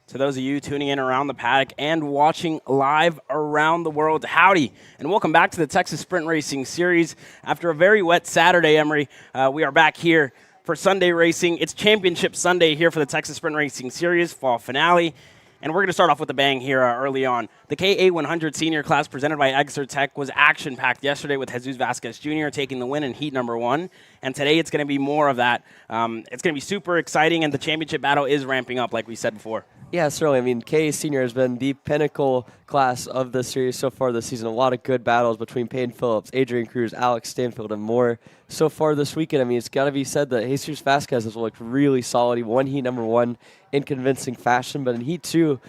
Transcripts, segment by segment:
To those of you tuning in around the paddock and watching live around the world, howdy, and welcome back to the Texas Sprint Racing Series. After a very wet Saturday, Emery, we are back here for Sunday racing. It's Championship Sunday here for the Texas Sprint Racing Series, fall finale. And we're going to start off with a bang here early on. The KA100 senior class presented by Exeter Tech was action-packed yesterday with Jesus Vasquez Jr. taking the win in heat number 1. And today it's going to be more of that. It's going to be super exciting, and the championship battle is ramping up, like we said before. Yeah, certainly. I mean, KA Senior has been the pinnacle class of the series so far this season. A lot of good battles between Peyton Phillips, Adrian Cruz, Alex Stanfield, and more. So far this weekend, I mean, it's got to be said that Jesus Vasquez has looked really solid. He won heat number 1 in convincing fashion, but in heat 2,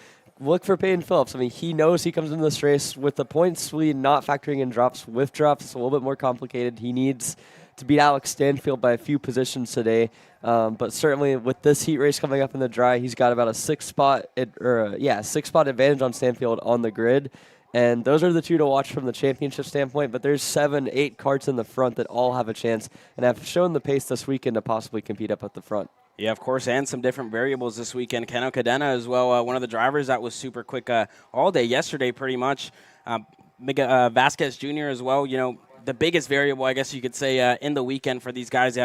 look for Peyton Phillips. I mean, he knows he comes into this race with the points lead, not factoring in drops. With drops, it's a little bit more complicated. He needs to beat Alex Stanfield by a few positions today. But certainly with this heat race coming up in the dry, he's got about a six-spot advantage on Stanfield on the grid. And those are the two to watch from the championship standpoint. But there's 7, 8 karts in the front that all have a chance and have shown the pace this weekend to possibly compete up at the front. Yeah, of course, and some different variables this weekend. Keno Cadena as well, one of the drivers that was super quick all day yesterday pretty much. Vasquez Jr. as well, you know, the biggest variable, I guess you could say, in the weekend for these guys.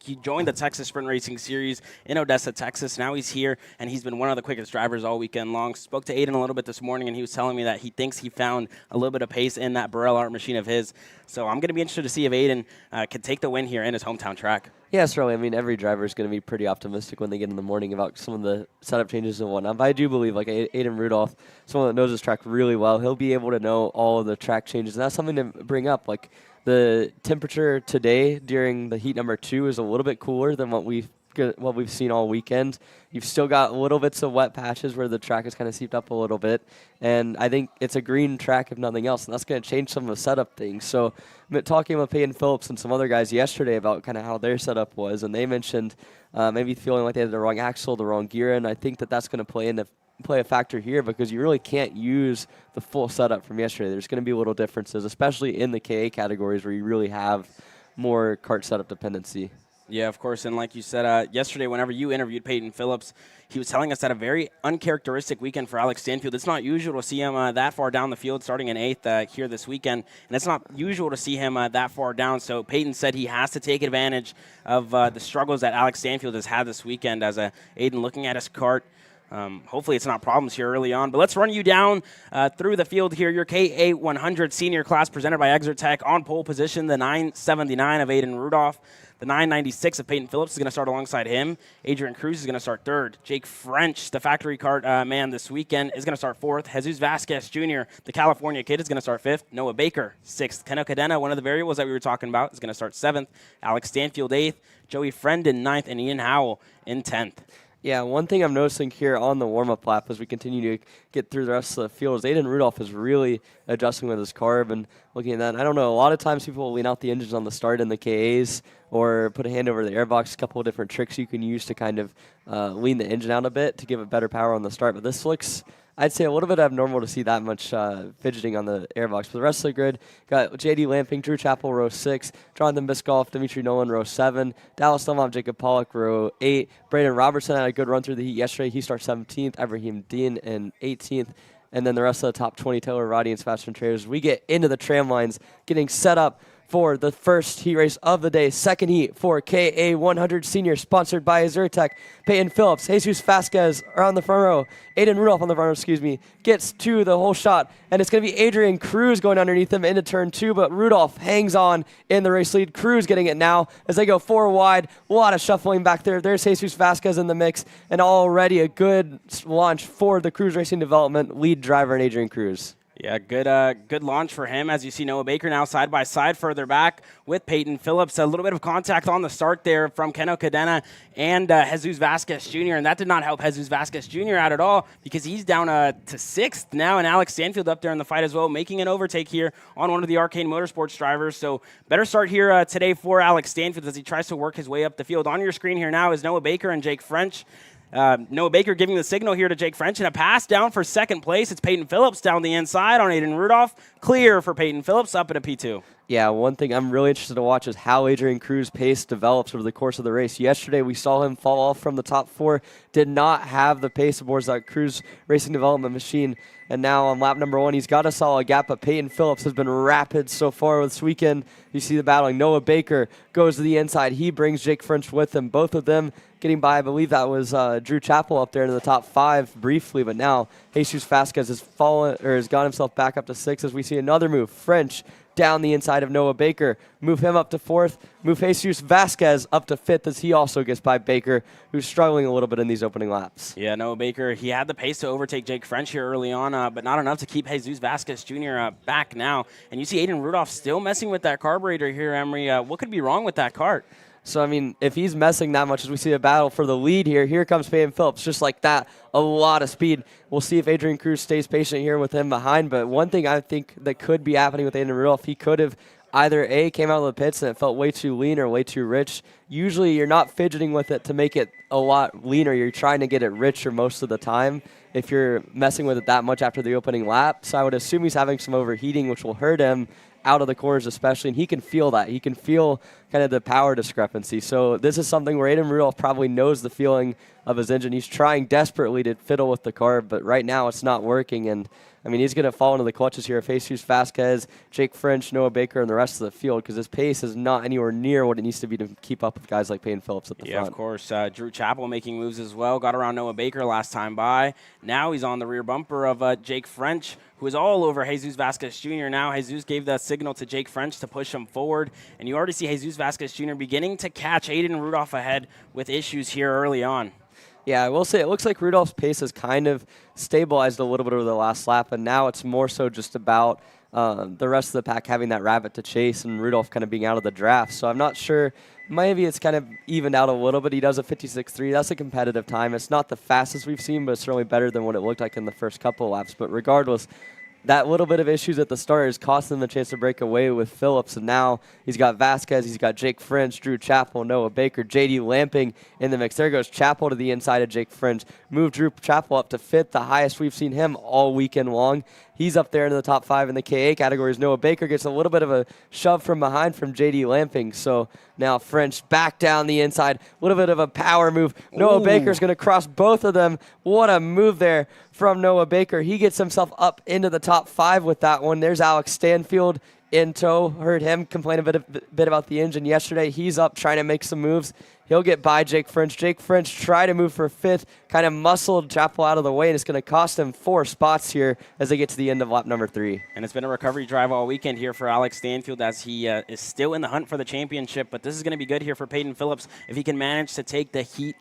He joined the Texas Sprint Racing Series in Odessa, Texas. Now he's here, and he's been one of the quickest drivers all weekend long. Spoke to Aiden a little bit this morning, and he was telling me that he thinks he found a little bit of pace in that Burrell Art machine of his. So I'm going to be interested to see if Aiden can take the win here in his hometown track. Yeah, certainly. I mean, every driver is going to be pretty optimistic when they get in the morning about some of the setup changes and whatnot. But I do believe, like Aiden Rudolph, someone that knows this track really well, he'll be able to know all of the track changes. And that's something to bring up. Like, the temperature today during the heat number 2 is a little bit cooler than what we've seen all weekend. You've still got little bits of wet patches where the track is kind of seeped up a little bit, and I think it's a green track if nothing else, and that's going to change some of the setup things. So talking with Peyton Phillips and some other guys yesterday about kind of how their setup was, and they mentioned maybe feeling like they had the wrong axle, the wrong gear, and I think that's going to play a factor here because you really can't use the full setup from yesterday. There's going to be little differences, especially in the KA categories where you really have more kart setup dependency. Yeah, of course, and like you said, yesterday whenever you interviewed Peyton Phillips, he was telling us that a very uncharacteristic weekend for Alex Stanfield. It's not usual to see him that far down the field, starting in 8th here this weekend, and it's not usual to see him that far down. So Peyton said he has to take advantage of the struggles that Alex Stanfield has had this weekend. As Aiden looking at his kart, hopefully it's not problems here early on. But let's run you down through the field here. Your KA100 senior class presented by Exeter Tech on pole position, the 979 of Aiden Rudolph. The 996 of Peyton Phillips is going to start alongside him. Adrian Cruz is going to start 3rd. Jake French, the factory kart man this weekend, is going to start 4th. Jesus Vasquez Jr., the California kid, is going to start 5th. Noah Baker, 6th. Keno Cadena, one of the variables that we were talking about, is going to start 7th. Alex Stanfield, 8th. Joey Frienden, 9th. And Ian Howell in 10th. Yeah, one thing I'm noticing here on the warm-up lap as we continue to get through the rest of the field is Aiden Rudolph is really adjusting with his carb and looking at that. I don't know, a lot of times people will lean out the engines on the start in the KAs or put a hand over the airbox, a couple of different tricks you can use to kind of lean the engine out a bit to give it better power on the start. But this looks, I'd say, a little bit abnormal to see that much fidgeting on the airbox. For the rest of the grid, got J.D. Lamping, Drew Chappell, row 6, Jonathan Biscoff, Dimitri Nolan, row 7, Dallas Stelmont, Jacob Pollock, row 8. Brandon Robertson had a good run through the heat yesterday. He starts 17th. Ibrahim Dean in 18th. And then the rest of the top 20, Taylor Roddy and Sebastian Traders. We get into the tram lines, getting set up for the first heat race of the day. Second heat for KA100 Senior, sponsored by Zertec. Peyton Phillips, Jesus Vasquez are on the front row. Aiden Rudolph on the front row, gets to the whole shot. And it's going to be Adrian Cruz going underneath him into turn 2, but Rudolph hangs on in the race lead. Cruz getting it now as they go 4 wide. A lot of shuffling back there. There's Jesus Vasquez in the mix, and already a good launch for the Cruz Racing Development lead driver in Adrian Cruz. Yeah, good launch for him. As you see, Noah Baker now side by side further back with Peyton Phillips. A little bit of contact on the start there from Keno Cadena and Jesus Vasquez Jr., and that did not help Jesus Vasquez Jr. out at all because he's down to 6th now, and Alex Stanfield up there in the fight as well, making an overtake here on one of the Arcane Motorsports drivers. So better start here today for Alex Stanfield as he tries to work his way up the field. On your screen here now is Noah Baker and Jake French. Noah Baker giving the signal here to Jake French, and a pass down for second place. It's Peyton Phillips down the inside on Aiden Rudolph. Clear for Peyton Phillips up at a P2. Yeah, one thing I'm really interested to watch is how Adrian Cruz's pace develops over the course of the race. Yesterday, we saw him fall off from the top 4, did not have the pace aboard that Cruz Racing Development machine. And now on lap number 1, he's got a solid gap, but Peyton Phillips has been rapid so far this weekend. You see the battling. Noah Baker goes to the inside. He brings Jake French with him. Both of them getting by. I believe that was Drew Chappell up there in the top 5 briefly, but now Jesus Vasquez has fallen or has got himself back up to 6 as we see another move. French down the inside of Noah Baker, move him up to 4th, move Jesus Vasquez up to 5th as he also gets by Baker, who's struggling a little bit in these opening laps. Yeah, Noah Baker, he had the pace to overtake Jake French here early on, but not enough to keep Jesus Vasquez Jr. Back now. And you see Aiden Rudolph still messing with that carburetor here, Emery. What could be wrong with that cart? So, I mean, if he's messing that much as we see a battle for the lead here comes Peyton Phillips, just like that, a lot of speed. We'll see if Adrian Cruz stays patient here with him behind, but one thing I think that could be happening with Aiden Rudolph, he could have either A, came out of the pits and it felt way too lean or way too rich. Usually you're not fidgeting with it to make it a lot leaner. You're trying to get it richer most of the time if you're messing with it that much after the opening lap. So I would assume he's having some overheating, which will hurt him out of the corners especially, and he can feel that. He can feel kind of the power discrepancy. So this is something where Aiden Rudolph probably knows the feeling of his engine. He's trying desperately to fiddle with the carb, but right now it's not working. And I mean, he's going to fall into the clutches here of Jesus Vasquez, Jake French, Noah Baker, and the rest of the field because his pace is not anywhere near what it needs to be to keep up with guys like Peyton Phillips at the front. Yeah, of course. Drew Chappell making moves as well. Got around Noah Baker last time by. Now he's on the rear bumper of Jake French, who is all over Jesus Vasquez Jr. Now Jesus gave the signal to Jake French to push him forward, and you already see Jesus Vasquez Jr. beginning to catch Aiden Rudolph ahead with issues here early on. Yeah, I will say it looks like Rudolph's pace has kind of stabilized a little bit over the last lap, and now it's more so just about the rest of the pack having that rabbit to chase and Rudolph kind of being out of the draft. So I'm not sure. Maybe it's kind of evened out a little bit. He does a 56.3. That's a competitive time. It's not the fastest we've seen, but it's certainly better than what it looked like in the first couple of laps. But regardless, that little bit of issues at the start is costing them the chance to break away with Phillips. And now he's got Vasquez, he's got Jake French, Drew Chappell, Noah Baker, J.D. Lamping in the mix. There goes Chappell to the inside of Jake French. Move Drew Chappell up to 5th, the highest we've seen him all weekend long. He's up there in the top 5 in the KA categories. Noah Baker gets a little bit of a shove from behind from J.D. Lamping. So now French back down the inside. A little bit of a power move. Noah Baker's going to cross both of them. What a move there from Noah Baker. He gets himself up into the top 5 with that one. There's Alex Stanfield in tow. Heard him complain a bit about the engine yesterday. He's up trying to make some moves. He'll get by Jake French. Jake French try to move for 5th, kind of muscled Chappell out of the way, and it's going to cost him 4 spots here as they get to the end of lap number 3. And it's been a recovery drive all weekend here for Alex Stanfield as he is still in the hunt for the championship, but this is going to be good here for Peyton Phillips if he can manage to take the Heat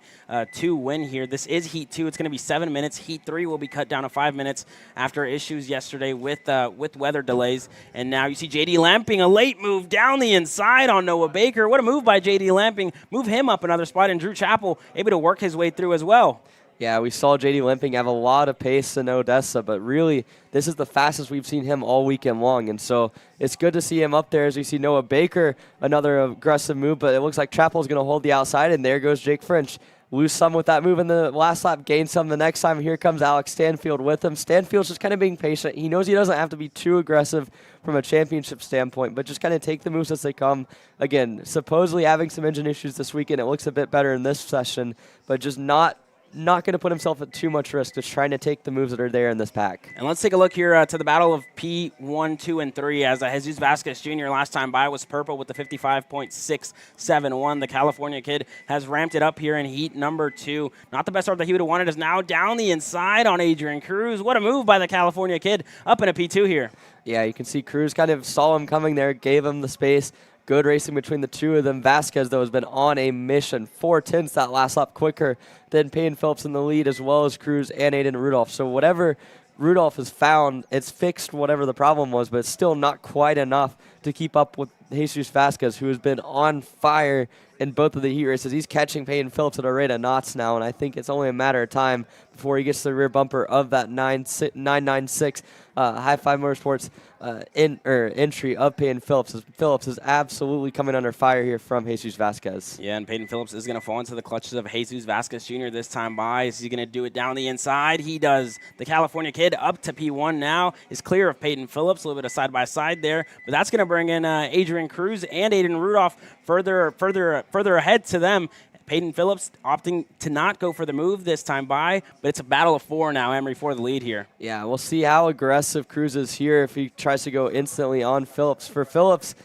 2 win here. This is Heat 2. It's going to be 7 minutes. Heat 3 will be cut down to 5 minutes after issues yesterday with weather delays. And now you see J.D. Lamping, a late move down the inside on Noah Baker. What a move by J.D. Lamping. Move him up another spot, and Drew Chappell able to work his way through as well. Yeah, we saw J.D. Lamping have a lot of pace in Odessa, but really this is the fastest we've seen him all weekend long. And so it's good to see him up there as we see Noah Baker, another aggressive move, but it looks like Chappell's going to hold the outside, and there goes Jake French. Lose some with that move in the last lap, gain some the next time. Here comes Alex Stanfield with him. Stanfield's just kind of being patient. He knows he doesn't have to be too aggressive from a championship standpoint, but just kind of take the moves as they come. Again, supposedly having some engine issues this weekend. It looks a bit better in this session, but just not going to put himself at too much risk, just trying to take the moves that are there in this pack. And let's take a look here to the battle of P1, 2, and 3 as Jesus Vasquez Jr. last time by was purple with the 55.671. The California kid has ramped it up here in heat number 2. Not the best start that he would have wanted is now down the inside on Adrian Cruz. What a move by the California kid up in a P2 here. Yeah, you can see Cruz kind of saw him coming there, gave him the space. Good racing between the two of them. Vasquez, though, has been on a mission. 4/10 that last lap quicker than Peyton Phillips in the lead, as well as Cruz and Aiden Rudolph. So whatever Rudolph has found, it's fixed whatever the problem was, but it's still not quite enough to keep up with Jesus Vasquez, who has been on fire in both of the heat races. He's catching Peyton Phillips at a rate of knots now, and I think it's only a matter of time before he gets to the rear bumper of that 996 High Five Motorsports entry of Peyton Phillips. Phillips is absolutely coming under fire here from Jesus Vasquez. Yeah, and Peyton Phillips is going to fall into the clutches of Jesus Vasquez Jr. this time by. Is he going to do it down the inside? He does. The California kid up to P1 now is clear of Peyton Phillips. A little bit of side-by-side there. But that's going to bring in Adrian Cruz and Aiden Rudolph further ahead to them. Peyton Phillips opting to not go for the move this time by, but it's a battle of 4 now. Emery for the lead here. Yeah, we'll see how aggressive Cruz is here if he tries to go instantly on Phillips. For Phillips,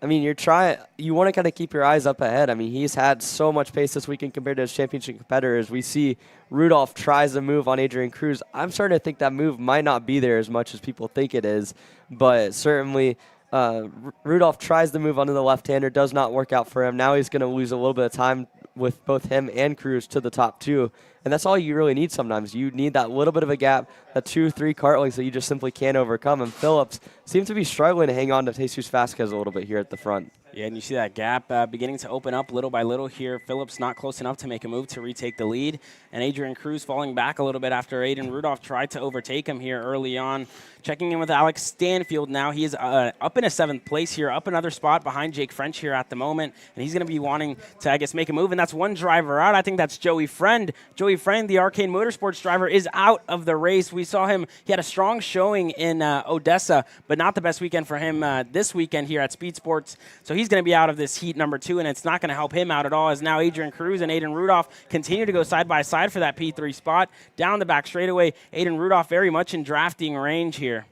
I mean, you want to kind of keep your eyes up ahead. I mean, he's had so much pace this weekend compared to his championship competitors. We see Rudolph tries a move on Adrian Cruz. I'm starting to think that move might not be there as much as people think it is, but certainly Rudolph tries the move onto the left-hander, does not work out for him. Now he's going to lose a little bit of time with both him and Cruz to the top 2. And that's all you really need sometimes. You need that little bit of a gap, that 2-3 kart lengths that you just simply can't overcome. And Phillips seems to be struggling to hang on to Jesus Vasquez a little bit here at the front. Yeah, and you see that gap beginning to open up little by little here. Phillips not close enough to make a move to retake the lead. And Adrian Cruz falling back a little bit after Aiden Rudolph tried to overtake him here early on. Checking in with Alex Stanfield now. He is up in a 7th place here, up another spot behind Jake French here at the moment. And he's going to be wanting to, I guess, make a move. And that's one driver out. I think that's Joey Friend. Joey Friend, the Arcane Motorsports driver, is out of the race. We saw him. He had a strong showing in Odessa, but not the best weekend for him this weekend here at SpeedSportz. So he's going to be out of this heat number 2, and it's not going to help him out at all as now Adrian Cruz and Aiden Rudolph continue to go side by side for that P3 spot. Down the back straightaway, Aiden Rudolph very much in drafting range here.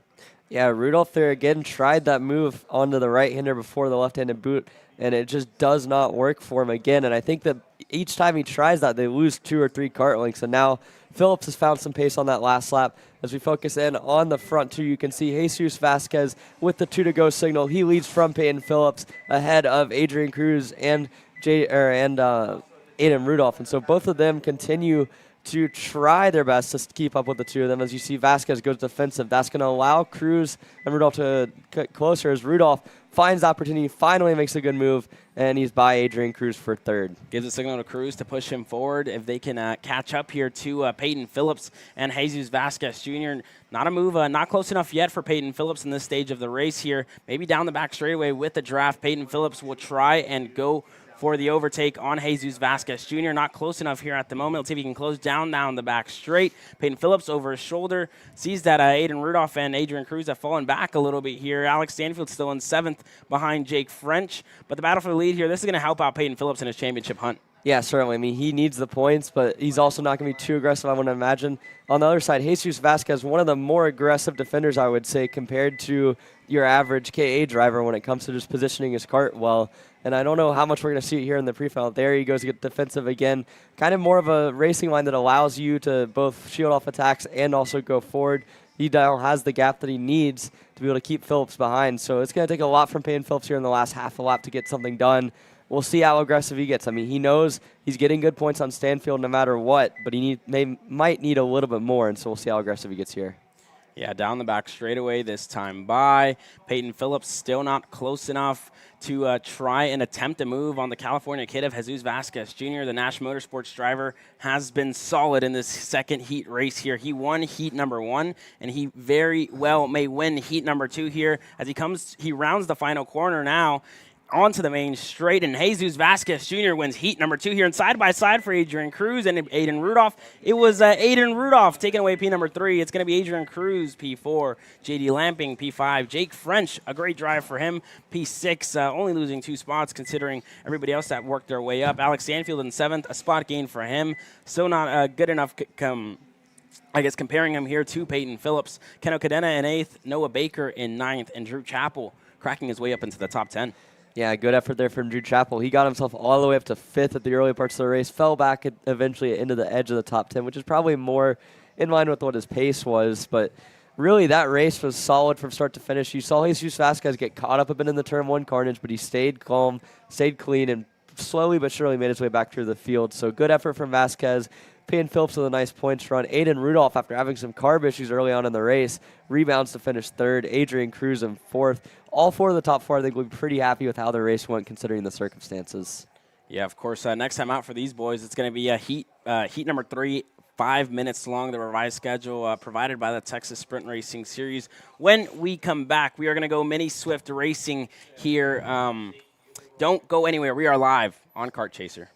Yeah, Rudolph there again tried that move onto the right-hander before the left-handed boot, and it just does not work for him again. And I think that each time he tries that, they lose 2 or 3 kart lengths. And now Phillips has found some pace on that last lap. As we focus in on the front 2, you can see Jesus Vasquez with the 2-to-go signal. He leads from Peyton Phillips ahead of Adrian Cruz and Aiden Rudolph. And so both of them continue to try their best to keep up with the 2 of them. As you see, Vasquez goes defensive. That's going to allow Cruz and Rudolph to get closer as Rudolph finds the opportunity, finally makes a good move, and he's by Adrian Cruz for 3rd. Gives a signal to Cruz to push him forward if they can catch up here to Peyton Phillips and Jesus Vasquez Jr. Not a move, not close enough yet for Peyton Phillips in this stage of the race here. Maybe down the back straightaway with the draft, Peyton Phillips will try and go for the overtake on Jesus Vasquez Jr. Not close enough here at the moment. Let's see if he can close down the back straight. Peyton Phillips over his shoulder. Sees that Aiden Rudolph and Adrian Cruz have fallen back a little bit here. Alex Stanfield still in 7th behind Jake French. But the battle for the lead here, this is going to help out Peyton Phillips in his championship hunt. Yeah, certainly. I mean, he needs the points, but he's also not going to be too aggressive, I want to imagine. On the other side, Jesus Vasquez, one of the more aggressive defenders, I would say, compared to your average KA driver when it comes to just positioning his kart well. And I don't know how much we're going to see it here in the pre-final. There he goes to get defensive again. Kind of more of a racing line that allows you to both shield off attacks and also go forward. He now has the gap that he needs to be able to keep Phillips behind. So it's going to take a lot from Peyton Phillips here in the last half a lap to get something done. We'll see how aggressive he gets. I mean, he knows he's getting good points on Stanfield no matter what, but he might need a little bit more, and so we'll see how aggressive he gets here. Yeah, down the back straightaway this time by. Peyton Phillips still not close enough to try and attempt a move on the California kid of Jesus Vasquez Jr. The Nash Motorsports driver has been solid in this second heat race here. He won heat number 1, and he very well may win heat number 2 here as he rounds the final corner now. Onto the main straight, and Jesus Vasquez Jr. wins heat number 2 here, and side by side for Adrian Cruz and Aiden Rudolph. It was Aiden Rudolph taking away P number 3. It's going to be Adrian Cruz, P4, JD Lamping, P5, Jake French, a great drive for him, P6, only losing 2 spots considering everybody else that worked their way up. Alex Stanfield in 7th, a spot gain for him. Still not good enough I guess comparing him here to Peyton Phillips. Keno Cadena in 8th, Noah Baker in 9th, and Drew Chappell cracking his way up into the top 10. Yeah, good effort there from Drew Chappell. He got himself all the way up to 5th at the early parts of the race, fell back eventually into the edge of the top 10, which is probably more in line with what his pace was. But really, that race was solid from start to finish. You saw Jesus Vasquez get caught up a bit in the Turn 1 carnage, but he stayed calm, stayed clean, and slowly but surely made his way back through the field. So good effort from Vasquez. Peyton Phillips with a nice points run. Aiden Rudolph, after having some carb issues early on in the race, rebounds to finish 3rd. Adrian Cruz in 4th. All 4 of the top 4, I think, will be pretty happy with how the race went considering the circumstances. Yeah, of course. Next time out for these boys, it's going to be heat number 3 5 minutes long, the revised schedule provided by the Texas Sprint Racing Series. When we come back, we are going to go mini Swift racing here. Don't go anywhere. We are live on Kart Chaser.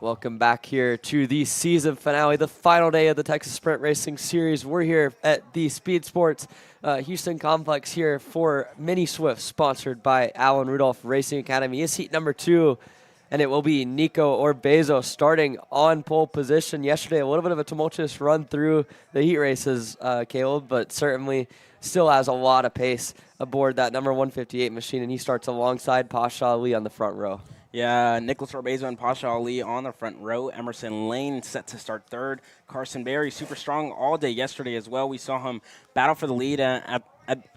Welcome back here to the season finale, the final day of the Texas Sprint Racing Series. We're here at the SpeedSportz Houston Complex here for Mini Swift, sponsored by Alan Rudolph Racing Academy. It's heat number 2, and it will be Nico Orbezo starting on pole position. Yesterday, a little bit of a tumultuous run through the heat races, Caleb, but certainly still has a lot of pace aboard that number 158 machine, and he starts alongside Pasha Ali on the front row. Yeah, Nicholas Orbezo and Pasha Ali on the front row. Emerson Lane set to start third. Carson Berry, super strong all day yesterday as well. We saw him battle for the lead at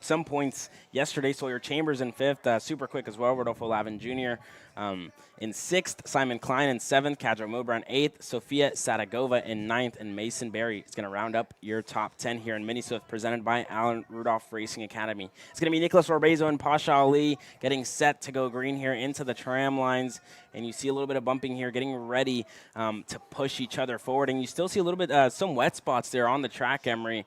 some points yesterday. Sawyer Chambers in fifth, super quick as well. Rodolfo Lavin Jr. In sixth, Simon Klein in seventh, Kadro Mobra in eighth, Sofia Sadagova in ninth, and Mason Berry is going to round up your top 10 here in Mini Swift, presented by Alan Rudolph Racing Academy. It's going to be Nicholas Orbezo and Pasha Ali getting set to go green here into the tram lines, and you see a little bit of bumping here, getting ready to push each other forward, and you still see a little bit some wet spots there on the track, Emery.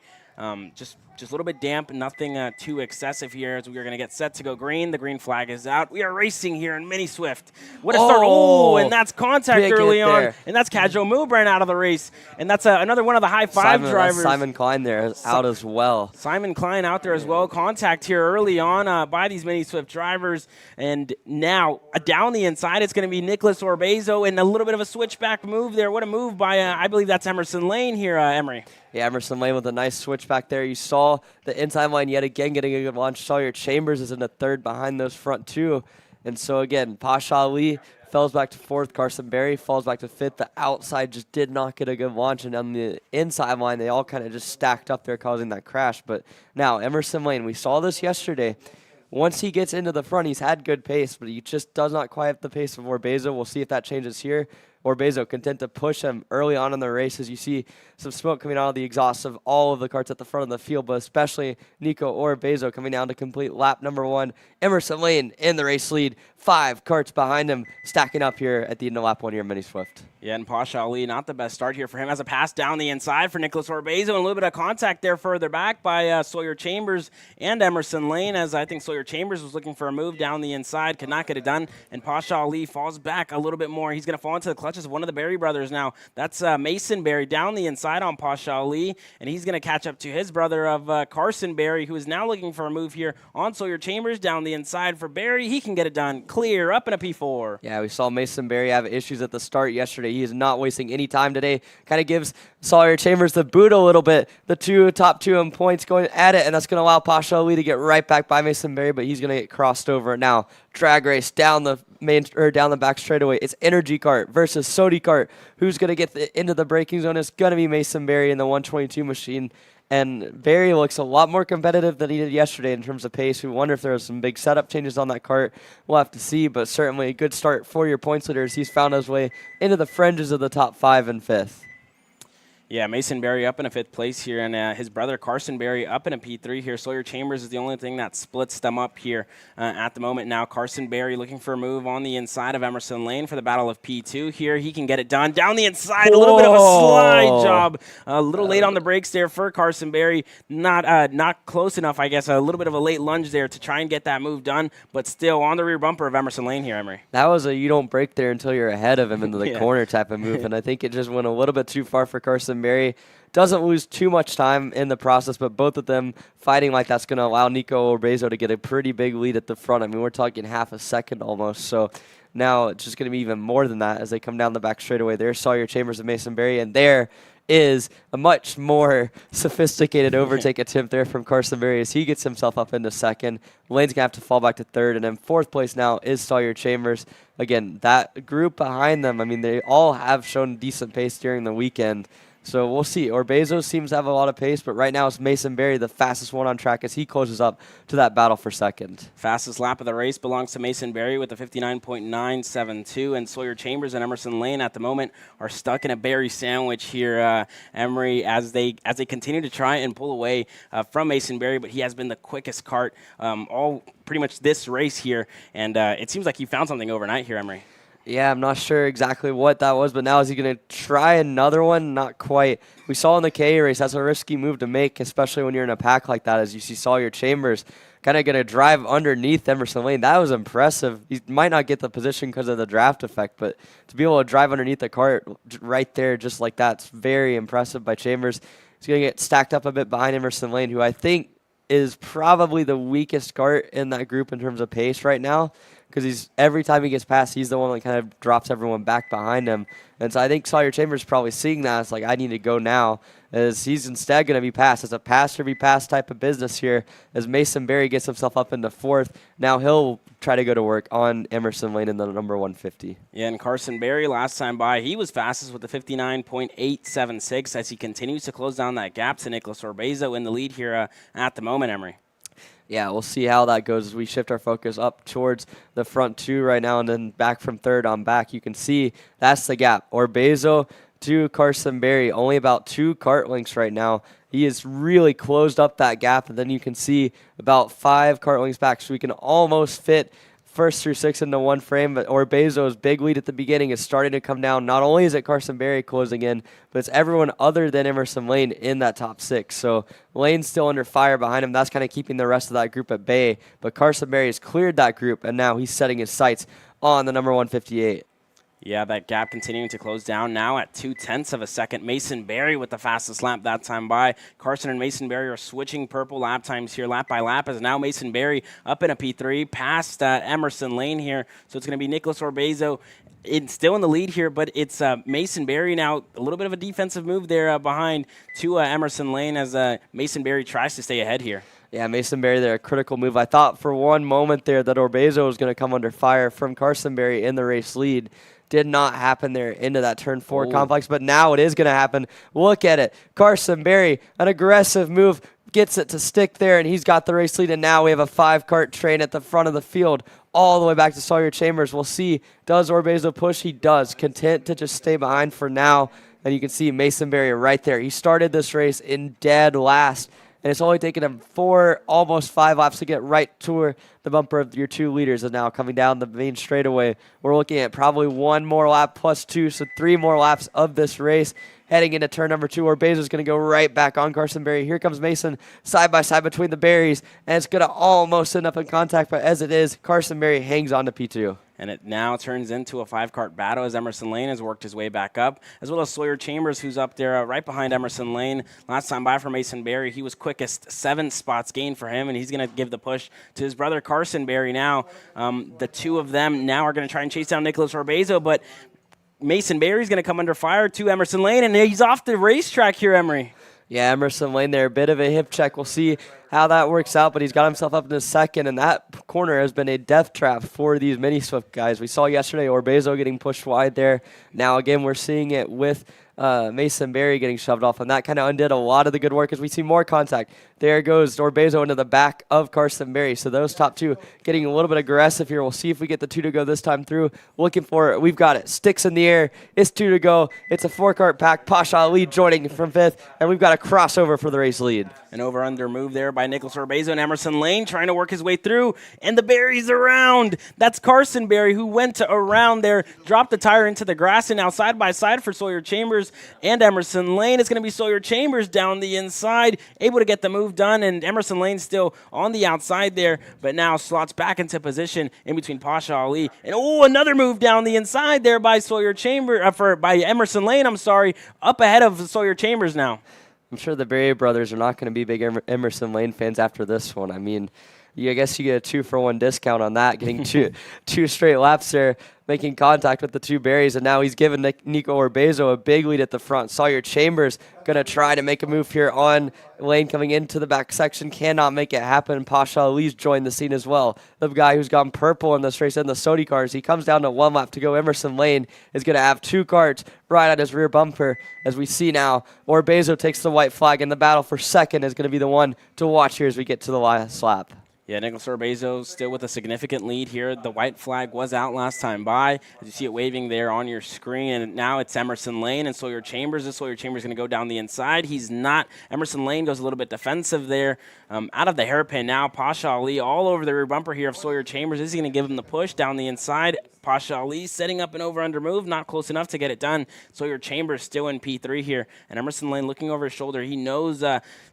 Just a little bit damp, nothing too excessive here as we are going to get set to go green. The green flag is out. We are racing here in Mini Swift. What a start. Oh, and that's contact early on. And that's Kadjo Milbrand out of the race. And that's another one of the high five drivers. Simon Klein there out as well. Simon Klein out there as well. Contact here early on by these Mini Swift drivers. And now down the inside, it's going to be Nicholas Orbezo and a little bit of a switchback move there. What a move by, I believe that's Emerson Lane here, Emery. Yeah, Emerson Lane with a nice switch back there. You saw the inside line yet again getting a good launch. Sawyer Chambers is in the third behind those front two. And so, again, Pasha Ali falls back to fourth. Carson Berry falls back to fifth. The outside just did not get a good launch. And on the inside line, they all kind of just stacked up there, causing that crash. But now, Emerson Lane, we saw this yesterday. Once he gets into the front, he's had good pace, but he just does not quite have the pace of Orbezo. We'll see if that changes here. Orbezo content to push him early on in the race as you see some smoke coming out of the exhaust of all of the carts at the front of the field, but especially Nico Orbezo coming down to complete lap number 1. Emerson Lane in the race lead, 5 carts behind him, stacking up here at the end of lap 1 here in Mini Swift. Yeah, and Pasha Ali, not the best start here for him. Has a pass down the inside for Nicholas Orbezo, and a little bit of contact there further back by Sawyer Chambers and Emerson Lane, as I think Sawyer Chambers was looking for a move down the inside, could not get it done, and Pasha Ali falls back a little bit more. He's going to fall into the clutch much as one of the Berry brothers now. That's Mason Berry down the inside on Pasha Ali, and he's going to catch up to his brother of Carson Berry, who is now looking for a move here on Sawyer Chambers down the inside for Berry. He can get it done. Clear up in a P4. Yeah, we saw Mason Berry have issues at the start yesterday. He is not wasting any time today. Kind of gives Sawyer Chambers the boot a little bit. The top two in points going at it, and that's going to allow Pasha Ali to get right back by Mason Berry, but he's going to get crossed over now. Drag race down the down the back straightaway. It's Energy Kart versus Sodi Kart. Who's going to get into the braking zone? It's going to be Mason Berry in the 122 machine. And Berry looks a lot more competitive than he did yesterday in terms of pace. We wonder if there are some big setup changes on that kart. We'll have to see, but certainly a good start for your points leaders. He's found his way into the fringes of the top 5 and 5th. Yeah, Mason Berry up in a 5th place here, and his brother Carson Berry up in a P3 here. Sawyer Chambers is the only thing that splits them up here at the moment now. Carson Berry looking for a move on the inside of Emerson Lane for the battle of P2 here. He can get it done. Down the inside, a little bit of a slide job. A little late on the brakes there for Carson Berry. Not close enough, I guess. A little bit of a late lunge there to try and get that move done, but still on the rear bumper of Emerson Lane here, Emery. That was a you don't brake there until you're ahead of him into the corner type of move, and I think it just went a little bit too far for Carson Berry. Doesn't lose too much time in the process, but both of them fighting like that's going to allow Nico Orbezo to get a pretty big lead at the front. I mean, we're talking half a second almost. So now it's just going to be even more than that as they come down the back straightaway. There's Sawyer Chambers and Mason Berry, and there is a much more sophisticated overtake attempt there from Carson Berry as he gets himself up into second. Lane's going to have to fall back to third, and then 4th place now is Sawyer Chambers. Again, that group behind them, I mean, they all have shown decent pace during the weekend. So we'll see. Orbezo seems to have a lot of pace, but right now it's Mason Berry, the fastest one on track, as he closes up to that battle for second. Fastest lap of the race belongs to Mason Berry with a 59.972, and Sawyer Chambers and Emerson Lane at the moment are stuck in a Berry sandwich here, Emery, as they continue to try and pull away from Mason Berry, but he has been the quickest kart all pretty much this race here, and it seems like he found something overnight here, Emery. Yeah, I'm not sure exactly what that was, but now is he going to try another one? Not quite. We saw in the KA race, that's a risky move to make, especially when you're in a pack like that, as you see Sawyer Chambers kind of going to drive underneath Emerson Lane. That was impressive. He might not get the position because of the draft effect, but to be able to drive underneath the cart right there just like that's very impressive by Chambers. He's going to get stacked up a bit behind Emerson Lane, who I think is probably the weakest kart in that group in terms of pace right now, because every time he gets past, he's the one that kind of drops everyone back behind him. And so I think Sawyer Chambers is probably seeing that. It's like, I need to go now, as he's instead going to be passed. It's a pass or be passed type of business here, as Mason Berry gets himself up into 4th. Now he'll try to go to work on Emerson Lane in the number 150. Yeah, and Carson Berry, last time by, he was fastest with a 59.876 as he continues to close down that gap to Nicholas Orbezo in the lead here at the moment, Emery. Yeah, we'll see how that goes as we shift our focus up towards the front 2 right now and then back from 3rd on back. You can see that's the gap. Orbezo to Carson Berry, only about 2 kart lengths right now. He has really closed up that gap, and then you can see about 5 kart lengths back, so we can almost fit 1st through 6th into one frame, but Orbezo's big lead at the beginning is starting to come down. Not only is it Carson Berry closing in, but it's everyone other than Emerson Lane in that top 6. So Lane's still under fire behind him. That's kind of keeping the rest of that group at bay. But Carson Berry has cleared that group, and now he's setting his sights on the number 158. Yeah, that gap continuing to close down now at 0.2 of a second. Mason Berry with the fastest lap that time by. Carson and Mason Berry are switching purple lap times here lap by lap, as now Mason Berry up in a P3 past Emerson Lane here. So it's going to be Nicholas Orbezo still in the lead here, but it's Mason Berry now. A little bit of a defensive move there behind to Emerson Lane as Mason Berry tries to stay ahead here. Yeah, Mason Berry there, a critical move. I thought for one moment there that Orbezo was going to come under fire from Carson Berry in the race lead. Did not happen there into that turn 4 complex, but now it is going to happen. Look at it. Carson Berry, an aggressive move, gets it to stick there, and he's got the race lead, and now we have a 5-kart train at the front of the field all the way back to Sawyer Chambers. We'll see, does Orbezo push? He does. Content to just stay behind for now, and you can see Mason Berry right there. He started this race in dead last, and it's only taken him 4, almost 5 laps to get right to the bumper of your 2 leaders is now coming down the main straightaway. We're looking at probably 1 more lap plus 2, so 3 more laps of this race. Heading into turn number 2, Orbezo's going to go right back on Carson Berry. Here comes Mason side by side between the Berries, and it's going to almost end up in contact, but as it is, Carson Berry hangs on to P2. And it now turns into a 5-kart battle as Emerson Lane has worked his way back up, as well as Sawyer Chambers, who's up there right behind Emerson Lane. Last time by for Mason Berry, he was quickest, 7 spots gained for him, and he's going to give the push to his brother Carson Berry now. The 2 of them now are going to try and chase down Nicholas Orbezo, but Mason Berry's going to come under fire to Emerson Lane, and he's off the racetrack here, Emery. Yeah, Emerson Lane there, a bit of a hip check. We'll see how that works out, but he's got himself up in the second, and that corner has been a death trap for these mini Swift guys. We saw yesterday Orbezo getting pushed wide there. Now, again, we're seeing it with Mason Berry getting shoved off, and that kind of undid a lot of the good work as we see more contact. There goes Orbezo into the back of Carson Berry. So those top 2 getting a little bit aggressive here. We'll see if we get the 2 to go this time through. Looking for it. We've got it. Sticks in the air. It's 2 to go. It's a 4-kart pack. Pasha Ali joining from 5th, and we've got a crossover for the race lead. An over-under move there by Nicholas Orbezo and Emerson Lane trying to work his way through, and the Berry's around. That's Carson Berry who went to around there, dropped the tire into the grass, and now side by side for Sawyer Chambers and Emerson Lane. It's going to be Sawyer Chambers down the inside, able to get the move done, and Emerson Lane still on the outside there, but now slots back into position in between Pasha Ali. And another move down the inside there by Sawyer Chambers, by Emerson Lane, up ahead of Sawyer Chambers now. I'm sure the Berry brothers are not going to be big Emerson Lane fans after this one. I mean, I guess you get a 2-for-1 discount on that, getting two straight laps there, making contact with the 2 Berries, and now he's given Nico Orbezo a big lead at the front. Sawyer Chambers going to try to make a move here on Lane coming into the back section, cannot make it happen. Pasha Ali's joined the scene as well. The guy who's gone purple in this race in the Sodi cars, he comes down to 1 lap to go. Emerson Lane is going to have 2 karts right at his rear bumper. As we see now, Orbezo takes the white flag, and the battle for second is going to be the one to watch here as we get to the last lap. Yeah, Nicholas Orbezo still with a significant lead here. The white flag was out last time by. As you see it waving there on your screen, and now it's Emerson Lane and Sawyer Chambers. This Sawyer Chambers going to go down the inside. He's not. Emerson Lane goes a little bit defensive there. Out of the hairpin now. Pasha Ali all over the rear bumper here of Sawyer Chambers. This is going to give him the push down the inside. Pasha Ali setting up an over-under move, not close enough to get it done. Sawyer Chambers still in P3 here. And Emerson Lane looking over his shoulder. He knows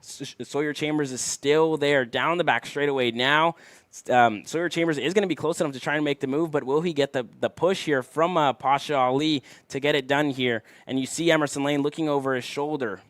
Sawyer Chambers is still there down the back straightaway now. Sawyer Chambers is going to be close enough to try and make the move, but will he get the push here from Pasha Ali to get it done here? And you see Emerson Lane looking over his shoulder.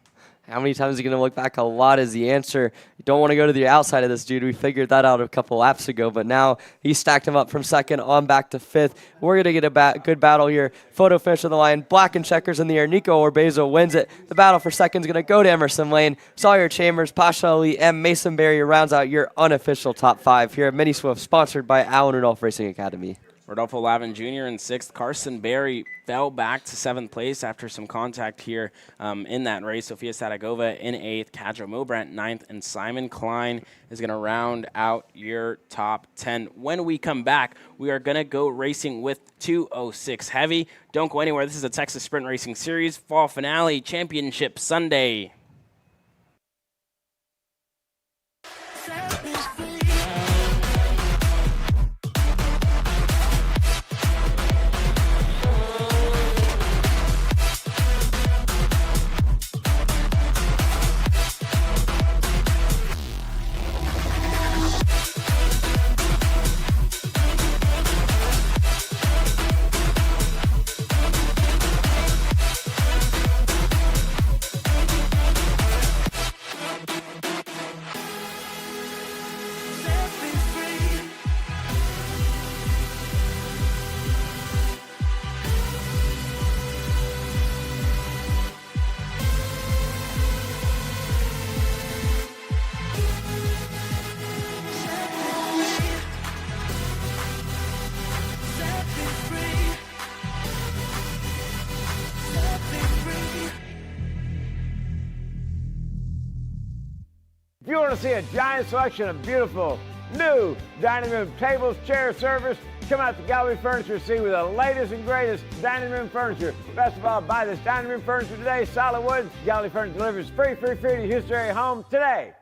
How many times are you going to look back? A lot is the answer. You don't want to go to the outside of this dude. We figured that out a couple laps ago, but now he stacked him up from second on back to 5th. We're going to get a good battle here. Photo finish of the line. Black and checkers in the air. Nico Orbezo wins it. The battle for second is going to go to Emerson Lane. Sawyer Chambers, Pasha Ali, and Mason Berry rounds out your unofficial top 5 here at Mini Swift, sponsored by Allen Rudolph Racing Academy. Rodolfo Lavin Jr. in 6th. Carson Berry fell back to 7th place after some contact here in that race. Sofia Sadagova in 8th. Kadra Milbrandt 9th. And Simon Klein is going to round out your top 10. When we come back, we are going to go racing with 206 Heavy. Don't go anywhere. This is a Texas Sprint Racing Series Fall Finale Championship Sunday. If you want to see a giant selection of beautiful new dining room tables, chairs, servers, come out to Gallery Furniture, see with the latest and greatest dining room furniture. Best of all, buy this dining room furniture today, solid wood. Gallery Furniture delivers free to Houston area home today.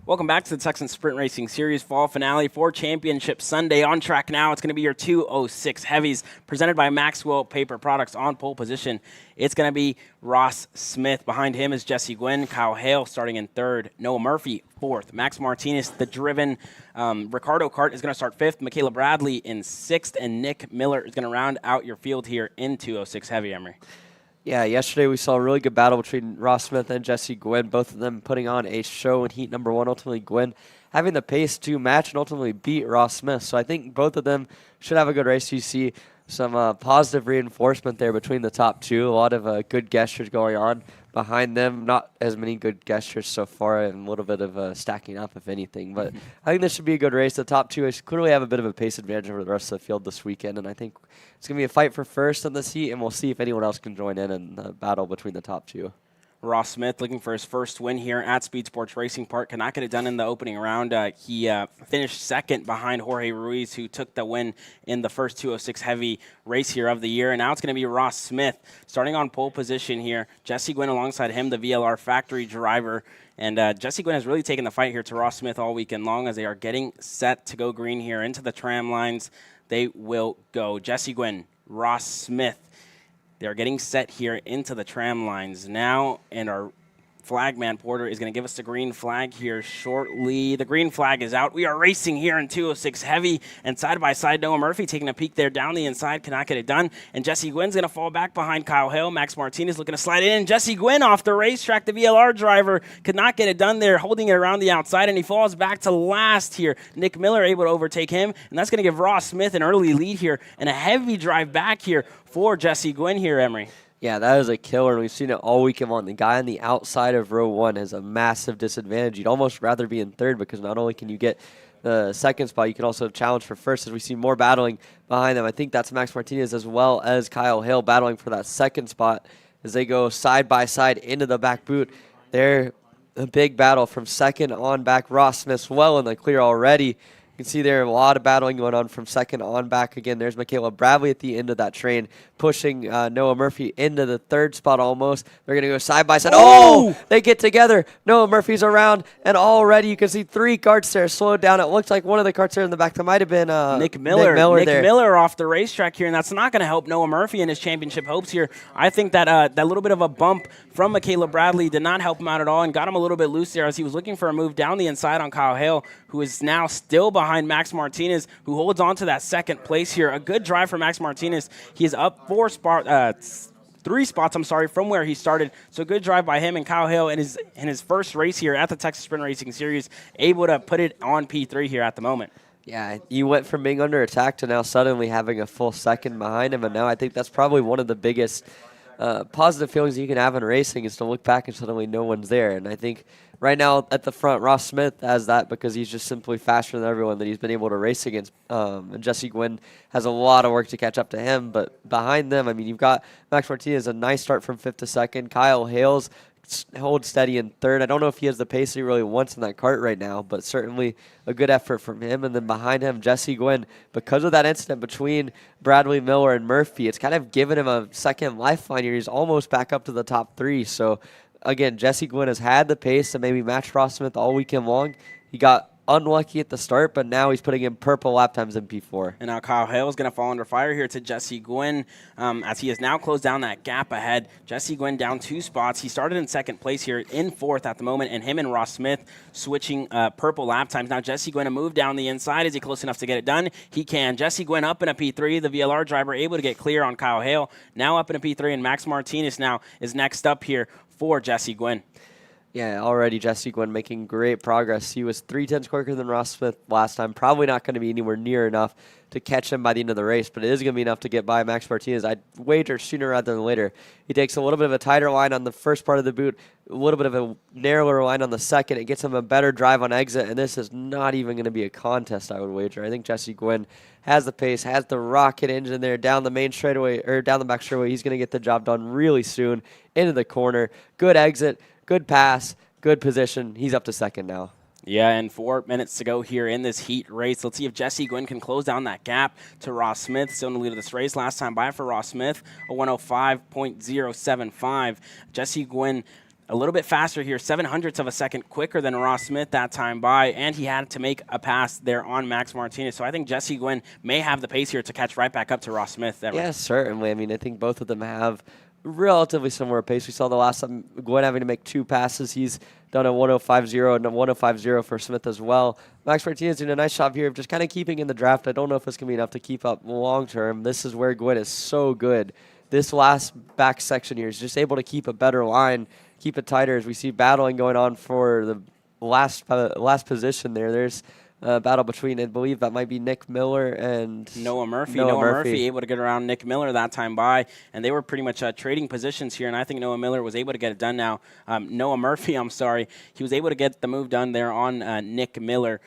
Welcome back to the Texas Sprint Racing Series Fall Finale for Championship Sunday. On track now, it's going to be your 206 Heavies presented by Maxwell Paper Products. On pole position, it's going to be Ross Smith. Behind him is Jesse Gwynn, Kyle Hale starting in third, Noah Murphy fourth, Max Martinez, the driven Ricardo Kart is going to start fifth, Michaela Bradley in sixth, and Nick Miller is going to round out your field here in 206 Heavy, Emery. Yeah, yesterday we saw a really good battle between Ross Smith and Jesse Gwynn, both of them putting on a show in heat number 1. Ultimately, Gwynn having the pace to match and ultimately beat Ross Smith. So I think both of them should have a good race. You see some positive reinforcement there between the top two. A lot of good gestures going on behind them. Not as many good gestures so far, and a little bit of stacking up, if anything. But I think this should be a good race. The top two clearly have a bit of a pace advantage over the rest of the field this weekend, and I think it's going to be a fight for first in this heat, and we'll see if anyone else can join in the battle between the top two. Ross Smith looking for his first win here at SpeedSportz Racing Park. Could not get it done in the opening round. He finished second behind Jorge Ruiz, who took the win in the first 206 Heavy race here of the year. And now it's going to be Ross Smith starting on pole position here. Jesse Gwynn alongside him, the VLR factory driver. And Jesse Gwynn has really taken the fight here to Ross Smith all weekend long as they are getting set to go green here into the tram lines. They will go. Jesse Gwynn, Ross Smith. They are getting set here into the tram lines now, and our flagman Porter is going to give us the green flag here shortly. The green flag is out. We are racing here in 206 Heavy, and side by side, Noah Murphy taking a peek there down the inside, cannot get it done, and Jesse Gwynn's going to fall back behind Kyle Hale. Max Martinez looking to slide in, and Jesse Gwynn off the racetrack. The VLR driver could not get it done there, holding it around the outside, and he falls back to last here. Nick Miller able to overtake him, and that's going to give Ross Smith an early lead here, and a heavy drive back here for Jesse Gwynn here, Emery. Yeah, that is a killer, and we've seen it all weekend long. The guy on the outside of row 1 has a massive disadvantage. You'd almost rather be in third because not only can you get the second spot, you can also challenge for first as we see more battling behind them. I think that's Max Martinez as well as Kyle Hale battling for that second spot as they go side by side into the back boot. They're a big battle from second on back. Ross Smith's well in the clear already. You can see there a lot of battling going on from second on back. Again, there's Michaela Bradley at the end of that train, pushing Noah Murphy into the third spot almost. They're going to go side by side. Oh! They get together. Noah Murphy's around, and already you can see 3 karts there slowed down. It looks like one of the karts there in the back. That might have been Nick Miller off the racetrack here, and that's not going to help Noah Murphy in his championship hopes here. I think that that little bit of a bump from Michaela Bradley did not help him out at all and got him a little bit loose there as he was looking for a move down the inside on Kyle Hale, who is now still behind Max Martinez, who holds on to that second place here. A good drive for Max Martinez. He is up 3 spots, from where he started. So good drive by him, and Kyle Hale in his first race here at the Texas Sprint Racing Series, able to put it on P3 here at the moment. Yeah, you went from being under attack to now suddenly having a full second behind him, and now I think that's probably one of the biggest positive feelings you can have in racing is to look back and suddenly no one's there. And I think right now at the front, Ross Smith has that because he's just simply faster than everyone that he's been able to race against. And Jesse Gwynn has a lot of work to catch up to him. But behind them, I mean, you've got Max Martinez, a nice start from 5th to 2nd. Kyle Hale's holds steady in 3rd. I don't know if he has the pace he really wants in that kart right now, but certainly a good effort from him. And then behind him, Jesse Gwynn, because of that incident between Bradley, Miller, and Murphy, it's kind of given him a second lifeline here. He's almost back up to the top 3. So, again, Jesse Gwynn has had the pace to maybe match Ross Smith all weekend long. He got unlucky at the start, but now he's putting in purple lap times in P4. And now Kyle Hale is going to fall under fire here to Jesse Gwynn as he has now closed down that gap ahead. Jesse Gwynn down 2 spots. He started in 2nd place here, in 4th at the moment, and him and Ross Smith switching purple lap times. Now Jesse Gwynn a move down the inside. Is he close enough to get it done? He can. Jesse Gwynn up in a P3. The VLR driver able to get clear on Kyle Hale. Now up in a P3, and Max Martinez now is next up here for Jesse Gwynn. Yeah, already Jesse Gwynn making great progress. He was 3/10 quicker than Ross Smith last time. Probably not going to be anywhere near enough to catch him by the end of the race, but it is going to be enough to get by Max Martinez. I'd wager sooner rather than later. He takes a little bit of a tighter line on the first part of the boot, a little bit of a narrower line on the second. It gets him a better drive on exit, and this is not even going to be a contest, I would wager. I think Jesse Gwynn has the pace, has the rocket engine there down the main straightaway, or down the back straightaway. He's going to get the job done really soon into the corner. Good exit, good pass, good position. He's up to 2nd now. Yeah, and 4 minutes to go here in this heat race. Let's see if Jesse Gwynn can close down that gap to Ross Smith. Still in the lead of this race. Last time by for Ross Smith, a 105.075. Jesse Gwynn a little bit faster here, 0.07 of a second quicker than Ross Smith that time by, and he had to make a pass there on Max Martinez. So I think Jesse Gwynn may have the pace here to catch right back up to Ross Smith. Yeah, certainly. I mean, I think both of them have relatively similar pace. We saw the last time Gwynn having to make 2 passes. He's done a 105.0 and a 105.0 for Smith as well. Max Martinez doing a nice job here of just kind of keeping in the draft. I don't know if it's going to be enough to keep up long term. This is where Gwynn is so good. This last back section here is just able to keep a better line, keep it tighter as we see battling going on for the last position there. There's a battle between, I believe that might be Nick Miller and Noah Murphy. Noah Murphy able to get around Nick Miller that time by, and they were pretty much trading positions here, and I think Noah Miller was able to get it done now. Noah Murphy, I'm sorry, he was able to get the move done there on Nick Miller.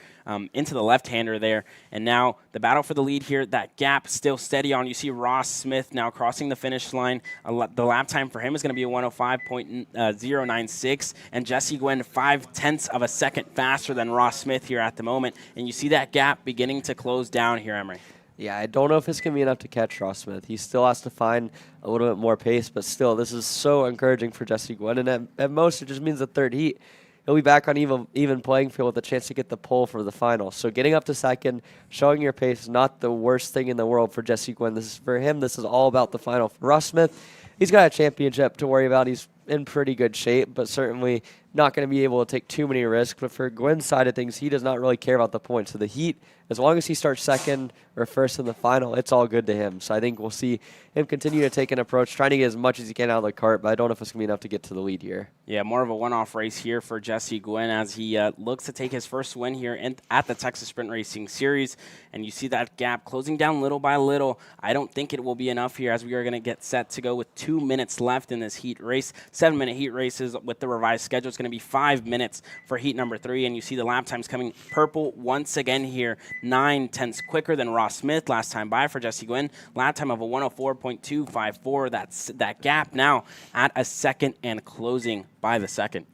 Into the left-hander there. And now the battle for the lead here, that gap still steady on. You see Ross Smith now crossing the finish line. The lap time for him is going to be a 105.096, and Jesse Gwynn 0.5 of a second faster than Ross Smith here at the moment. And you see that gap beginning to close down here, Emery. Yeah, I don't know if it's going to be enough to catch Ross Smith. He still has to find a little bit more pace, but still, this is so encouraging for Jesse Gwynn. And at most, it just means the third heat. He'll be back on even playing field with a chance to get the pole for the final. So getting up to second, showing your pace is not the worst thing in the world for Jesse Gwynn. For him, this is all about the final. For Ross Smith, he's got a championship to worry about. He's in pretty good shape, but certainly not going to be able to take too many risks. But for Gwynn's side of things, he does not really care about the points. So the heat, as long as he starts second or first in the final, it's all good to him. So I think we'll see him continue to take an approach, trying to get as much as he can out of the cart, but I don't know if it's going to be enough to get to the lead here. Yeah, more of a one-off race here for Jesse Gwynn as he looks to take his first win here at the Texas Sprint Racing Series. And you see that gap closing down little by little. I don't think it will be enough here as we are going to get set to go with 2 minutes left in this heat race. 7-minute heat races with the revised schedule. It's going to be 5 minutes for heat number 3. And you see the lap times coming purple once again here. 0.9 quicker than Ross Smith last time by for Jesse Gwynn. Lap time of a 104.254. That's that gap now at a second and closing by the second.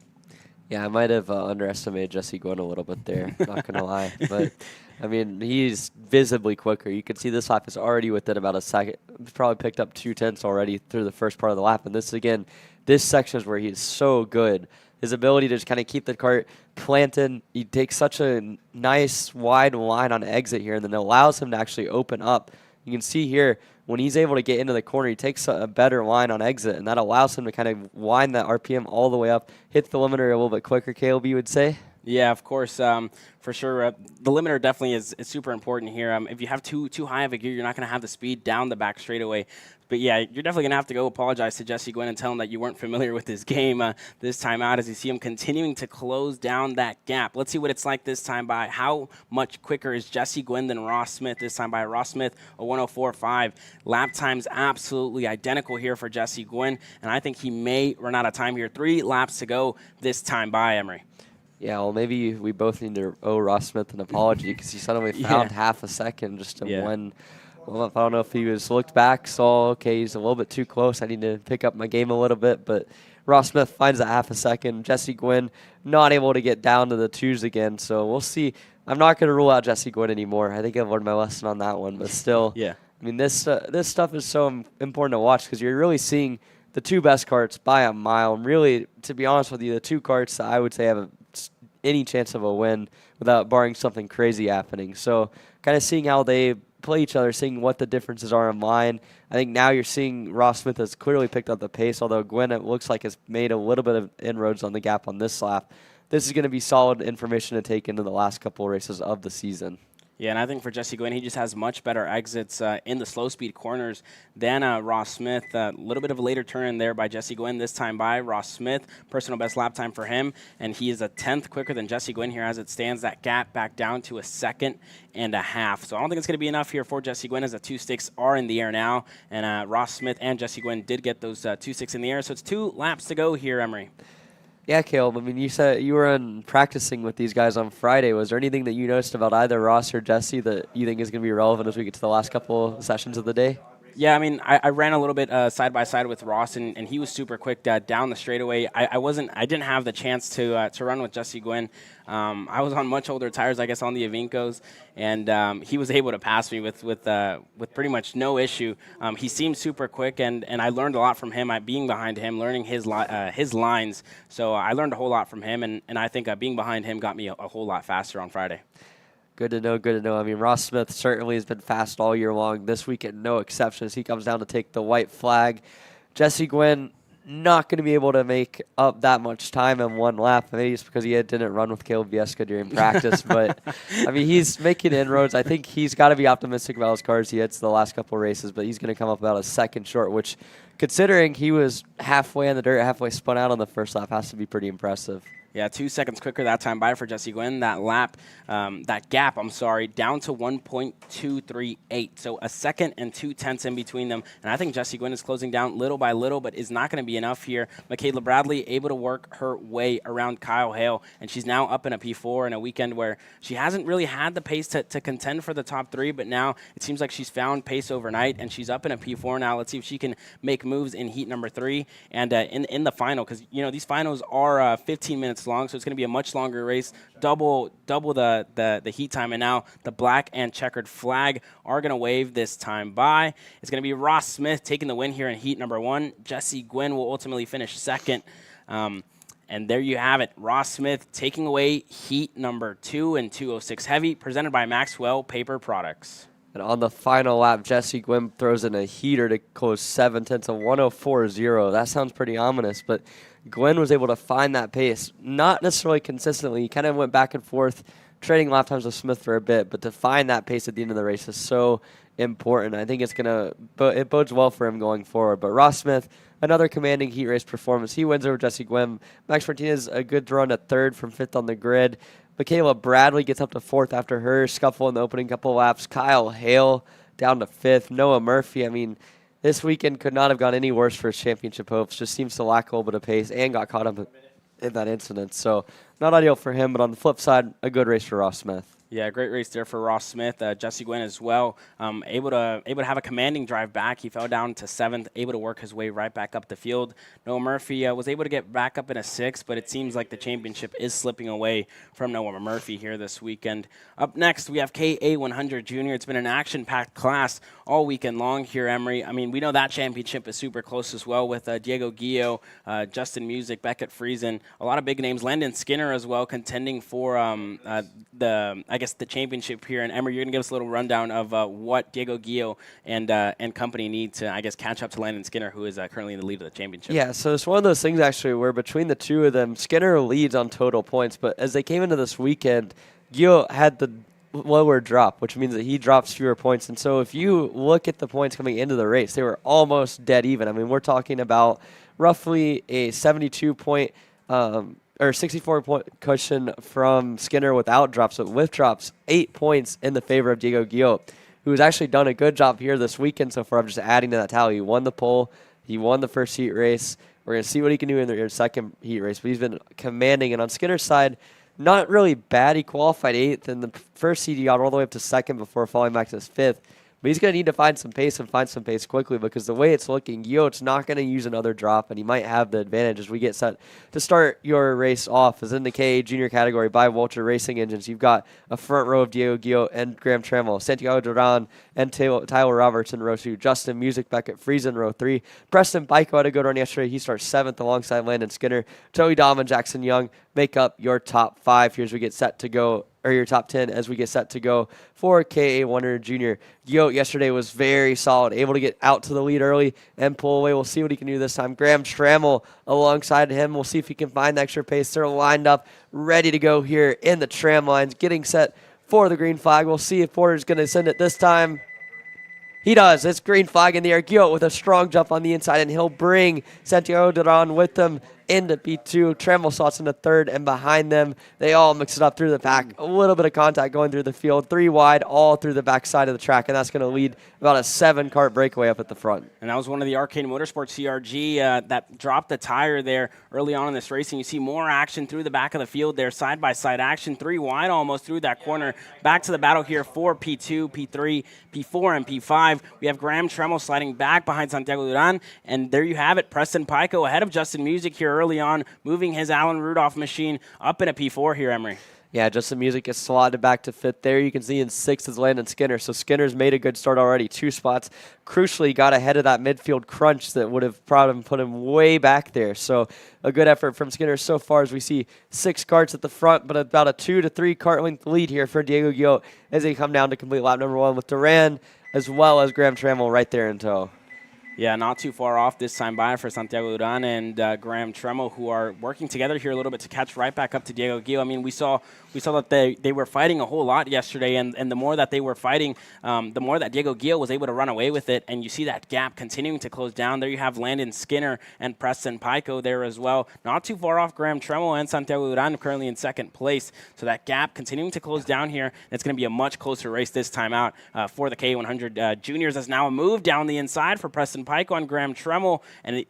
Yeah, I might have underestimated Jesse Gwynn a little bit there, not going to lie. But, I mean, he's visibly quicker. You can see this lap is already within about a second. He's probably picked up 0.2 already through the first part of the lap. And this, again, this section is where he's so good. His ability to just kind of keep the cart planted. He takes such a nice wide line on exit here, and then it allows him to actually open up. You can see here, when he's able to get into the corner, he takes a better line on exit, and that allows him to kind of wind that RPM all the way up, hit the limiter a little bit quicker, Caleb, you would say? Yeah, of course, for sure. The limiter definitely is super important here. If you have too high of a gear, you're not going to have the speed down the back straightaway. But yeah, you're definitely going to have to go apologize to Jesse Gwynn and tell him that you weren't familiar with his game this time out as you see him continuing to close down that gap. Let's see what it's like this time by. How much quicker is Jesse Gwynn than Ross Smith this time by? Ross Smith, a 104.5. Lap times absolutely identical here for Jesse Gwynn, and I think he may run out of time here. 3 laps to go this time by, Emery. Yeah, well, maybe we both need to owe Ross Smith an apology because he suddenly found half a second just to win. Well, I don't know if he was looked back, saw, okay, he's a little bit too close. I need to pick up my game a little bit. But Ross Smith finds that half a second. Jesse Gwynn not able to get down to the 2s again. So we'll see. I'm not going to rule out Jesse Gwynn anymore. I think I've learned my lesson on that one. But still, yeah. I mean, this stuff is so important to watch because you're really seeing the 2 best karts by a mile. And really, to be honest with you, the 2 karts that I would say have any chance of a win without barring something crazy happening. So kind of seeing how they play each other, seeing what the differences are in line. I think now you're seeing Ross Smith has clearly picked up the pace, although Gwynn, it looks like, has made a little bit of inroads on the gap on this lap. This is going to be solid information to take into the last couple of races of the season. Yeah, and I think for Jesse Gwynn, he just has much better exits in the slow-speed corners than Ross Smith. A little bit of a later turn in there by Jesse Gwynn this time by Ross Smith. Personal best lap time for him, and he is a 10th quicker than Jesse Gwynn here as it stands. That gap back down to a 1.5 seconds. So I don't think it's going to be enough here for Jesse Gwynn as the 2 sticks are in the air now, and Ross Smith and Jesse Gwynn did get those 2 sticks in the air. So it's 2 laps to go here, Emery. Yeah, Caleb, I mean, you said you were practicing with these guys on Friday. Was there anything that you noticed about either Ross or Jesse that you think is going to be relevant as we get to the last couple sessions of the day? Yeah, I mean, I ran a little bit side by side with Ross, and he was super quick down the straightaway. I didn't have the chance to run with Jesse Gwynn. I was on much older tires, I guess, on the Avincos, and he was able to pass me with pretty much no issue. He seemed super quick, and I learned a lot from him. Being behind him, learning his lines. So I learned a whole lot from him, and I think being behind him got me a whole lot faster on Friday. Good to know, good to know. I mean, Ross Smith certainly has been fast all year long. This weekend, no exceptions. He comes down to take the white flag. Jesse Gwynn not going to be able to make up that much time in one lap. Maybe it's because he didn't run with Caleb Vieska during practice. But, I mean, he's making inroads. I think he's got to be optimistic about his cars. He hits the last couple races, but he's going to come up about a second short, which, considering he was halfway in the dirt, halfway spun out on the first lap, has to be pretty impressive. Yeah, 2 seconds quicker that time by for Jesse Gwynn. That gap, down to 1.238. So a second and 2/10 in between them. And I think Jesse Gwynn is closing down little by little, but is not going to be enough here. Michaela Bradley able to work her way around Kyle Hale, and she's now up in a P4 in a weekend where she hasn't really had the pace to contend for the top 3, but now it seems like she's found pace overnight, and she's up in a P4 now. Let's see if she can make moves in heat number 3 and in the final, because these finals are 15 minutes long, so it's going to be a much longer race, double the heat time, and now the black and checkered flag are going to wave this time by. It's going to be Ross Smith taking the win here in heat number 1. Jesse Gwynn will ultimately finish second. And there you have it, Ross Smith taking away heat number 2 in 206 heavy, presented by Maxwell Paper Products. And on the final lap, Jesse Gwynn throws in a heater to close 7/10 of 104.0. That sounds pretty ominous, but Gwynn was able to find that pace, not necessarily consistently. He kind of went back and forth, trading lap times with Smith for a bit, but to find that pace at the end of the race is so important. I think it bodes well for him going forward. But Ross Smith, another commanding heat race performance. He wins over Jesse Gwynn. Max Martinez, a good run at 3rd from 5th on the grid. Michaela Bradley gets up to 4th after her scuffle in the opening couple laps. Kyle Hale down to 5th. Noah Murphy, I mean, this weekend could not have gone any worse for his championship hopes. Just seems to lack a little bit of pace and got caught up in that incident. So not ideal for him, but on the flip side, a good race for Ross Smith. Yeah, great race there for Ross Smith. Jesse Gwynn as well, able to have a commanding drive back. He fell down to 7th, able to work his way right back up the field. Noah Murphy was able to get back up in a 6th, but it seems like the championship is slipping away from Noah Murphy here this weekend. Up next, we have KA100 Junior. It's been an action-packed class all weekend long here, Emory. I mean, we know that championship is super close as well with Diego Guillo, Justin Music, Beckett Friesen, a lot of big names. Landon Skinner as well contending for the championship here. And Emory, you're going to give us a little rundown of what Diego Guillo and company need to, I guess, catch up to Landon Skinner, who is currently in the lead of the championship. Yeah, so it's one of those things, actually, where between the two of them, Skinner leads on total points, but as they came into this weekend, Guillo had the lower drop, which means that he drops fewer points. And so if you look at the points coming into the race, they were almost dead even. I mean, we're talking about roughly a 72-point or 64-point cushion from Skinner without drops, but with drops, 8 points in the favor of Diego Guillo, who has actually done a good job here this weekend so far of just adding to that tally. He won the pole. He won the first heat race. We're going to see what he can do in the second heat race, but he's been commanding. And on Skinner's side, not really bad. He qualified 8th. In the first heat, he got all the way up to 2nd before falling back to 5th. But he's going to need to find some pace and find some pace quickly, because the way it's looking, Guillo's not going to use another drop, and he might have the advantage as we get set to start your race off. As in the KA Junior category by Vulture Racing Engines, you've got a front row of Diego Guillo and Graham Trammell, Santiago Duran and Tyler Roberts in row 2, Justin Music, Beckett Friesen row 3, Preston Biko had a good run yesterday. He starts 7th alongside Landon Skinner. Joey Dahm and Jackson Young make up your top 5 here as we get set to go, or your top 10 as we get set to go for KA100 Junior. Guillo yesterday was very solid, able to get out to the lead early and pull away. We'll see what he can do this time. Graham Trammell alongside him. We'll see if he can find the extra pace. They're lined up, ready to go here in the tram lines, getting set for the green flag. We'll see if Porter's going to send it this time. He does. It's green flag in the air. Guillo with a strong jump on the inside, and he'll bring Santiago Duran with him into P2. Trammell slots into third, and behind them, they all mix it up through the pack. A little bit of contact going through the field. 3 wide, all through the back side of the track, and that's going to lead about a 7-kart breakaway up at the front. And that was one of the Arcade Motorsports CRG that dropped the tire there early on in this racing. You see more action through the back of the field there, side-by-side action. 3 wide almost through that corner. Back to the battle here for P2, P3, P4, and P5. We have Graham Trammell sliding back behind Santiago Duran, and there you have it. Preston Pico ahead of Justin Music here early on, moving his Alan Rudolph machine up in a P4 here, Emery. Yeah, Justin Music is slotted back to 5th there. You can see in 6th is Landon Skinner. So Skinner's made a good start already. 2 spots. Crucially, got ahead of that midfield crunch that would have probably put him way back there. So a good effort from Skinner so far as we see 6 karts at the front, but about a 2 to 3 kart length lead here for Diego Guillot as they come down to complete lap number 1 with Duran as well as Graham Trammell right there in tow. Yeah, not too far off this time by for Santiago Duran and Graham Trammell, who are working together here a little bit to catch right back up to Diego Guillot. I mean, we saw that they were fighting a whole lot yesterday, and the more that they were fighting, the more that Diego Guillot was able to run away with it, and you see that gap continuing to close down. There you have Landon Skinner and Preston Pico there as well. Not too far off Graham Trammell and Santiago Duran, currently in 2nd place. So that gap continuing to close down here. It's going to be a much closer race this time out for the K100 juniors. As now a move down the inside for Preston Pico on Graham Trammell, and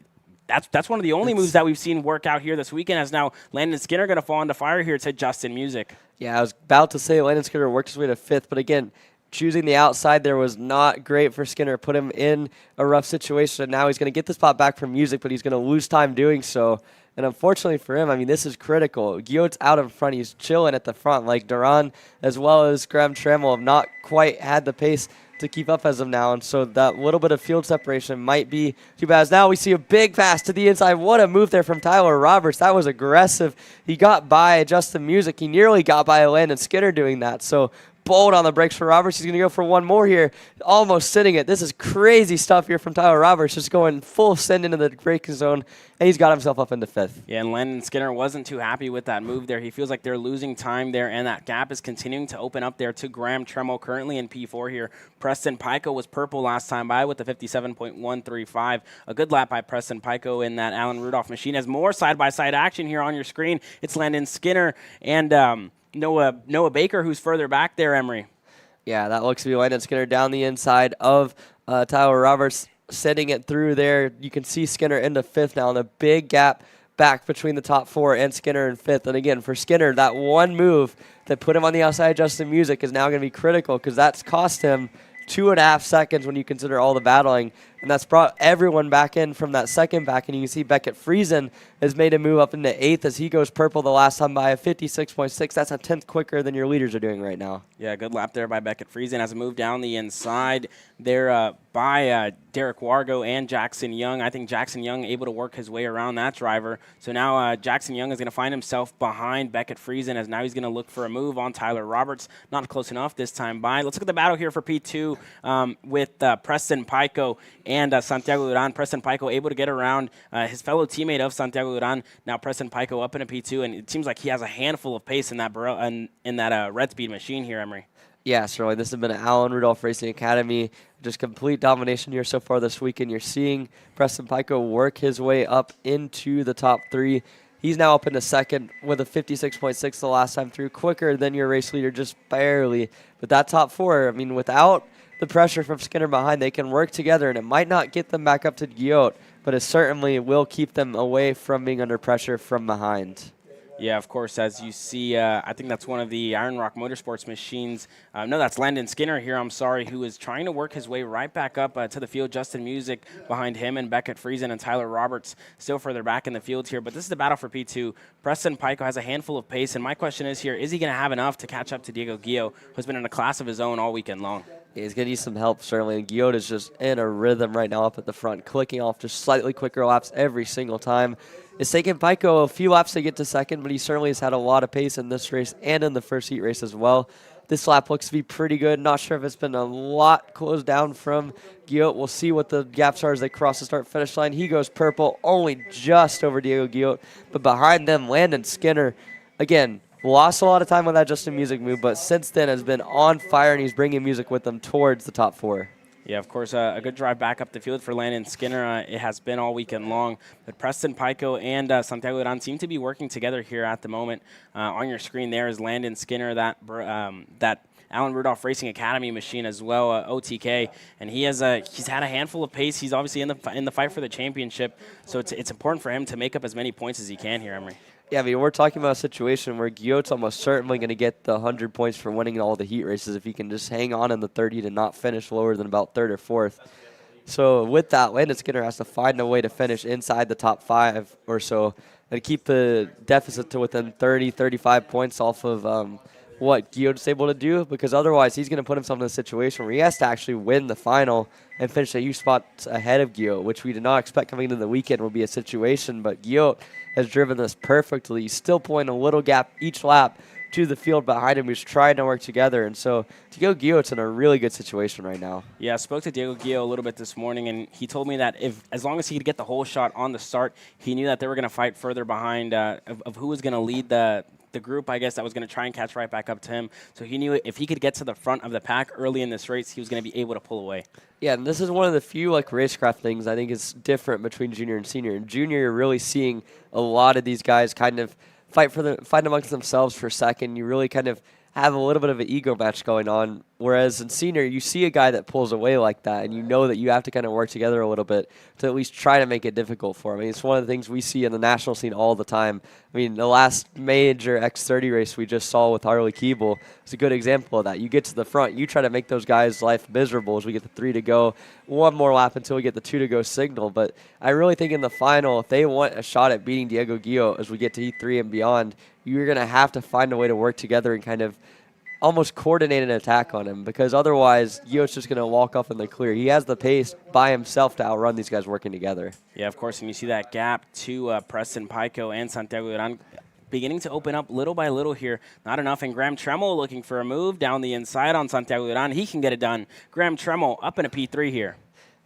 that's one of the only moves that we've seen work out here this weekend, as now Landon Skinner going to fall into fire here to Justin Music. Yeah, I was about to say Landon Skinner worked his way to 5th, but again, choosing the outside there was not great for Skinner. Put him in a rough situation, and now he's going to get the spot back from Music, but he's going to lose time doing so. And unfortunately for him, I mean, this is critical. Guillot's out in front. He's chilling at the front. Like Duran as well as Graham Trammell have not quite had the pace to keep up as of now, and so that little bit of field separation might be too bad. As now we see a big pass to the inside. What a move there from Tyler Roberts. That was aggressive. He got by Justin Music. He nearly got by Landon Skinner doing that. So bold on the brakes for Roberts. He's going to go for one more here, almost sitting it. This is crazy stuff here from Tyler Roberts, just going full send into the braking zone, and he's got himself up into 5th. Yeah, and Landon Skinner wasn't too happy with that move there. He feels like they're losing time there, and that gap is continuing to open up there to Graham Trammell, currently in P4 here. Preston Pico was purple last time by with a 57.135. A good lap by Preston Pico in that Alan Rudolph machine. Has more side-by-side action here on your screen. It's Landon Skinner and Noah Baker, who's further back there, Emery. Yeah, that looks to be Landon Skinner down the inside of Tyler Roberts, sending it through there. You can see Skinner into 5th now, and a big gap back between the top 4 and Skinner in 5th. And again, for Skinner, that one move that put him on the outside of Justin Music is now going to be critical, because that's cost him 2.5 seconds when you consider all the battling. And that's brought everyone back in from that second back. And you can see Beckett Friesen has made a move up into 8th as he goes purple the last time by a 56.6. That's a 10th quicker than your leaders are doing right now. Yeah, good lap there by Beckett Friesen. Has a move down the inside there by Derek Wargo and Jackson Young. I think Jackson Young able to work his way around that driver. So now Jackson Young is going to find himself behind Beckett Friesen, as now he's going to look for a move on Tyler Roberts. Not close enough this time by. Let's look at the battle here for P2 with Preston Pico and Santiago Duran. Preston Pico able to get around his fellow teammate of Santiago Duran. Now Preston Pico up in a P2, and it seems like he has a handful of pace in that Red Speed machine here, Emery. Yeah, certainly. This has been an Alan Rudolph Racing Academy. Just complete domination here so far this weekend. You're seeing Preston Pico work his way up into the top 3. He's now up into 2nd with a 56.6 the last time through. Quicker than your race leader, just barely. But that top 4, I mean, without the pressure from Skinner behind, they can work together, and it might not get them back up to Guillot, but it certainly will keep them away from being under pressure from behind. Yeah, of course, as you see, I think that's one of the Iron Rock Motorsports machines. No, that's Landon Skinner here, I'm sorry, who is trying to work his way right back up to the field. Justin Music behind him, and Beckett Friesen and Tyler Roberts still further back in the field here. But this is the battle for P2. Preston Pico has a handful of pace, and my question is here, is he going to have enough to catch up to Diego Guillot, who's been in a class of his own all weekend long? Yeah, he's going to need some help, certainly. And Guillot is just in a rhythm right now up at the front, clicking off just slightly quicker laps every single time. It's taken Pico a few laps to get to 2nd, but he certainly has had a lot of pace in this race and in the first heat race as well. This lap looks to be pretty good. Not sure if it's been a lot closed down from Guillot. We'll see what the gaps are as they cross the start-finish line. He goes purple, only just over Diego Guillot. But behind them, Landon Skinner, again, lost a lot of time with that Justin Music move, but since then has been on fire, and he's bringing Music with him towards the top 4. Yeah, of course, a good drive back up the field for Landon Skinner. It has been all weekend long. But Preston Pico and Santiago Duran seem to be working together here at the moment. On your screen there is Landon Skinner, that Alan Rudolph Racing Academy machine as well, OTK, and he's had a handful of pace. He's obviously in the fight for the championship, so it's important for him to make up as many points as he can here, Emery. Yeah, I mean, we're talking about a situation where Guillot's almost certainly going to get the 100 points for winning all the heat races if he can just hang on in the 30 to not finish lower than about 3rd or 4th. So with that, Landon Skinner has to find a way to finish inside the top 5 or so and keep the deficit to within 30, 35 points off of what Guillot's able to do, because otherwise he's going to put himself in a situation where he has to actually win the final and finish a few spots ahead of Guillot, which we did not expect coming into the weekend will be a situation, but Guillot has driven this perfectly. He's still pulling a little gap each lap to the field behind him who's trying to work together, and so Diego Guillot's in a really good situation right now. Yeah, I spoke to Diego Guillot a little bit this morning, and he told me that as long as he could get the whole shot on the start, he knew that they were going to fight further behind of who was going to lead the group, I guess, that was going to try and catch right back up to him. So he knew if he could get to the front of the pack early in this race, he was going to be able to pull away. Yeah, and this is one of the few racecraft things I think is different between junior and senior. In junior, you're really seeing a lot of these guys kind of fight amongst themselves for second. You really kind of have a little bit of an ego match going on, whereas in senior, you see a guy that pulls away like that, and you know that you have to kind of work together a little bit to at least try to make it difficult for him. I mean, it's one of the things we see in the national scene all the time. I mean, the last major X30 race we just saw with Harley Keeble is a good example of that. You get to the front, you try to make those guys' life miserable as we get the 3 to go, one more lap until we get the 2 to go signal. But I really think in the final, if they want a shot at beating Diego Guillot as we get to E3 and beyond, you're going to have to find a way to work together and kind of almost coordinate an attack on him, because otherwise Guillot's just going to walk off in the clear. He has the pace by himself to outrun these guys working together. Yeah, of course, and you see that gap to Preston Pico and Santiago Duran beginning to open up little by little here. Not enough, and Graham Tremmel looking for a move down the inside on Santiago Duran. He can get it done. Graham Tremmel up in a P3 here.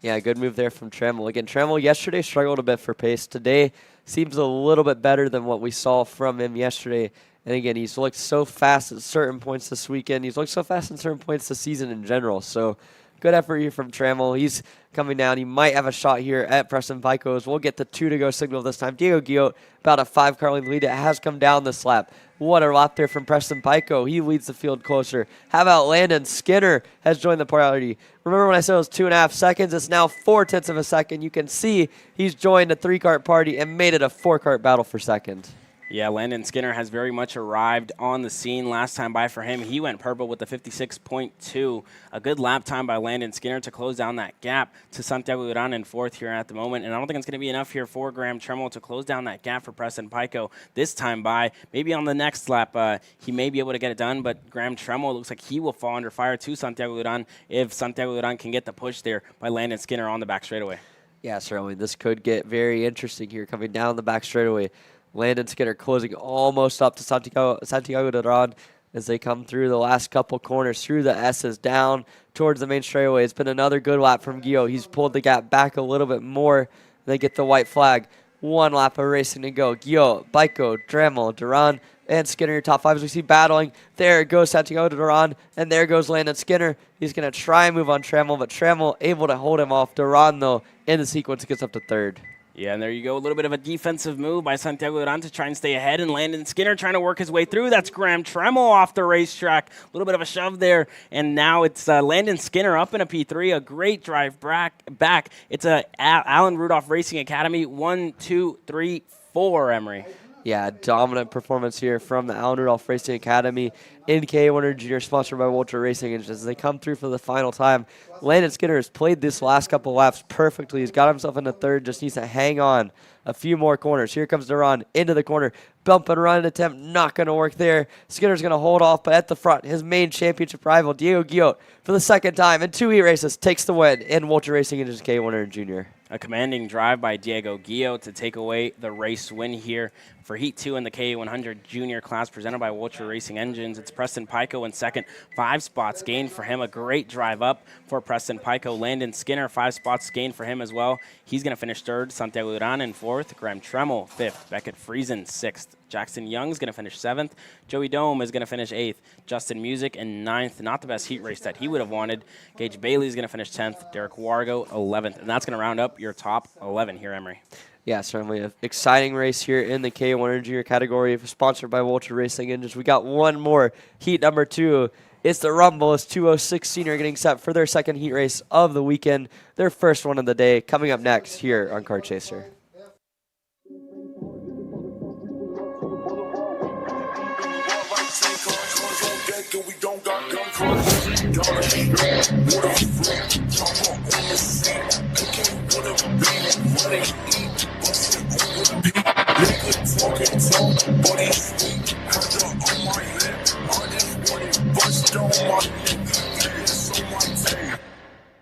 Yeah, good move there from Tremmel. Again, Tremmel yesterday struggled a bit for pace. Today seems a little bit better than what we saw from him yesterday. And again, he's looked so fast at certain points this weekend. He's looked so fast at certain points this season in general. So good effort here from Trammell. He's coming down. He might have a shot here at Preston Pico's. We'll get the 2 to go signal this time. Diego Guillot, about a 5-car length lead. It has come down this lap. What a lap there from Preston Pico. He leads the field closer. How about Landon Skinner has joined the party? Remember when I said it was 2.5 seconds? It's now 0.4 of a second. You can see he's joined a 3-cart party and made it a 4-cart battle for second. Yeah, Landon Skinner has very much arrived on the scene. Last time by for him, he went purple with the 56.2. A good lap time by Landon Skinner to close down that gap to Santiago Duran in 4th here at the moment. And I don't think it's going to be enough here for Graham Tremmel to close down that gap for Preston Pico this time by. Maybe on the next lap, he may be able to get it done, but Graham Tremmel looks like he will fall under fire to Santiago Duran if Santiago Duran can get the push there by Landon Skinner on the back straightaway. Yeah, certainly. This could get very interesting here coming down the back straightaway. Landon Skinner closing almost up to Santiago Duran as they come through the last couple corners through the S's down towards the main straightaway. It's been another good lap from Guillot. He's pulled the gap back a little bit more. They get the white flag. 1 lap of racing to go. Guillot, Pico, Dremel, Duran, and Skinner, your top 5 as we see battling. There goes Santiago Duran, and there goes Landon Skinner. He's going to try and move on Trammell, but Trammell able to hold him off. Duran, though, in the sequence, gets up to 3rd. Yeah, and there you go. A little bit of a defensive move by Santiago Duran to try and stay ahead, and Landon Skinner trying to work his way through. That's Graham Tremmel off the racetrack. A little bit of a shove there, and now it's Landon Skinner up in a P3. A great drive back. It's a Alan Rudolph Racing Academy 1, 2, 3, 4, Emery. Yeah, dominant performance here from the Alan Rudolph Racing Academy in K100 Junior, sponsored by Walter Racing Engines. As they come through for the final time, Landon Skinner has played this last couple laps perfectly. He's got himself into 3rd, just needs to hang on a few more corners. Here comes Duran into the corner. Bump and run attempt, not going to work there. Skinner's going to hold off, but at the front, his main championship rival, Diego Guillot, for the 2nd time in 2 heat races, takes the win in Walter Racing Engines K100 Junior. A commanding drive by Diego Guillo to take away the race win here for Heat 2 in the K100 Junior class presented by Vulture Racing Engines. It's Preston Pico in second, 5 spots gained for him. A great drive up for Preston Pico. Landon Skinner, 5 spots gained for him as well. He's going to finish third. Santiago Duran in fourth. Graham Tremmel, fifth. Beckett Friesen, sixth. Jackson Young's going to finish 7th. Joey Dome is going to finish 8th. Justin Music in 9th. Not the best heat race that he would have wanted. Gage Bailey is going to finish 10th. Derek Wargo, 11th. And that's going to round up your top 11 here, Emery. Yeah, certainly an exciting race here in the K100 Junior category, sponsored by Vulture Racing Engines. We got one more, heat number 2. It's the Rumble. It's 206 Senior getting set for their second heat race of the weekend, their first one of the day, coming up next here on Kart Chaser.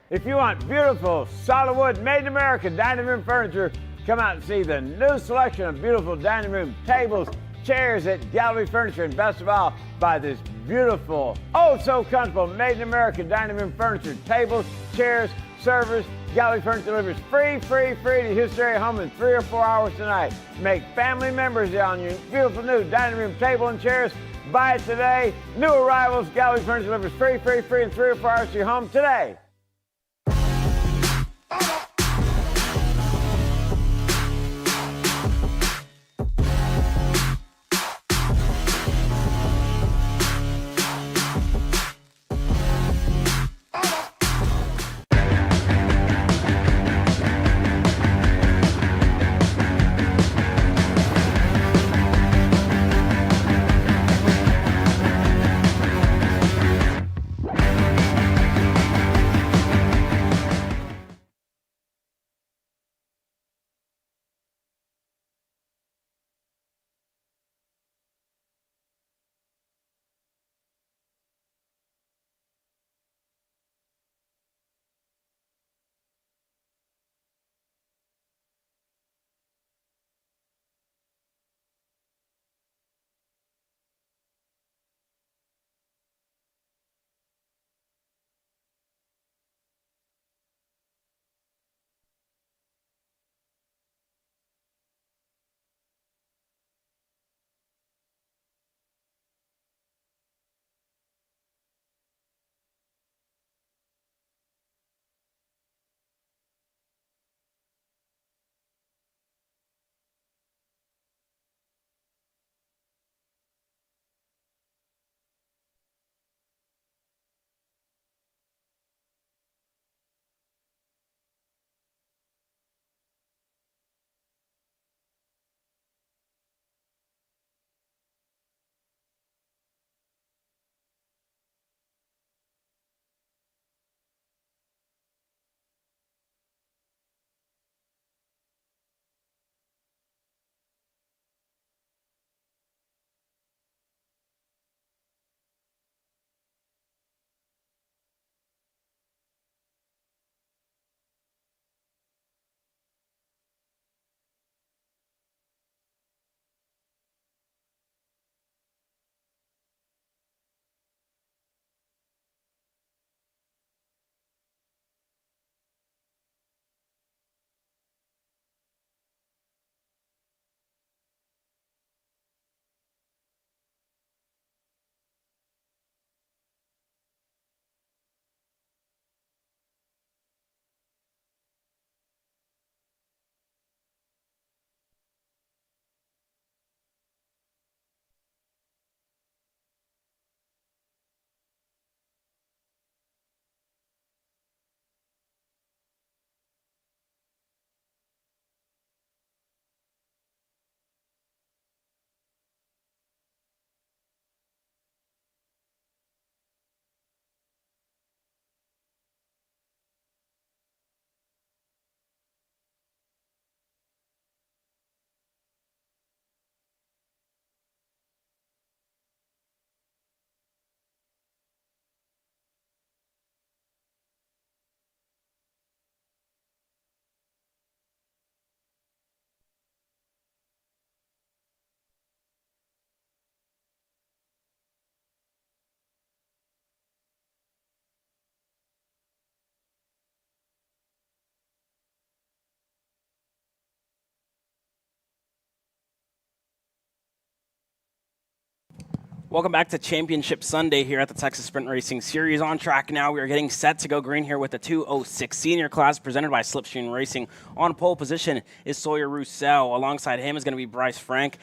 If you want beautiful, solid wood, made in America dining room furniture, come out and see the new selection of beautiful dining room tables, chairs at Gallery Furniture, and best of all, buy this beautiful, oh so comfortable, made in America dining room furniture, tables, chairs, servers. Gallery Furniture delivers free to Houston area home in 3 or 4 hours tonight. Make family members on your beautiful new dining room table and chairs. Buy it today. New arrivals, Gallery Furniture delivers free in 3 or 4 hours to your home today. Welcome back to Championship Sunday here at the Texas Sprint Racing Series. On track now. We are getting set to go green here with the 206 senior class presented by Slipstream Racing. On pole position is Sawyer Roussel. Alongside him is going to be Bryce Frank.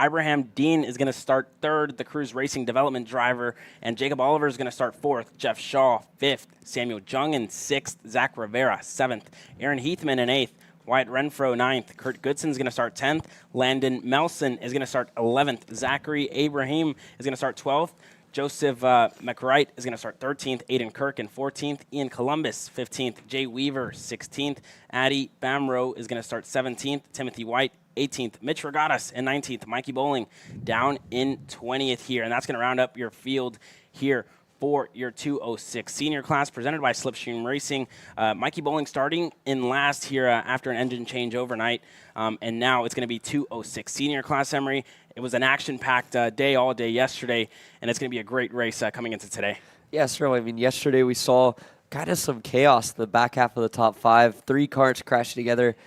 Ibrahim Dean is going to start third, the Cruise Racing Development driver, and Jacob Oliver is going to start fourth. Jeff Shaw, fifth. Samuel Jung in sixth. Zach Rivera, seventh. Aaron Heathman in eighth. Wyatt Renfro, 9th. Kurt Goodson is going to start 10th. Landon Melson is going to start 11th. Zachary Abraham is going to start 12th. Joseph McWright is going to start 13th. Aiden Kirk in 14th. Ian Columbus, 15th. Jay Weaver, 16th. Addie Bamro is going to start 17th. Timothy White, 18th. Mitch Regatas in 19th. Mikey Bowling down in 20th here. And that's going to round up your field here for your 206 senior class presented by Slipstream Racing. Mikey Bowling starting in last here after an engine change overnight. And now it's going to be 206 senior class, Emery. It was an action-packed day all day yesterday, and it's going to be a great race coming into today. Yeah, certainly. I mean, yesterday we saw kind of some chaos in the back half of the top 5. 3 carts crashing together.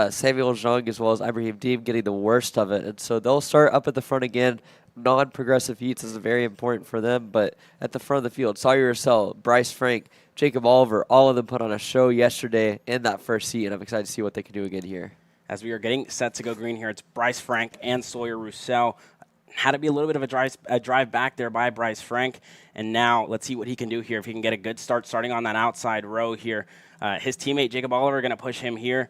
Samuel Jung as well as Ibrahim Deem getting the worst of it. And so they'll start up at the front again. Non-progressive heats is very important for them, but at the front of the field, Sawyer Roussel, Bryce Frank, Jacob Oliver, all of them put on a show yesterday in that first heat, and I'm excited to see what they can do again here. As we are getting set to go green here, it's Bryce Frank and Sawyer Roussel. Had to be a little bit of a drive back there by Bryce Frank, and now let's see what he can do here. If he can get a good start starting on that outside row here. His teammate Jacob Oliver going to push him here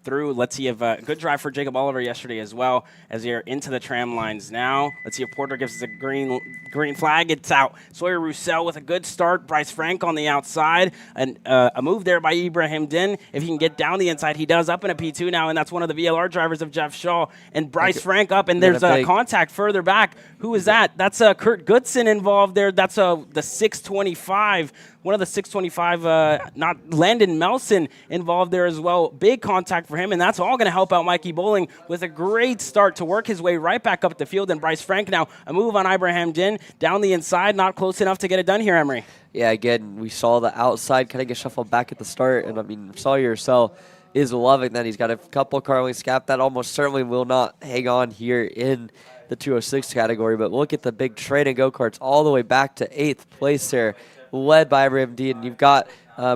through. Let's see if a good drive for Jacob Oliver yesterday as well as they're into the tram lines now. Let's see if Porter gives us a green flag. It's out. Sawyer Roussel with a good start. Bryce Frank on the outside. And a move there by Ibrahim Din. If he can get down the inside, he does up in a P2 now, and that's one of the VLR drivers of Jeff Shaw. And Bryce Frank up, and there's a contact further back. Who is that? That's Kurt Goodson involved there. That's the 625. One of the 625, not Landon Melson involved there as well. Big contact for him, and that's all going to help out Mikey Bowling with a great start to work his way right back up the field. And Bryce Frank now a move on Ibrahim Din down the inside, not close enough to get it done here, Emery. Yeah, again, we saw the outside kind of get shuffled back at the start, and I mean, Sawyer Roussel is loving that. He's got a couple car lengths gap that almost certainly will not hang on here in the 206 category, but look at the big train and go-karts all the way back to 8th place there, led by Ibrahim Dean. You've got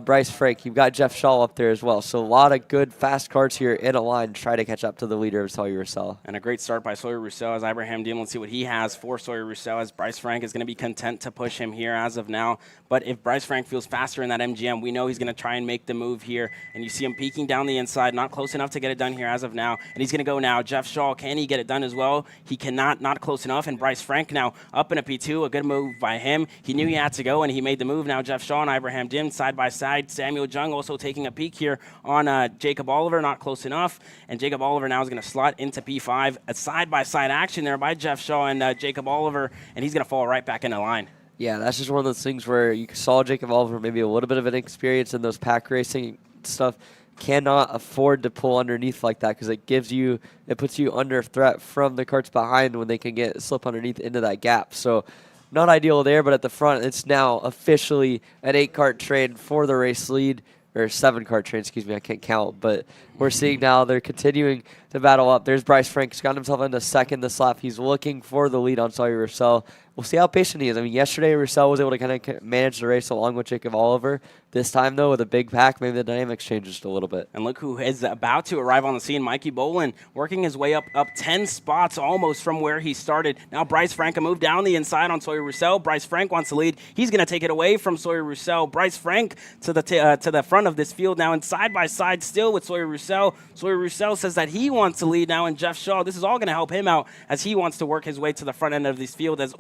Bryce Frank. You've got Jeff Shaw up there as well. So a lot of good, fast carts here in a line to try to catch up to the leader of Sawyer Roussel. And a great start by Sawyer Roussel as Ibrahim Dean. Let's see what he has for Sawyer Roussel as Bryce Frank is going to be content to push him here as of now. But if Bryce Frank feels faster in that MGM, we know he's going to try and make the move here. And you see him peeking down the inside, not close enough to get it done here as of now. And he's going to go now. Jeff Shaw, can he get it done as well? He cannot, not close enough. And Bryce Frank now up in a P2, a good move by him. He knew he had to go, and he made the move. Now Jeff Shaw and Ibrahim Dean side by side. Samuel Jung also taking a peek here on Jacob Oliver, not close enough. And Jacob Oliver now is going to slot into P5. A side-by-side action there by Jeff Shaw and Jacob Oliver, and he's going to fall right back into line. Yeah, that's just one of those things where you saw Jacob Oliver maybe a little bit of an experience in those pack racing stuff. Cannot afford to pull underneath like that because it puts you under threat from the carts behind when they can slip underneath into that gap. So not ideal there, but at the front, it's now officially an 8-cart train for the race lead, or 7-cart train, excuse me, I can't count, but we're seeing now they're continuing to battle up. There's Bryce Frank. He's got himself into second this lap. He's looking for the lead on Sawyer Roussel. We'll see how patient he is. I mean, yesterday Roussel was able to kind of manage the race along with Jacob Oliver. This time, though, with a big pack, maybe the dynamics changed just a little bit. And look who is about to arrive on the scene. Mikey Bowling working his way up 10 spots almost from where he started. Now Bryce Frank, a move down the inside on Sawyer Roussel. Bryce Frank wants to lead. He's going to take it away from Sawyer Roussel. Bryce Frank to the front of this field now, and side by side still with Sawyer Roussel. Sawyer Roussel says that he wants to lead now, and Jeff Shaw, this is all going to help him out as he wants to work his way to the front end of this field. As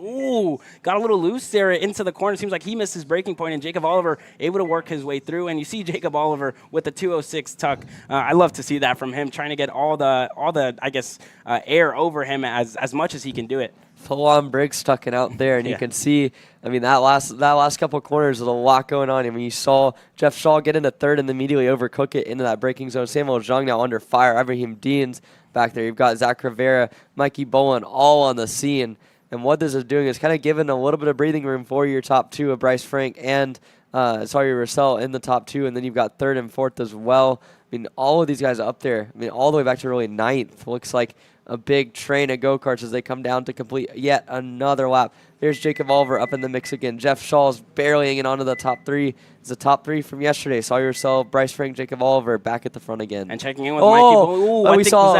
got a little loose there into the corner. Seems like he missed his braking point, and Jacob Oliver able to work his way through. And you see Jacob Oliver with the 206 tuck. I love to see that from him, trying to get all the I guess air over him as much as he can do it. Full-on Briggs tucking out there, and you can see, I mean, that last couple of corners, there's a lot going on. I mean, you saw Jeff Shaw get into third and immediately overcook it into that braking zone. Samuel Jung now under fire. Ibrahim Dean's back there. You've got Zach Rivera, Mikey Bowen all on the scene. And what this is doing is kind of giving a little bit of breathing room for your top two of Bryce Frank and Sawyer Roussel in the top two. And then you've got third and fourth as well. I mean, all of these guys up there, I mean, all the way back to really ninth. Looks like a big train of go-karts as they come down to complete yet another lap. There's Jacob Oliver up in the mix again. Jeff Shaw's barely hanging on to the top 3. It's the top 3 from yesterday. Saw yourself, Bryce Frank, Jacob Oliver back at the front again. And checking in with Mikey Bowling. We saw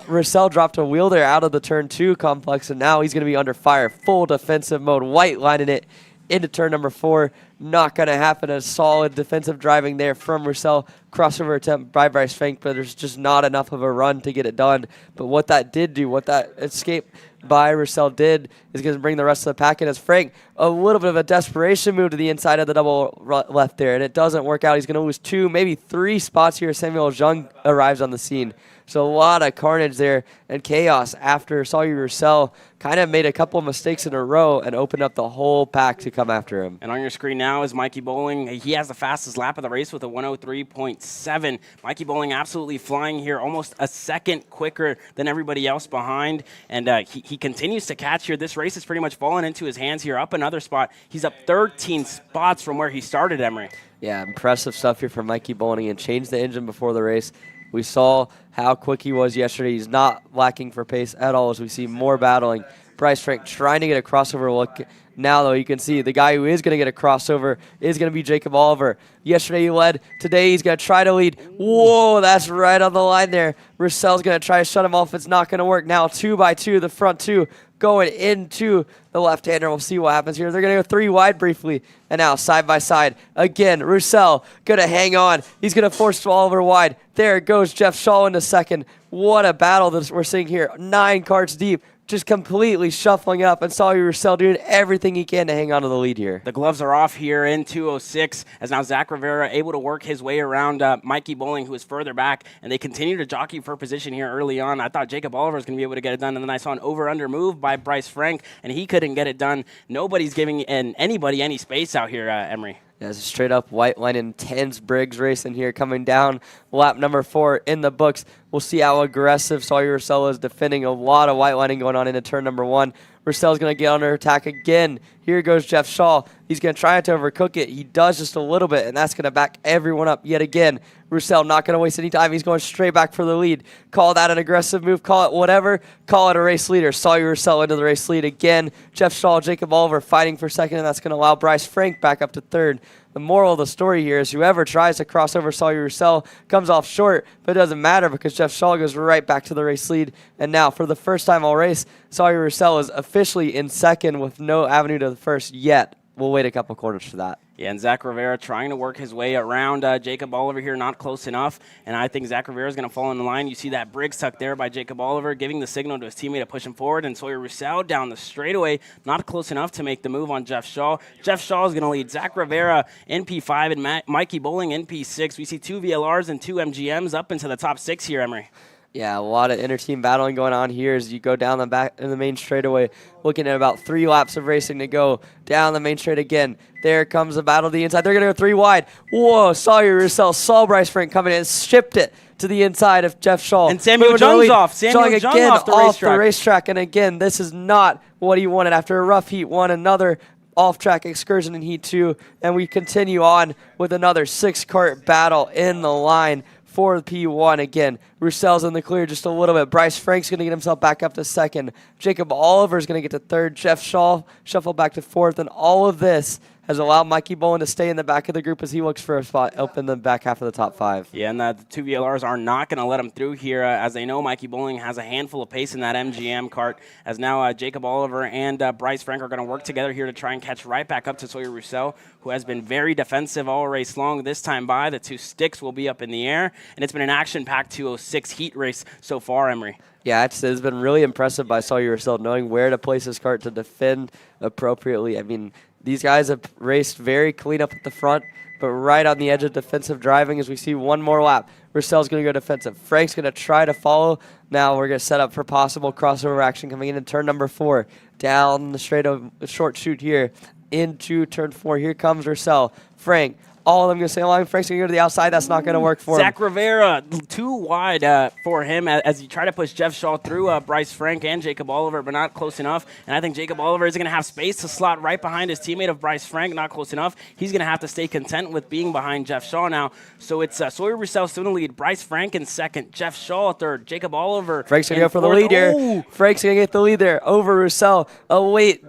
Roussel dropped a wheel there out of the turn 2 complex, and now he's going to be under fire. Full defensive mode. White lining it into turn number 4. Not going to happen. A solid defensive driving there from Roussel. Crossover attempt by Bryce Frank, but there's just not enough of a run to get it done. But what that did do, what that escape by Roussel did, is going to bring the rest of the pack in as Frank, a little bit of a desperation move to the inside of the double left there, and it doesn't work out. He's going to lose 2, maybe 3 spots here. Samuel Jung arrives on the scene. So a lot of carnage there and chaos after Sawyer Roussel kind of made a couple of mistakes in a row and opened up the whole pack to come after him. And on your screen now is Mikey Bowling. He has the fastest lap of the race with a 103.7. Mikey Bowling absolutely flying here, almost a second quicker than everybody else behind. And he continues to catch here. This race has pretty much fallen into his hands here. Up another spot. He's up 13 spots from where he started, Emery. Yeah, impressive stuff here from Mikey Bowling, and changed the engine before the race. We saw how quick he was yesterday. He's not lacking for pace at all as we see more battling. Bryce Frank trying to get a crossover look. Now, though, you can see the guy who is going to get a crossover is going to be Jacob Oliver. Yesterday he led. Today he's going to try to lead. Whoa, that's right on the line there. Roussel's going to try to shut him off. It's not going to work. Now 2 by 2, the front 2 going into the left-hander. We'll see what happens here. They're going to go 3 wide briefly. And now side by side. Again, Roussel going to hang on. He's going to force Oliver wide. There goes Jeff Shaw into second. What a battle that we're seeing here. 9 carts deep. Just completely shuffling up, and Sawyer Roussel doing everything he can to hang on to the lead here. The gloves are off here in 206 as now Zach Rivera able to work his way around Mikey Bowling, who is further back, and they continue to jockey for position here early on. I thought Jacob Oliver was going to be able to get it done, and then I saw an over-under move by Bryce Frank, and he couldn't get it done. Nobody's giving anybody any space out here, Emery. Yeah, it's a straight up white line intense Briggs racing here coming down lap number 4 in the books. We'll see how aggressive Sawyer Roussel is defending. A lot of white lining going on into turn number 1. Roussel's going to get under attack again. Here goes Jeff Shaw. He's going to try to overcook it. He does just a little bit, and that's going to back everyone up yet again. Roussel not going to waste any time. He's going straight back for the lead. Call that an aggressive move. Call it whatever. Call it a race leader. Sawyer Roussel into the race lead again. Jeff Shaw, Jacob Oliver fighting for second, and that's going to allow Bryce Frank back up to third. The moral of the story here is whoever tries to cross over Sawyer Roussel comes off short, but it doesn't matter because Jeff Shaw goes right back to the race lead. And now, for the first time all race, Sawyer Roussel is officially in second with no avenue to the first yet. We'll wait a couple quarters for that. Yeah, and Zach Rivera trying to work his way around Jacob Oliver here, not close enough. And I think Zach Rivera is going to fall in the line. You see that Briggs tuck there by Jacob Oliver, giving the signal to his teammate to push him forward. And Sawyer Roussel down the straightaway, not close enough to make the move on Jeff Shaw. Jeff Shaw is going to lead Zach Rivera in P5 and Mikey Bowling in P6. We see 2 VLRs and 2 MGMs up into the top 6 here, Emery. Yeah, a lot of inter-team battling going on here as you go down the back in the main straightaway, looking at about 3 laps of racing to go. Down the main straight again. There comes the battle to the inside. They're going to go 3 wide. Whoa, Sawyer Roussel saw Bryce Frank coming in and shipped it to the inside of Jeff Shaw. And Samuel Jung's off. Samuel Jung again off the racetrack. And again, this is not what he wanted after a rough heat 1. Another off-track excursion in Heat 2. And we continue on with another 6-kart battle in the line for P1 again. Roussel's in the clear just a little bit. Bryce Frank's going to get himself back up to second. Jacob Oliver's going to get to third. Jeff Shaw shuffle back to fourth. And all of this has allowed Mikey Bowling to stay in the back of the group as he looks for a spot up in the back half of the top 5. Yeah, and the 2 VLRs are not going to let him through here as they know Mikey Bowling has a handful of pace in that MGM kart as now Jacob Oliver and Bryce Frank are going to work together here to try and catch right back up to Sawyer Roussel, who has been very defensive all race long. This time by, the 2 sticks will be up in the air, and it's been an action-packed 206 heat race so far, Emery. Yeah, it's been really impressive by Sawyer Roussel knowing where to place his kart to defend appropriately. I mean, these guys have raced very clean up at the front, but right on the edge of defensive driving as we see one more lap. Roussel's going to go defensive. Frank's going to try to follow. Now we're going to set up for possible crossover action coming in turn number 4. Down the straight of short shoot here into turn 4. Here comes Roussel. Frank all of them going to stay along. Frank's going to go to the outside. That's not going to work for him. Zach Rivera, too wide for him as he tried to push Jeff Shaw through Bryce Frank and Jacob Oliver, but not close enough. And I think Jacob Oliver is going to have space to slot right behind his teammate of Bryce Frank, not close enough. He's going to have to stay content with being behind Jeff Shaw now. So it's Sawyer Roussel still in the lead. Bryce Frank in second. Jeff Shaw third. Jacob Oliver. Frank's going to go for the lead here. Frank's going to get the lead there over Roussel. A late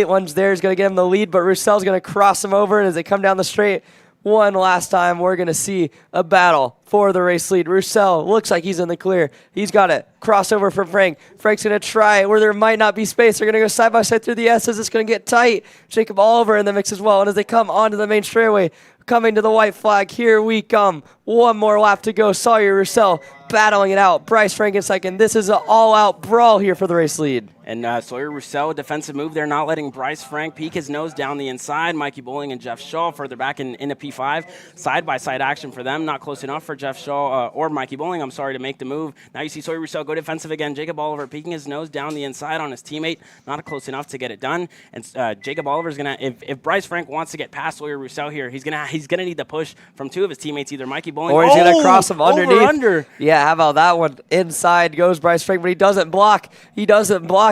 one's there is going to get him the lead, but Roussel's going to cross him over, and as they come down the straight, one last time, we're going to see a battle for the race lead. Roussel looks like he's in the clear. He's got it. Crossover from Frank. Frank's going to try where there might not be space. They're going to go side by side through the S's. It's going to get tight. Jacob Oliver in the mix as well. And as they come onto the main straightaway, coming to the white flag, here we come. One more lap to go. Sawyer Roussel battling it out. Bryce Frank in second. This is an all-out brawl here for the race lead. And Sawyer Roussel, defensive move there, not letting Bryce Frank peek his nose down the inside. Mikey Bowling and Jeff Shaw further back into P5. Side-by-side action for them. Not close enough for Jeff Shaw or Mikey Bowling, to make the move. Now you see Sawyer Roussel go defensive again. Jacob Oliver peeking his nose down the inside on his teammate. Not close enough to get it done. And Jacob Oliver's going to, if Bryce Frank wants to get past Sawyer Roussel here, he's gonna need the push from two of his teammates, either Mikey Bowling or he's going to cross him underneath. Under. Yeah, how about that one? Inside goes Bryce Frank, but he doesn't block.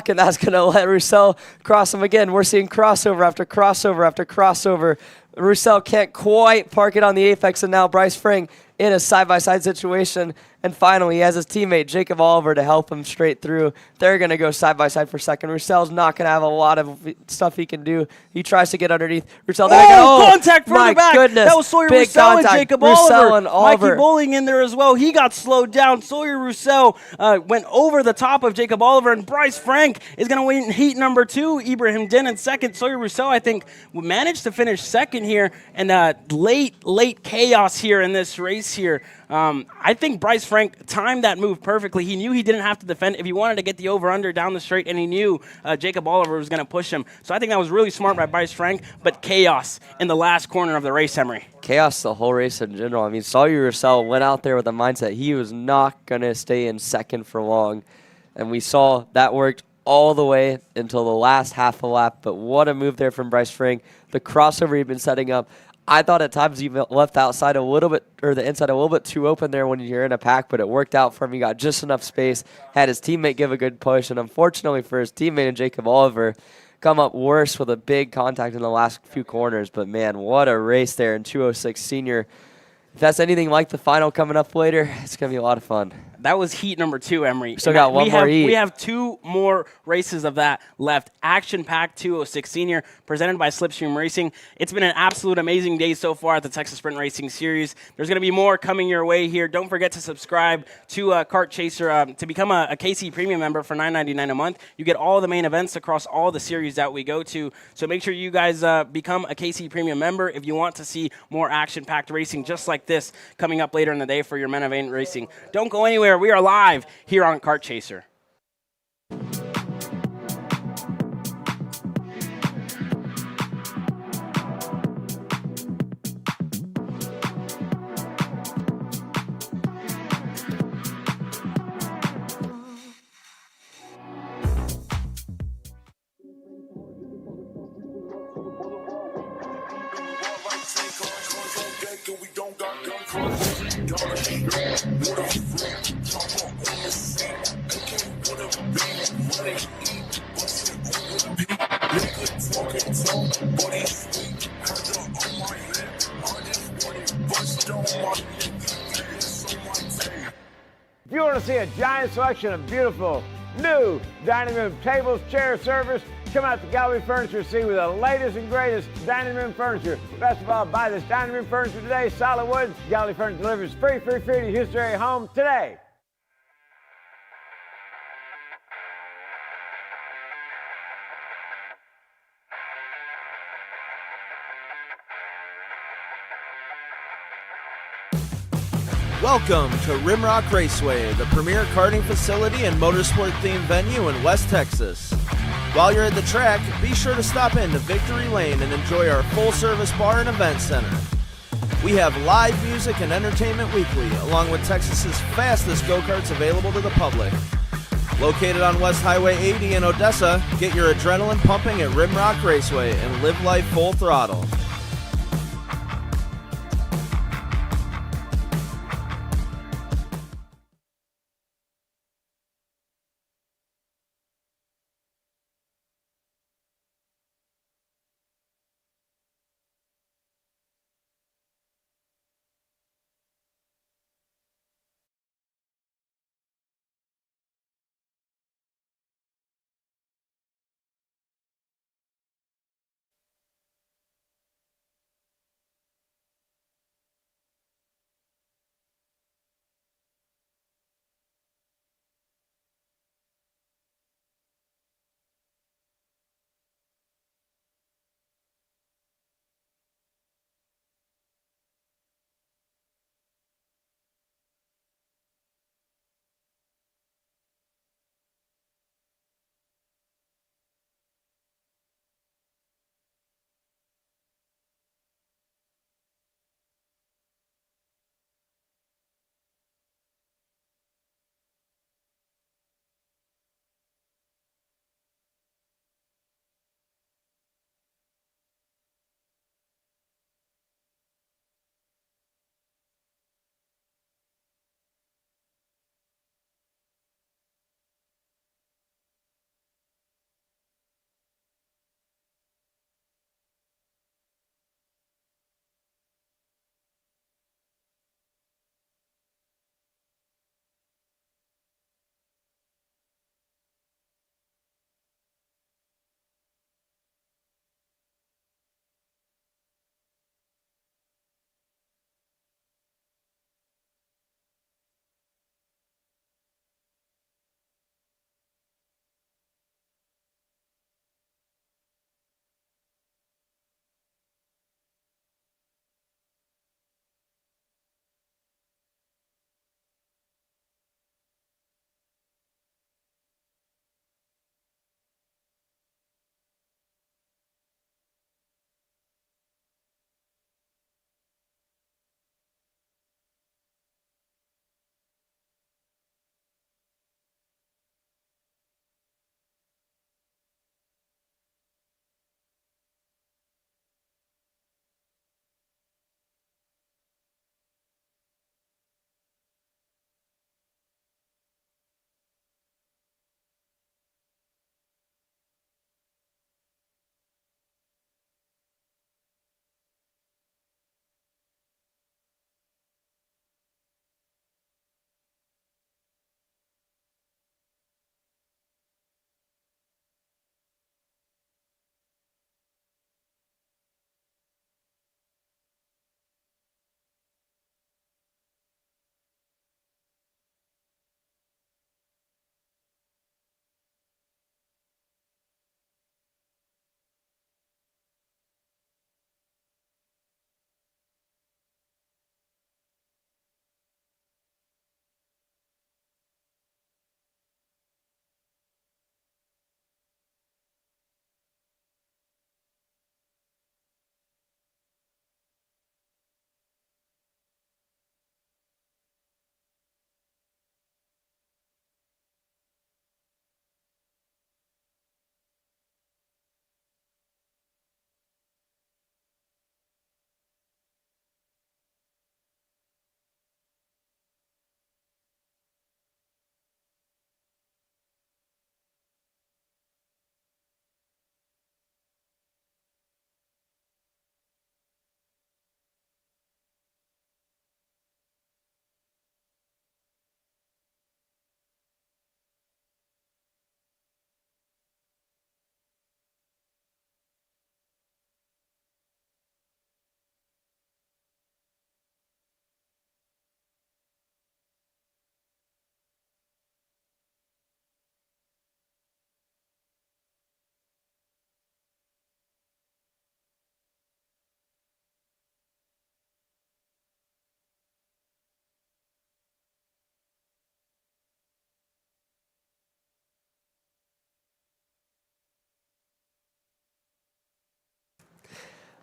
And that's going to let Roussel cross him again. We're seeing crossover after crossover after crossover. Roussel can't quite park it on the apex, and now Bryce Frank in a side-by-side situation. And finally, he has his teammate, Jacob Oliver, to help him straight through. They're going to go side-by-side for second. Roussel's not going to have a lot of stuff he can do. He tries to get underneath. Roussel, contact further back. Goodness. That was Sawyer Roussel and Jacob Oliver. Mikey Bowling in there as well. He got slowed down. Sawyer Roussel went over the top of Jacob Oliver, and Bryce Frank is going to win heat number 2. Ibrahim Din in second. Sawyer Roussel, I think, managed to finish second here, and late chaos here in this race here. I think Bryce Frank timed that move perfectly. He knew he didn't have to defend if he wanted to get the over-under down the straight, and he knew Jacob Oliver was going to push him. So I think that was really smart by Bryce Frank, but chaos in the last corner of the race, Emery. Chaos the whole race in general. I mean, Sawyer Roussel went out there with the mindset he was not going to stay in second for long, and we saw that worked all the way until the last half a lap. But what a move there from Bryce Frank. The crossover he'd been setting up, I thought at times he left outside a little bit, or the inside a little bit too open there when you're in a pack, but it worked out for him. He got just enough space, had his teammate give a good push, and unfortunately for his teammate and Jacob Oliver, come up worse with a big contact in the last few corners. But man, what a race there in 206 Senior. If that's anything like the final coming up later, it's going to be a lot of fun. That was heat number 2, Emery. Still got one more heat. We have 2 more races of that left. Action-packed 206 Senior, presented by Slipstream Racing. It's been an absolute amazing day so far at the Texas Sprint Racing Series. There's going to be more coming your way here. Don't forget to subscribe to Kart Chaser to become a KC Premium member for $9.99 a month. You get all the main events across all the series that we go to. So make sure you guys become a KC Premium member if you want to see more action-packed racing just like this coming up later in the day for your main event racing. Don't go anywhere. We are live here on Kart Chaser. If you want to see a giant selection of beautiful new dining room tables, chairs, service, come out to Gallery Furniture, see with the latest and greatest dining room furniture. Best of all, buy this dining room furniture today, solid wood. Gallery Furniture delivers free to Houston area home today. Welcome to Rimrock Raceway, the premier karting facility and motorsport-themed venue in West Texas. While you're at the track, be sure to stop in to Victory Lane and enjoy our full-service bar and event center. We have live music and entertainment weekly, along with Texas's fastest go-karts available to the public. Located on West Highway 80 in Odessa, get your adrenaline pumping at Rimrock Raceway and live life full throttle.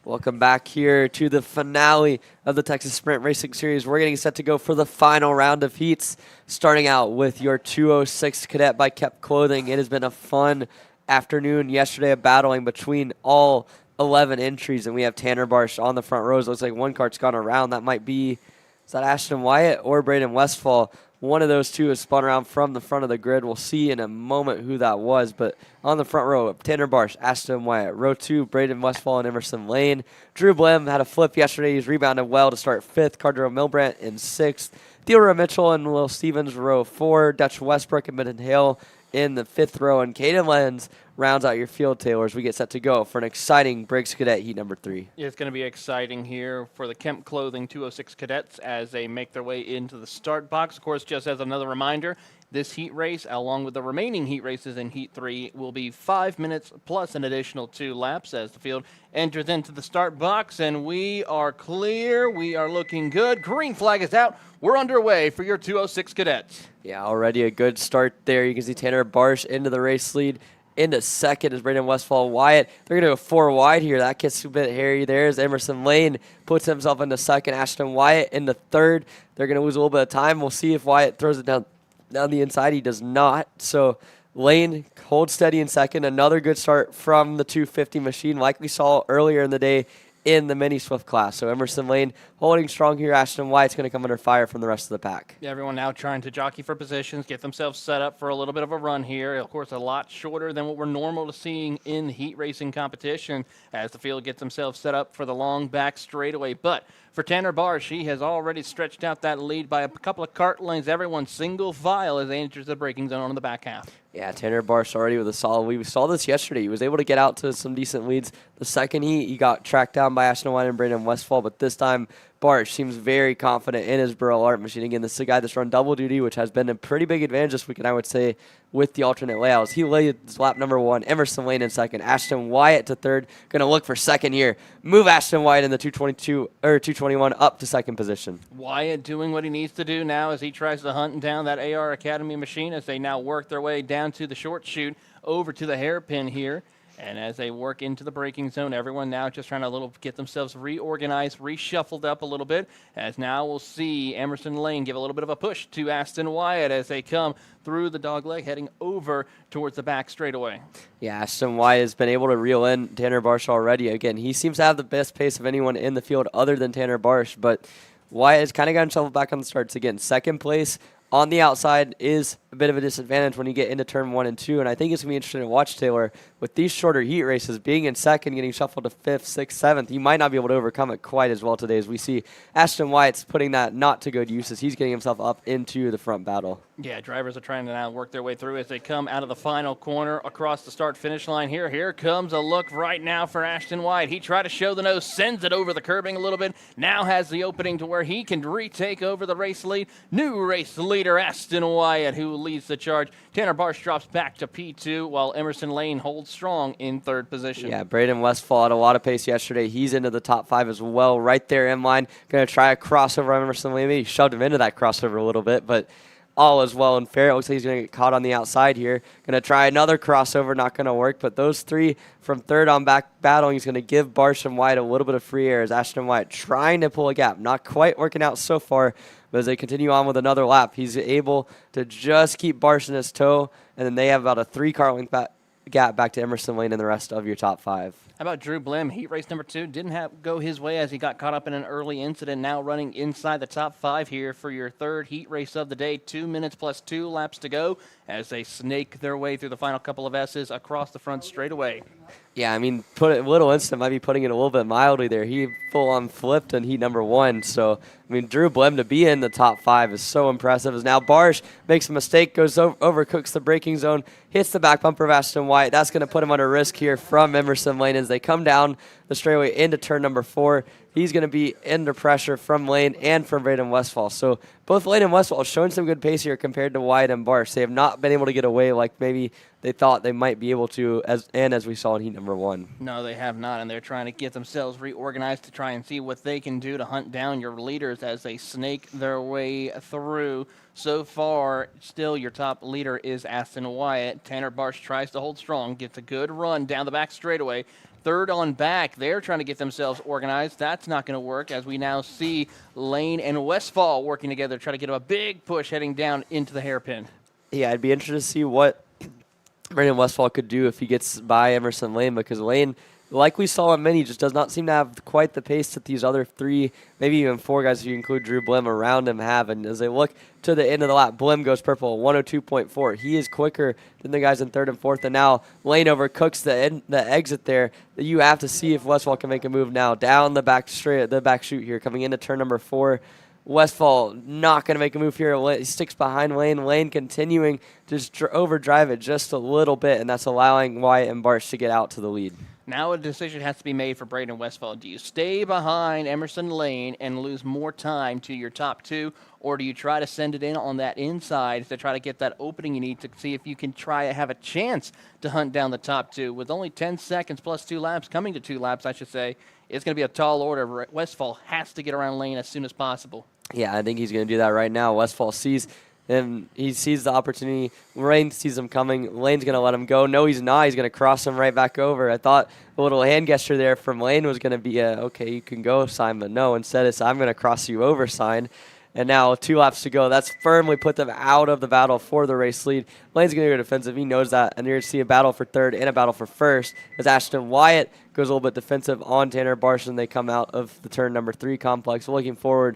Welcome back here to the finale of the Texas Sprint Racing Series. We're getting set to go for the final round of heats, starting out with your 206 Cadet by Kept Clothing. It has been a fun afternoon yesterday of battling between all 11 entries, and we have Tanner Barsh on the front rows. Looks like one kart's gone around. That might be, is that Ashton Wyatt or Braden Westfall? One of those two has spun around from the front of the grid. We'll see in a moment who that was. But on the front row, Tanner Barsh, Ashton Wyatt. Row 2, Braden Westfall and Emerson Lane. Drew Blim had a flip yesterday. He's rebounded well to start 5th. Cardro Milbrandt in 6th. Theodore Mitchell and Will Stevens, row 4. Dutch Westbrook and Midden Hale in the 5th row. And Caden Lenz rounds out your field, Taylor, as we get set to go for an exciting Briggs Cadet Heat number 3. It's going to be exciting here for the Kemp Clothing 206 cadets as they make their way into the start box. Of course, just as another reminder, this heat race, along with the remaining heat races in Heat 3, will be 5 minutes plus an additional 2 laps as the field enters into the start box. And we are clear. We are looking good. Green flag is out. We're underway for your 206 cadets. Yeah, already a good start there. You can see Tanner Barsh into the race lead. Into second is Braden Westfall. Wyatt, they're going to go 4 wide here. That gets a bit hairy there as Emerson Lane puts himself into second. Ashton Wyatt into third. They're going to lose a little bit of time. We'll see if Wyatt throws it down the inside. He does not. So Lane holds steady in second. Another good start from the 250 machine like we saw earlier in the day in the mini Swift class. So Emerson Lane holding strong here. Ashton Wyatt's going to come under fire from the rest of the pack. Yeah, everyone now trying to jockey for positions, get themselves set up for a little bit of a run here. Of course, a lot shorter than what we're normal to seeing in heat racing competition as the field gets themselves set up for the long back straightaway. But for Tanner Barsh, he has already stretched out that lead by a couple of kart lengths. Everyone single file as they enter the braking zone on the back half. Yeah, Tanner Barsh already with a solid lead. We saw this yesterday. He was able to get out to some decent leads. The second heat, he got tracked down by Ashton Wyatt and Braden Westfall, but this time Barsh seems very confident in his Burrell Art machine. Again, this is a guy that's run double duty, which has been a pretty big advantage this weekend, I would say, with the alternate layouts. He leads lap number 1, Emerson Lane in second, Ashton Wyatt to third. Going to look for second here. Move Ashton Wyatt in the 221 up to second position. Wyatt doing what he needs to do now as he tries to hunt down that AR Academy machine as they now work their way down to the short chute over to the hairpin here. And as they work into the braking zone, everyone now just trying to get themselves reorganized, reshuffled up a little bit. As now we'll see Emerson Lane give a little bit of a push to Ashton Wyatt as they come through the dogleg, heading over towards the back straightaway. Yeah, Ashton Wyatt has been able to reel in Tanner Barsh already. Again, he seems to have the best pace of anyone in the field other than Tanner Barsh, but Wyatt has kind of got himself back on the starts. Again, second place on the outside is a bit of a disadvantage when you get into turn 1 and 2, and I think it's going to be interesting to watch, Taylor. With these shorter heat races, being in second, getting shuffled to 5th, 6th, 7th, you might not be able to overcome it quite as well today as we see Ashton Wyatt's putting that not to good use as he's getting himself up into the front battle. Yeah, drivers are trying to now work their way through as they come out of the final corner across the start-finish line here. Here comes a look right now for Ashton Wyatt. He tried to show the nose, sends it over the curbing a little bit, now has the opening to where he can retake over the race lead. New race leader Ashton Wyatt, who leads the charge. Tanner Barsh drops back to P2 while Emerson Lane holds strong in third position. Yeah, Braden Westfall had a lot of pace yesterday. He's into the top 5 as well, right there in line. Going to try a crossover on Emerson Lane. Maybe he shoved him into that crossover a little bit, but all is well and fair. It looks like he's going to get caught on the outside here. Going to try another crossover, not going to work, but those 3 from third on back battling, he's going to give Barsh and Wyatt a little bit of free air as Ashton Wyatt trying to pull a gap. Not quite working out so far, but as they continue on with another lap, he's able to just keep Barsh in his toe, and then they have about a 3-car length gap back to Emerson Lane and the rest of your top 5. How about Drew Blim? Heat race number 2 didn't go his way as he got caught up in an early incident. Now running inside the top 5 here for your third heat race of the day. 2 minutes plus 2 laps to go as they snake their way through the final couple of S's across the front straightaway. Yeah, I mean, put it a little instant might be putting it a little bit mildly there. He full-on flipped in heat number 1. So, I mean, Drew Blim to be in the top 5 is so impressive. As now Barsh makes a mistake, goes overcooks the braking zone, hits the back bumper of Ashton Wyatt. That's going to put him under risk here from Emerson Lane as they come down the straightaway into turn number 4. He's going to be under pressure from Lane and from Braden Westfall. So both Lane and Westfall showing some good pace here compared to Wyatt and Barsh. They have not been able to get away like maybe they thought they might be able to, as we saw in heat number 1. No, they have not, and they're trying to get themselves reorganized to try and see what they can do to hunt down your leaders as they snake their way through. So far, still your top leader is Ashton Wyatt. Tanner Barsh tries to hold strong, gets a good run down the back straightaway, Third on back, they're trying to get themselves organized. That's not going to work, as we now see Lane and Westfall working together, try to get a big push heading down into the hairpin. Yeah, I'd be interested to see what Brandon Westfall could do if he gets by Emerson Lane, because Lane, like we saw in Mini, just does not seem to have quite the pace that these other 3, maybe even 4 guys, if you include Drew Blim, around him have. And as they look to the end of the lap, Blim goes purple, 102.4. He is quicker than the guys in 3rd and 4th, and now Lane overcooks the exit there. You have to see if Westfall can make a move now down the back chute here, coming into turn number 4. Westfall not going to make a move here. He sticks behind Lane. Lane continuing to just overdrive it just a little bit, and that's allowing Wyatt and Barsh to get out to the lead. Now a decision has to be made for Braden Westfall. Do you stay behind Emerson Lane and lose more time to your top 2, or do you try to send it in on that inside to try to get that opening you need to see if you can try to have a chance to hunt down the top 2? With only 10 seconds plus 2 laps, coming to 2 laps, I should say, it's going to be a tall order. Westfall has to get around Lane as soon as possible. Yeah, I think he's going to do that right now. Westfall sees him. He sees the opportunity. Lane sees him coming. Lane's going to let him go. No, he's not. He's going to cross him right back over. I thought a little hand gesture there from Lane was going to be a, okay, you can go sign, but no. Instead, it's I'm going to cross you over sign. And now 2 laps to go. That's firmly put them out of the battle for the race lead. Lane's going to go defensive. He knows that. And you're going to see a battle for 3rd and a battle for 1st as Ashton Wyatt goes a little bit defensive on Tanner Barsh, and they come out of the turn number 3 complex. Looking forward,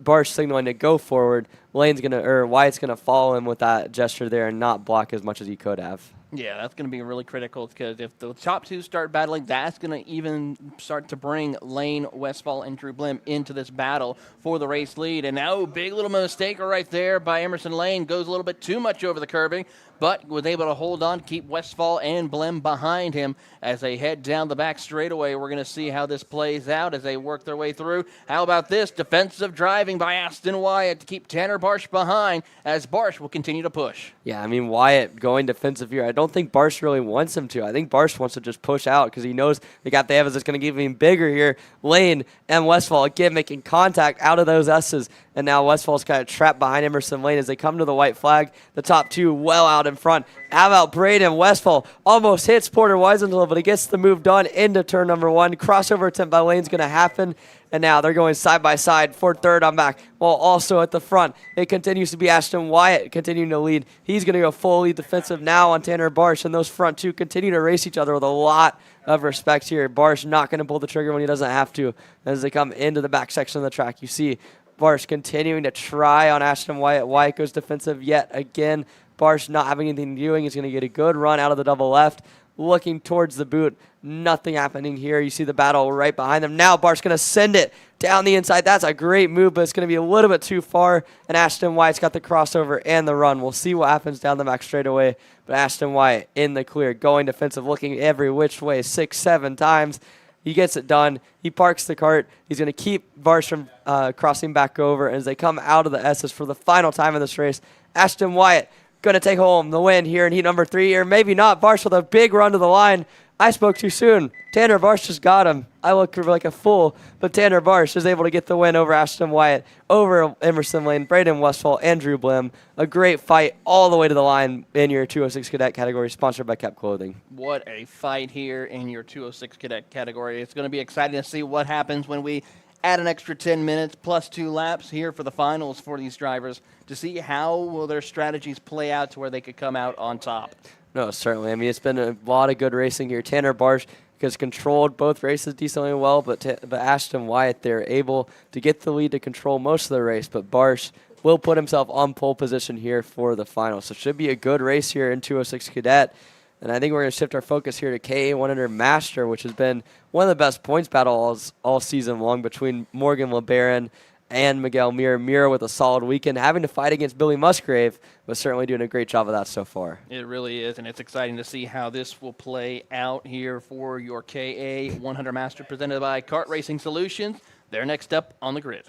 Barsh signaling to go forward. Wyatt's gonna follow him with that gesture there and not block as much as he could have. Yeah, that's going to be really critical, because if the top 2 start battling, that's going to even start to bring Lane, Westfall, and Drew Blim into this battle for the race lead. And now, big little mistake right there by Emerson Lane. Goes a little bit too much over the curbing, but was able to hold on, keep Westfall and Blim behind him as they head down the back straightaway. We're going to see how this plays out as they work their way through. How about this? Defensive driving by Aston Wyatt to keep Tanner Barsh behind, as Barsh will continue to push. Yeah, I mean, Wyatt going defensive here. I don't think Barsh really wants him to. I think Barsh wants to just push out because he knows the gap they have is going to get even bigger here. Lane and Westfall, again, making contact out of those S's. And now Westfall's kind of trapped behind Emerson Lane as they come to the white flag. The top 2 well out in front. How about Braden Westfall? Almost hits Porter Weisenthal, but he gets the move done into turn number 1. Crossover attempt by Lane's going to happen. And now they're going side by side for 3rd on back, while also at the front, it continues to be Ashton Wyatt continuing to lead. He's going to go fully defensive now on Tanner Barsh, and those front 2 continue to race each other with a lot of respect here. Barsh not going to pull the trigger when he doesn't have to. As they come into the back section of the track, you see Barsh continuing to try on Ashton Wyatt. Wyatt goes defensive yet again. Barsh not having anything doing. He's going to get a good run out of the double left. Looking towards the boot. Nothing happening here. You see the battle right behind them. Now Barsh's going to send it down the inside. That's a great move, but it's going to be a little bit too far. And Ashton Wyatt's got the crossover and the run. We'll see what happens down the back straightaway. But Ashton Wyatt in the clear, going defensive, looking every which way 6-7 times. He gets it done. He parks the cart. He's going to keep Barsh from crossing back over. As they come out of the S's for the final time in this race, Ashton Wyatt going to take home the win here in heat number 3, or maybe not. Barsh with a big run to the line. I spoke too soon. Tanner Barsh just got him. I look like a fool, but Tanner Barsh is able to get the win over Ashton Wyatt, over Emerson Lane, Braden Westfall, and Drew Blim. A great fight all the way to the line in your 206 Cadet category, sponsored by Kep Clothing. What a fight here in your 206 Cadet category. It's going to be exciting to see what happens when we add an extra 10 minutes plus 2 laps here for the finals for these drivers to see how will their strategies play out to where they could come out on top. No, certainly. I mean, it's been a lot of good racing here. Tanner Barsh has controlled both races decently well, but Ashton Wyatt, they're able to get the lead to control most of the race, but Barsh will put himself on pole position here for the final. So it should be a good race here in 206 Cadet. And I think we're going to shift our focus here to KA 100 Master, which has been one of the best points battles all season long between Morgan LeBaron and Miguel Mira. Mira with a solid weekend, having to fight against Billy Musgrave, but certainly doing a great job of that so far. It really is, and it's exciting to see how this will play out here for your KA 100 Master presented by Kart Racing Solutions. They're next up on the grid.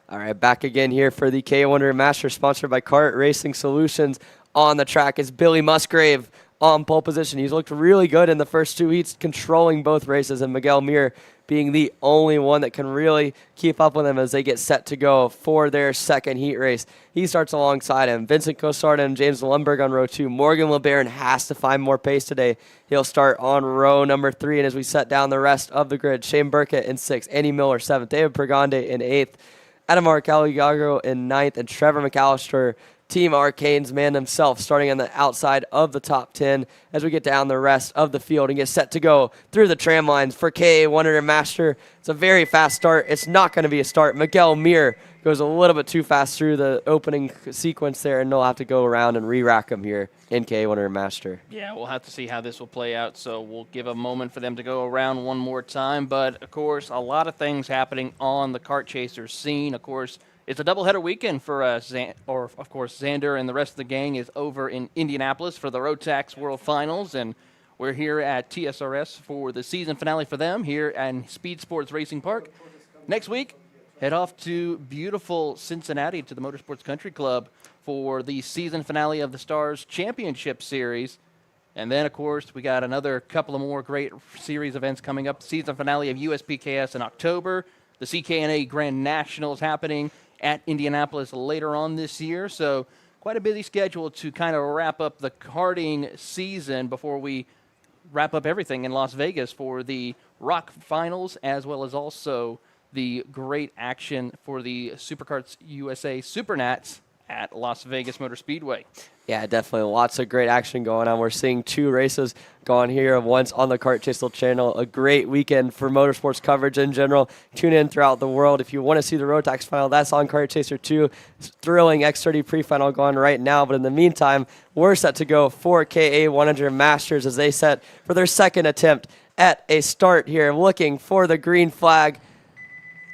All right, back again here for the K100 Masters, sponsored by Kart Racing Solutions. On the track is Billy Musgrave on pole position. He's looked really good in the first 2 heats, controlling both races, and Miguel Muir being the only one that can really keep up with him as they get set to go for their second heat race. He starts alongside him. Vincent Cossard and James Lundberg on row 2. Morgan LeBaron has to find more pace today. He'll start on row number 3, and as we set down the rest of the grid, Shane Burkett in 6th, Andy Miller 7th, David Pregande in 8th, Adamar Caligago in 9th, and Trevor McAllister, Team Arcane's man himself, starting on the outside of the top 10 as we get down the rest of the field and get set to go through the tram lines for KA100 Master. It's a very fast start. It's not going to be a start. Miguel Muir goes a little bit too fast through the opening sequence there, and they'll have to go around and re-rack him here in KA100 Master. Yeah, we'll have to see how this will play out, so we'll give a moment for them to go around one more time. But, of course, a lot of things happening on the Kart Chasers scene. Of course, it's a doubleheader weekend for Xander and the rest of the gang is over in Indianapolis for the Rotax World Finals, and we're here at TSRS for the season finale for them here at SpeedSportz Racing Park. Next week, head off to beautiful Cincinnati to the Motorsports Country Club for the season finale of the Stars Championship Series. And then, of course, we got another couple of more great series events coming up. Season finale of USPKS in October. The CKNA Grand Nationals happening at Indianapolis later on this year. So quite a busy schedule to kind of wrap up the karting season before we wrap up everything in Las Vegas for the Rock Finals, as well as also the great action for the Superkarts USA Supernats at Las Vegas Motor Speedway. Yeah, definitely lots of great action going on. We're seeing 2 races going here once on the Kart Chaser channel. A great weekend for motorsports coverage in general. Tune in throughout the world. If you want to see the Rotax final, that's on Kart Chaser 2. Thrilling X30 pre-final going right now. But in the meantime, we're set to go for KA100 Masters as they set for their second attempt at a start here, looking for the green flag.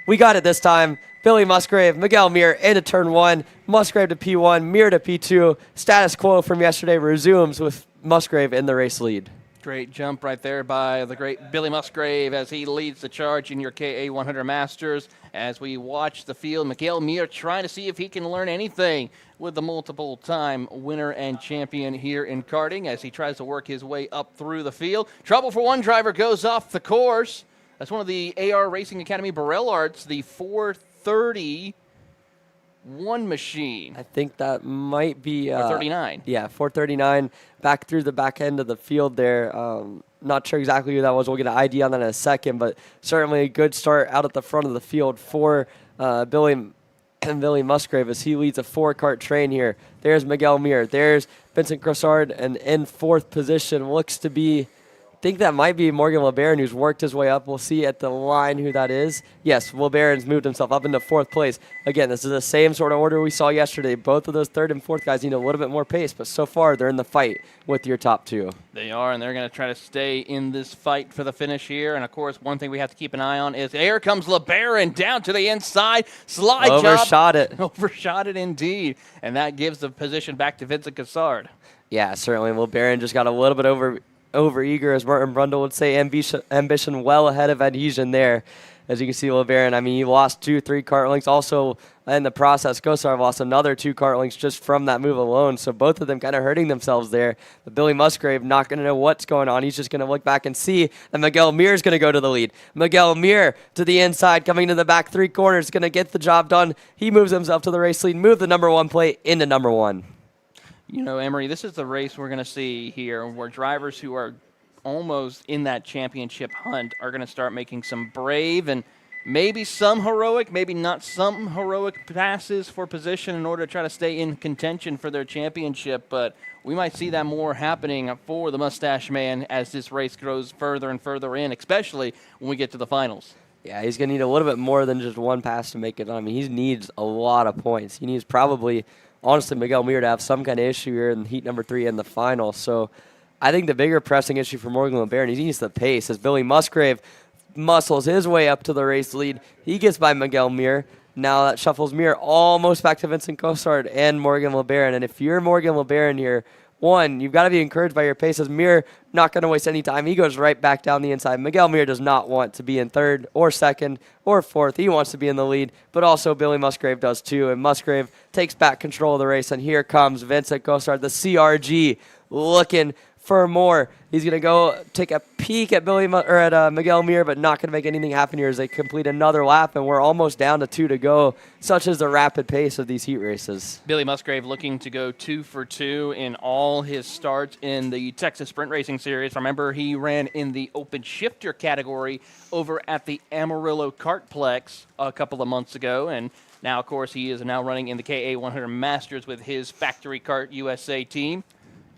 We got it this time. Billy Musgrave, Miguel Muir into turn 1, Musgrave to P1, Muir to P2. Status quo from yesterday resumes with Musgrave in the race lead. Great jump right there by the great Billy Musgrave as he leads the charge in your KA100 Masters. As we watch the field, Miguel Muir trying to see if he can learn anything with the multiple-time winner and champion here in karting as he tries to work his way up through the field. Trouble for one driver goes off the course. That's one of the AR Racing Academy Burrell Arts, the 431 machine. I think that might be... 439. Yeah, 439 back through the back end of the field there. Not sure exactly who that was. We'll get an ID on that in a second, but certainly a good start out at the front of the field for Billy Musgrave as he leads a 4-kart train here. There's Miguel Muir. There's Vincent Crossard, and in 4th position looks to be... I think that might be Morgan LeBaron, who's worked his way up. We'll see at the line who that is. Yes, LeBaron's moved himself up into 4th place. Again, this is the same sort of order we saw yesterday. Both of those 3rd and 4th guys need a little bit more pace, but so far they're in the fight with your top 2. They are, and they're going to try to stay in this fight for the finish here. And, of course, one thing we have to keep an eye on is here comes LeBaron down to the inside. Slide Overshot job. it. Overshot it indeed. And that gives the position back to Vincent Cassard. Yeah, certainly. LeBaron just got a little bit over eager, as Martin Brundle would say. Ambition well ahead of adhesion there. As you can see, LeBaron, I mean, he lost 2-3 kart lengths. Also, in the process, Gosar lost another 2 kart lengths just from that move alone. So both of them kind of hurting themselves there. But Billy Musgrave not going to know what's going on. He's just going to look back and see that Miguel Muir is going to go to the lead. Miguel Muir to the inside, coming to the back 3 corners, going to get the job done. He moves himself to the race lead, move the number 1 plate into number 1. You know, Emery, this is the race we're going to see here where drivers who are almost in that championship hunt are going to start making some brave and maybe some heroic, maybe not some heroic passes for position in order to try to stay in contention for their championship. But we might see that more happening for the Mustache Man as this race grows further and further in, especially when we get to the finals. Yeah, he's going to need a little bit more than just one pass to make it. I mean, he needs a lot of points. He needs probably... honestly, Miguel Muir to have some kind of issue here in heat number 3 in the final. So I think the bigger pressing issue for Morgan LeBaron, he needs the pace. As Billy Musgrave muscles his way up to the race lead, he gets by Miguel Muir. Now that shuffles Muir almost back to Vincent Cossard and Morgan LeBaron. And if you're Morgan LeBaron here, one, you've got to be encouraged by your pace, as Mir not going to waste any time. He goes right back down the inside. Miguel Mir does not want to be in third or second or fourth. He wants to be in the lead, but also Billy Musgrave does too. And Musgrave takes back control of the race, and here comes Vincent Gossard, the CRG, looking for more. He's going to go take a peek at Miguel Mir, but not going to make anything happen here as they complete another lap, and we're almost down to 2 to go. Such is the rapid pace of these heat races. Billy Musgrave looking to go 2 for 2 in all his starts in the Texas Sprint Racing Series. Remember, he ran in the open shifter category over at the Amarillo Kartplex a couple of months ago, and now, of course, he is now running in the KA100 Masters with his Factory Kart USA team.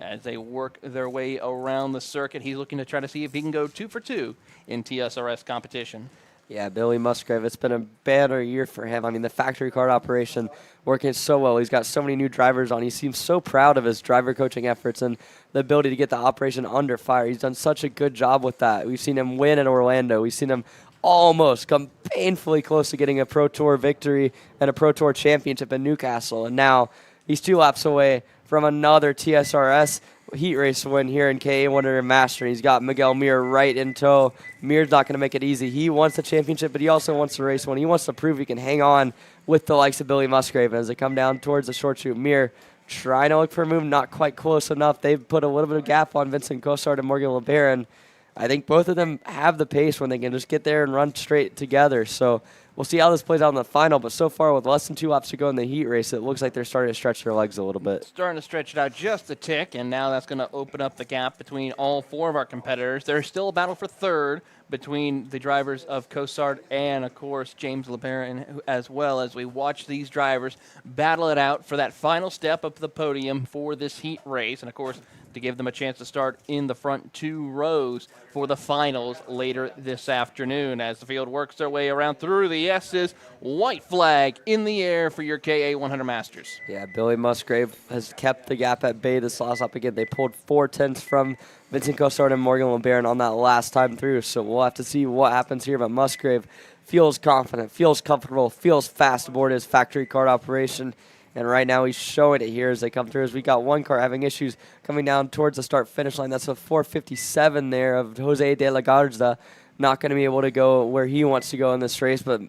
As they work their way around the circuit, he's looking to try to see if he can go 2 for 2 in TSRS competition. Yeah, Billy Musgrave, it's been a banner year for him. I mean, the factory kart operation working so well. He's got so many new drivers on. He seems so proud of his driver coaching efforts and the ability to get the operation under fire. He's done such a good job with that. We've seen him win in Orlando. We've seen him almost come painfully close to getting a Pro Tour victory and a Pro Tour championship in Newcastle. And now he's 2 laps away from another TSRS heat race win here in KA100 Master. He's got Miguel Mir right in tow. Mir's not going to make it easy. He wants the championship, but he also wants to race one. He wants to prove he can hang on with the likes of Billy Musgrave. And as they come down towards the short chute, Mir trying to look for a move, not quite close enough. They've put a little bit of gap on Vincent Gossard and Morgan LeBaron. I think both of them have the pace when they can just get there and run straight together. So we'll see how this plays out in the final, but so far with less than 2 laps to go in the heat race, it looks like they're starting to stretch their legs a little bit. Starting to stretch it out just a tick, and now that's going to open up the gap between all 4 of our competitors. There's still a battle for third between the drivers of Gossard and, of course, James LeBaron, as well as we watch these drivers battle it out for that final step up the podium for this heat race, and, of course, to give them a chance to start in the front 2 rows for the finals later this afternoon. As the field works their way around through the S's, white flag in the air for your KA100 Masters. Yeah, Billy Musgrave has kept the gap at bay this last lap again. They pulled 4 tenths from Vincent Gossard and Morgan LeBaron on that last time through, so we'll have to see what happens here. But Musgrave feels confident, feels comfortable, feels fast aboard his factory kart operation. And right now he's showing it here as they come through. As we got one car having issues coming down towards the start-finish line. That's a 4:57 there of Jose de la Garza. Not going to be able to go where he wants to go in this race, but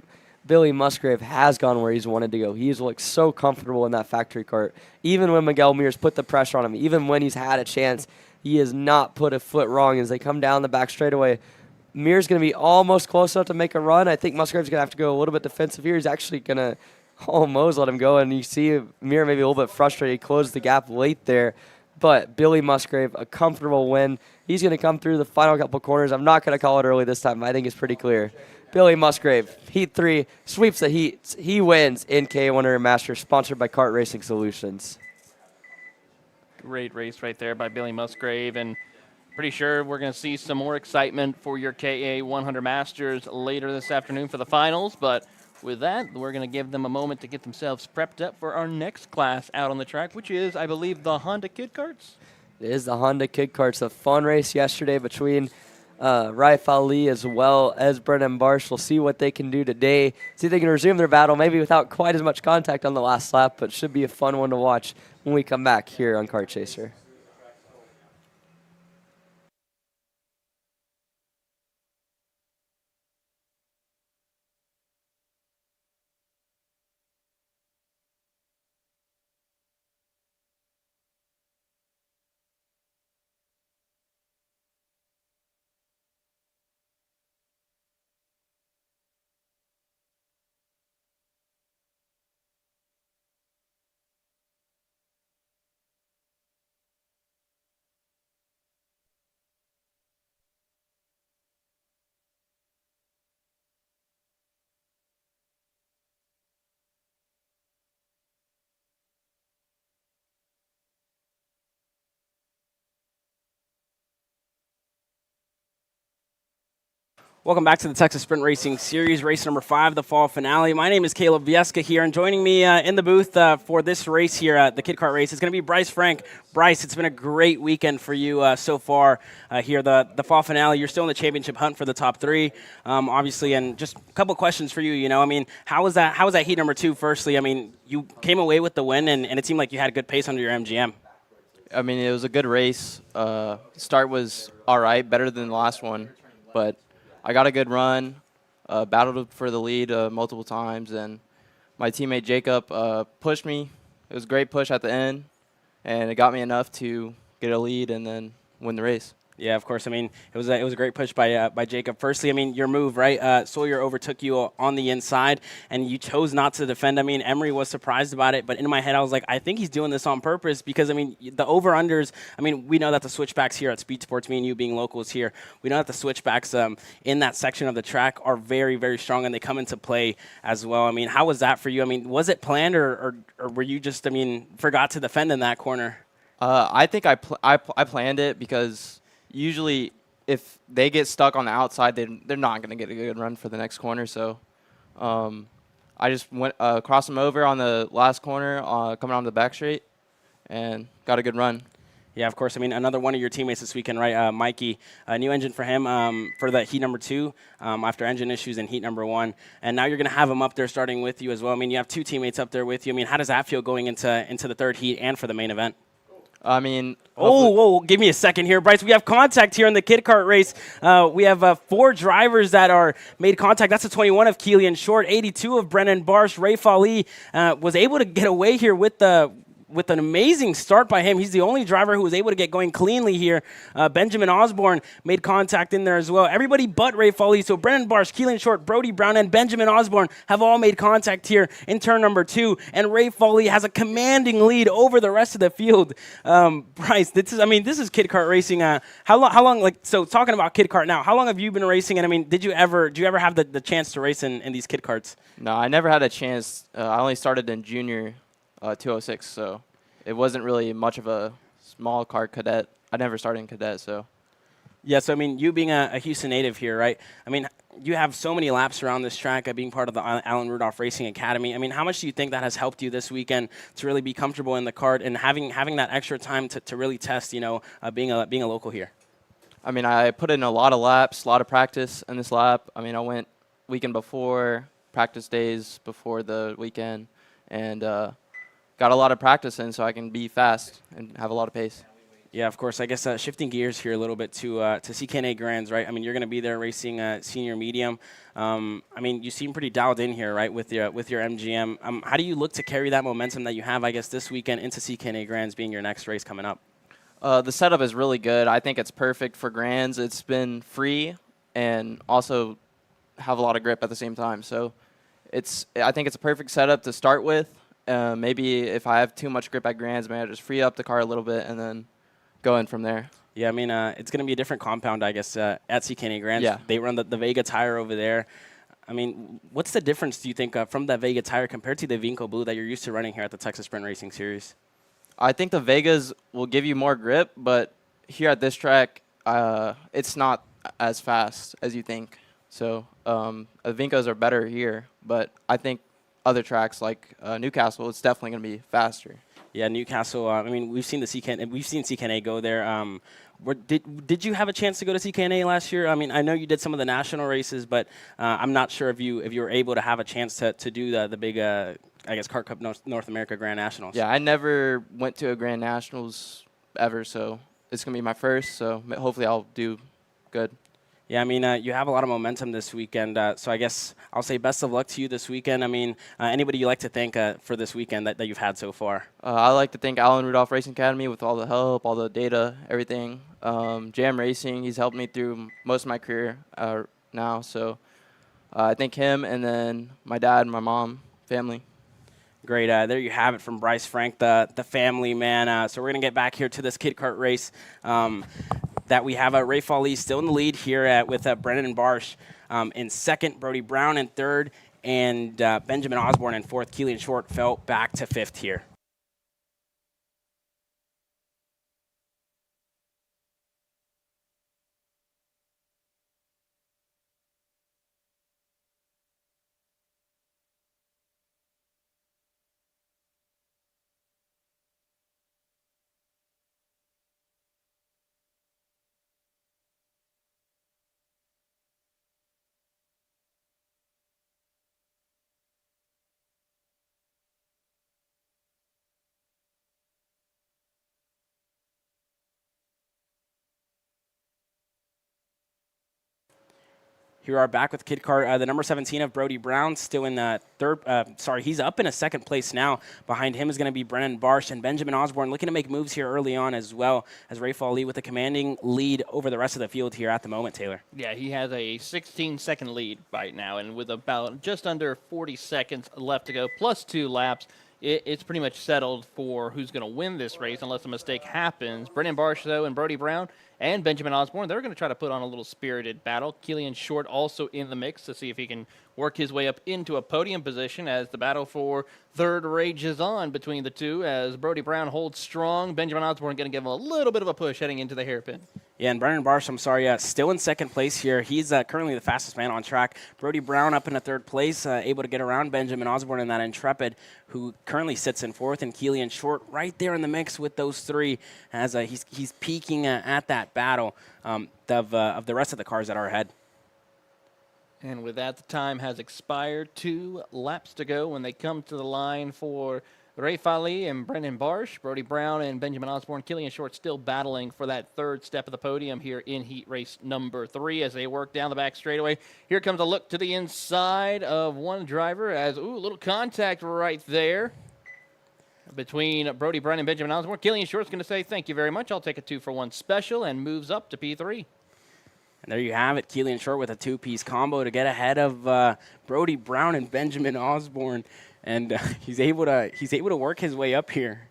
Billy Musgrave has gone where he's wanted to go. He's looked so comfortable in that factory kart. Even when Miguel Mir's put the pressure on him, even when he's had a chance, he has not put a foot wrong as they come down the back straightaway. Mir's going to be almost close enough to make a run. I think Musgrave's going to have to go a little bit defensive here. He's actually going to almost let him go, and you see Mir maybe a little bit frustrated. He closed the gap late there, but Billy Musgrave, a comfortable win. He's going to come through the final couple corners. I'm not going to call it early this time. I think it's pretty clear. Billy Musgrave, Heat 3, sweeps the heats. He wins in K100 Masters, sponsored by Kart Racing Solutions. Great race right there by Billy Musgrave, and pretty sure we're going to see some more excitement for your KA100 Masters later this afternoon for the finals, but with that, we're going to give them a moment to get themselves prepped up for our next class out on the track, which is, I believe, the Honda Kid Karts. It is the Honda Kid Karts. A fun race yesterday between Raif Ali as well as Brennan Barsh. We'll see what they can do today. See if they can resume their battle, maybe without quite as much contact on the last lap, but should be a fun one to watch when we come back here on Kart Chaser. Welcome back to the Texas Sprint Racing Series, race number 5, the fall finale. My name is Caleb Vieska here, and joining me in the booth for this race here, the Kid Kart race, is going to be Bryce Frank. Bryce, it's been a great weekend for you so far here, the fall finale. You're still in the championship hunt for the top 3, obviously, and just a couple questions for you. You know, I mean, how was that heat number 2, firstly? I mean, you came away with the win, and it seemed like you had a good pace under your MGM. I mean, it was a good race. Start was all right, better than the last one, but I got a good run. Battled for the lead multiple times, and my teammate Jacob pushed me. It was a great push at the end, and it got me enough to get a lead and then win the race. Yeah, of course. I mean, it was a great push by Jacob. Firstly, I mean, your move, right? Sawyer overtook you on the inside, and you chose not to defend. I mean, Emery was surprised about it, but in my head, I was like, I think he's doing this on purpose because, I mean, the over-unders, I mean, we know that the switchbacks here at SpeedSportz, me and you being locals here, we know that the switchbacks in that section of the track are very, very strong, and they come into play as well. I mean, how was that for you? I mean, was it planned, or were you just, I mean, forgot to defend in that corner? I think I planned it because usually if they get stuck on the outside, they're not going to get a good run for the next corner. So I just went crossed them over on the last corner, coming on the back straight, and got a good run. Yeah, of course. I mean, another one of your teammates this weekend, right? Mikey, a new engine for him for the heat number 2 after engine issues in heat number 1. And now you're going to have him up there starting with you as well. I mean, you have 2 teammates up there with you. I mean, how does that feel going into the third heat and for the main event? I mean, whoa, give me a second here, Bryce. We have contact here in the kid kart race. We have 4 drivers that are made contact. That's a 21 of Keelan Short, 82 of Brennan Barsh. Ray Fali was able to get away here with an amazing start by him. He's the only driver who was able to get going cleanly here. Benjamin Osborne made contact in there as well. Everybody but Ray Foley. So Brennan Barsh, Keelan Short, Brody Brown, and Benjamin Osborne have all made contact here in turn number 2. And Ray Foley has a commanding lead over the rest of the field. Bryce, this is kid kart racing. How long, like, so talking about kid kart now, how long have you been racing? And I mean, do you ever have the chance to race in these kid karts? No, I never had a chance. I only started in junior 206, so it wasn't really much of a small car cadet. I never started in cadet, so. Yeah, so I mean, you being a Houston native here, right? I mean, you have so many laps around this track, being part of the Alan Rudolph Racing Academy. I mean, how much do you think that has helped you this weekend to really be comfortable in the kart and having that extra time to really test, being a local here? I mean, I put in a lot of laps, a lot of practice in this lap. I mean, I went weekend before, practice days before the weekend, and got a lot of practice in so I can be fast and have a lot of pace. Yeah, of course. I guess shifting gears here a little bit to CKNA Grands, right? I mean, you're going to be there racing senior medium. I mean, you seem pretty dialed in here, right, with your MGM. How do you look to carry that momentum that you have, I guess, this weekend into CKNA Grands being your next race coming up? The setup is really good. I think it's perfect for Grands. It's been free and also have a lot of grip at the same time. So I think it's a perfect setup to start with. Maybe if I have too much grip at Grands, maybe I'll just free up the car a little bit and then go in from there. Yeah, I mean, it's going to be a different compound, I guess, at CKNA Grands. Yeah. They run the Vega tire over there. I mean, what's the difference, do you think, from that Vega tire compared to the Vinco Blue that you're used to running here at the Texas Sprint Racing Series? I think the Vegas will give you more grip, but here at this track, it's not as fast as you think. So the Vincos are better here, but I think other tracks like Newcastle, it's definitely going to be faster. Yeah, Newcastle. I mean, we've seen CKNA go there. Did you have a chance to go to CKNA last year? I mean, I know you did some of the national races, but I'm not sure if you were able to have a chance to do the big, I guess, Kart Cup North America Grand Nationals. Yeah, I never went to a Grand Nationals ever, so it's going to be my first. So hopefully I'll do good. Yeah, I mean, you have a lot of momentum this weekend, so I guess I'll say best of luck to you this weekend. I mean, anybody you like to thank for this weekend that you've had so far? I like to thank Alan Rudolph Racing Academy with all the help, all the data, everything. Jam Racing, he's helped me through most of my career now, so I thank him, and then my dad, my mom, family. Great. There you have it from Bryce Frank, the family man. So we're going to get back here to this kid kart race. That we have Ray Foley still in the lead here with Brennan Barsh in second, Brody Brown in third, and Benjamin Osborne in fourth. Keelan Short fell back to fifth here. Here we are back with Kid Kart. The number 17 of Brody Brown still in third. He's up in a second place now. Behind him is going to be Brennan Barsh and Benjamin Osborne looking to make moves here early on as well as Rafe Ali with a commanding lead over the rest of the field here at the moment, Taylor. Yeah, he has a 16-second lead right now, and with about just under 40 seconds left to go, plus 2 laps, it's pretty much settled for who's going to win this race unless a mistake happens. Brennan Barsh, though, and Brody Brown and Benjamin Osborne, they're going to try to put on a little spirited battle. Keelan Short also in the mix to see if he can work his way up into a podium position as the battle for third rages on between the two as Brody Brown holds strong. Benjamin Osborne going to give him a little bit of a push heading into the hairpin. Yeah, and Brennan Barsh, still in second place here. He's currently the fastest man on track. Brody Brown up in a third place, able to get around Benjamin Osborne in that Intrepid, who currently sits in fourth, and Keelan Short right there in the mix with those three as he's peaking at that battle of the rest of the cars that are ahead. And with that, the time has expired. 2 laps to go when they come to the line for Rafe Ali and Brennan Barsh. Brody Brown and Benjamin Osborne. Keelan Short still battling for that third step of the podium here in heat race number 3 as they work down the back straightaway. Here comes a look to the inside of one driver as, a little contact right there between Brody Brown and Benjamin Osborne. Keelan Short's going to say, thank you very much. I'll take a 2-for-1 special, and moves up to P3. And there you have it, Keelan Short with a 2-piece combo to get ahead of Brody Brown and Benjamin Osborne, and he's able to work his way up here.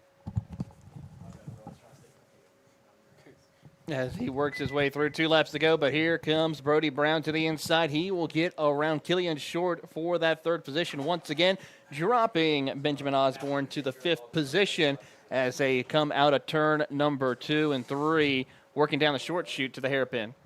As he works his way through, 2 laps to go, but here comes Brody Brown to the inside. He will get around Keelan Short for that third position once again, dropping Benjamin Osborne to the 5th position as they come out of turn number 2 and 3, working down the short chute to the hairpin.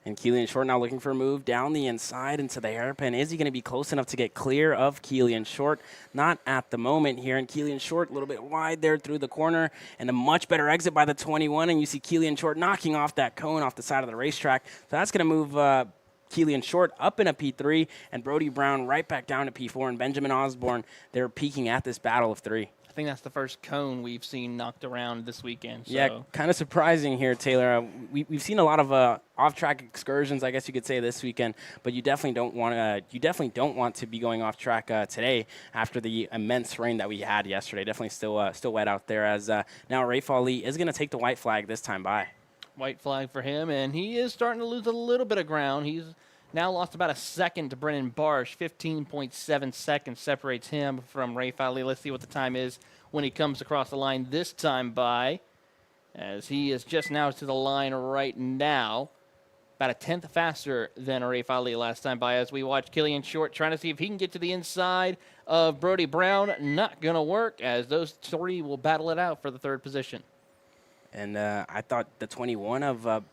And Keelan Short now looking for a move down the inside into the hairpin. Is he going to be close enough to get clear of Keelan Short? Not at the moment here. And Keelan Short a little bit wide there through the corner, and a much better exit by the 21. And you see Keelan Short knocking off that cone off the side of the racetrack. So that's going to move Keelan Short up in a P3, and Brody Brown right back down to P4. And Benjamin Osborne, they're peaking at this battle of 3. I think that's the first cone we've seen knocked around this weekend. So. Yeah, kind of surprising here, Taylor. We've seen a lot of off-track excursions, I guess you could say, this weekend. But you definitely don't want to be going off track today after the immense rain that we had yesterday. Definitely still wet out there. As now Rafe Ali is going to take the white flag this time by. White flag for him, and he is starting to lose a little bit of ground. He's now lost about a second to Brennan Barsh. 15.7 seconds separates him from Rafe Ali. Let's see what the time is when he comes across the line this time by, as he is just now to the line right now. About a tenth faster than Rafe Ali last time by as we watch Keelan Short trying to see if he can get to the inside of Brody Brown. Not going to work as those 3 will battle it out for the 3rd position. And I thought the 21 of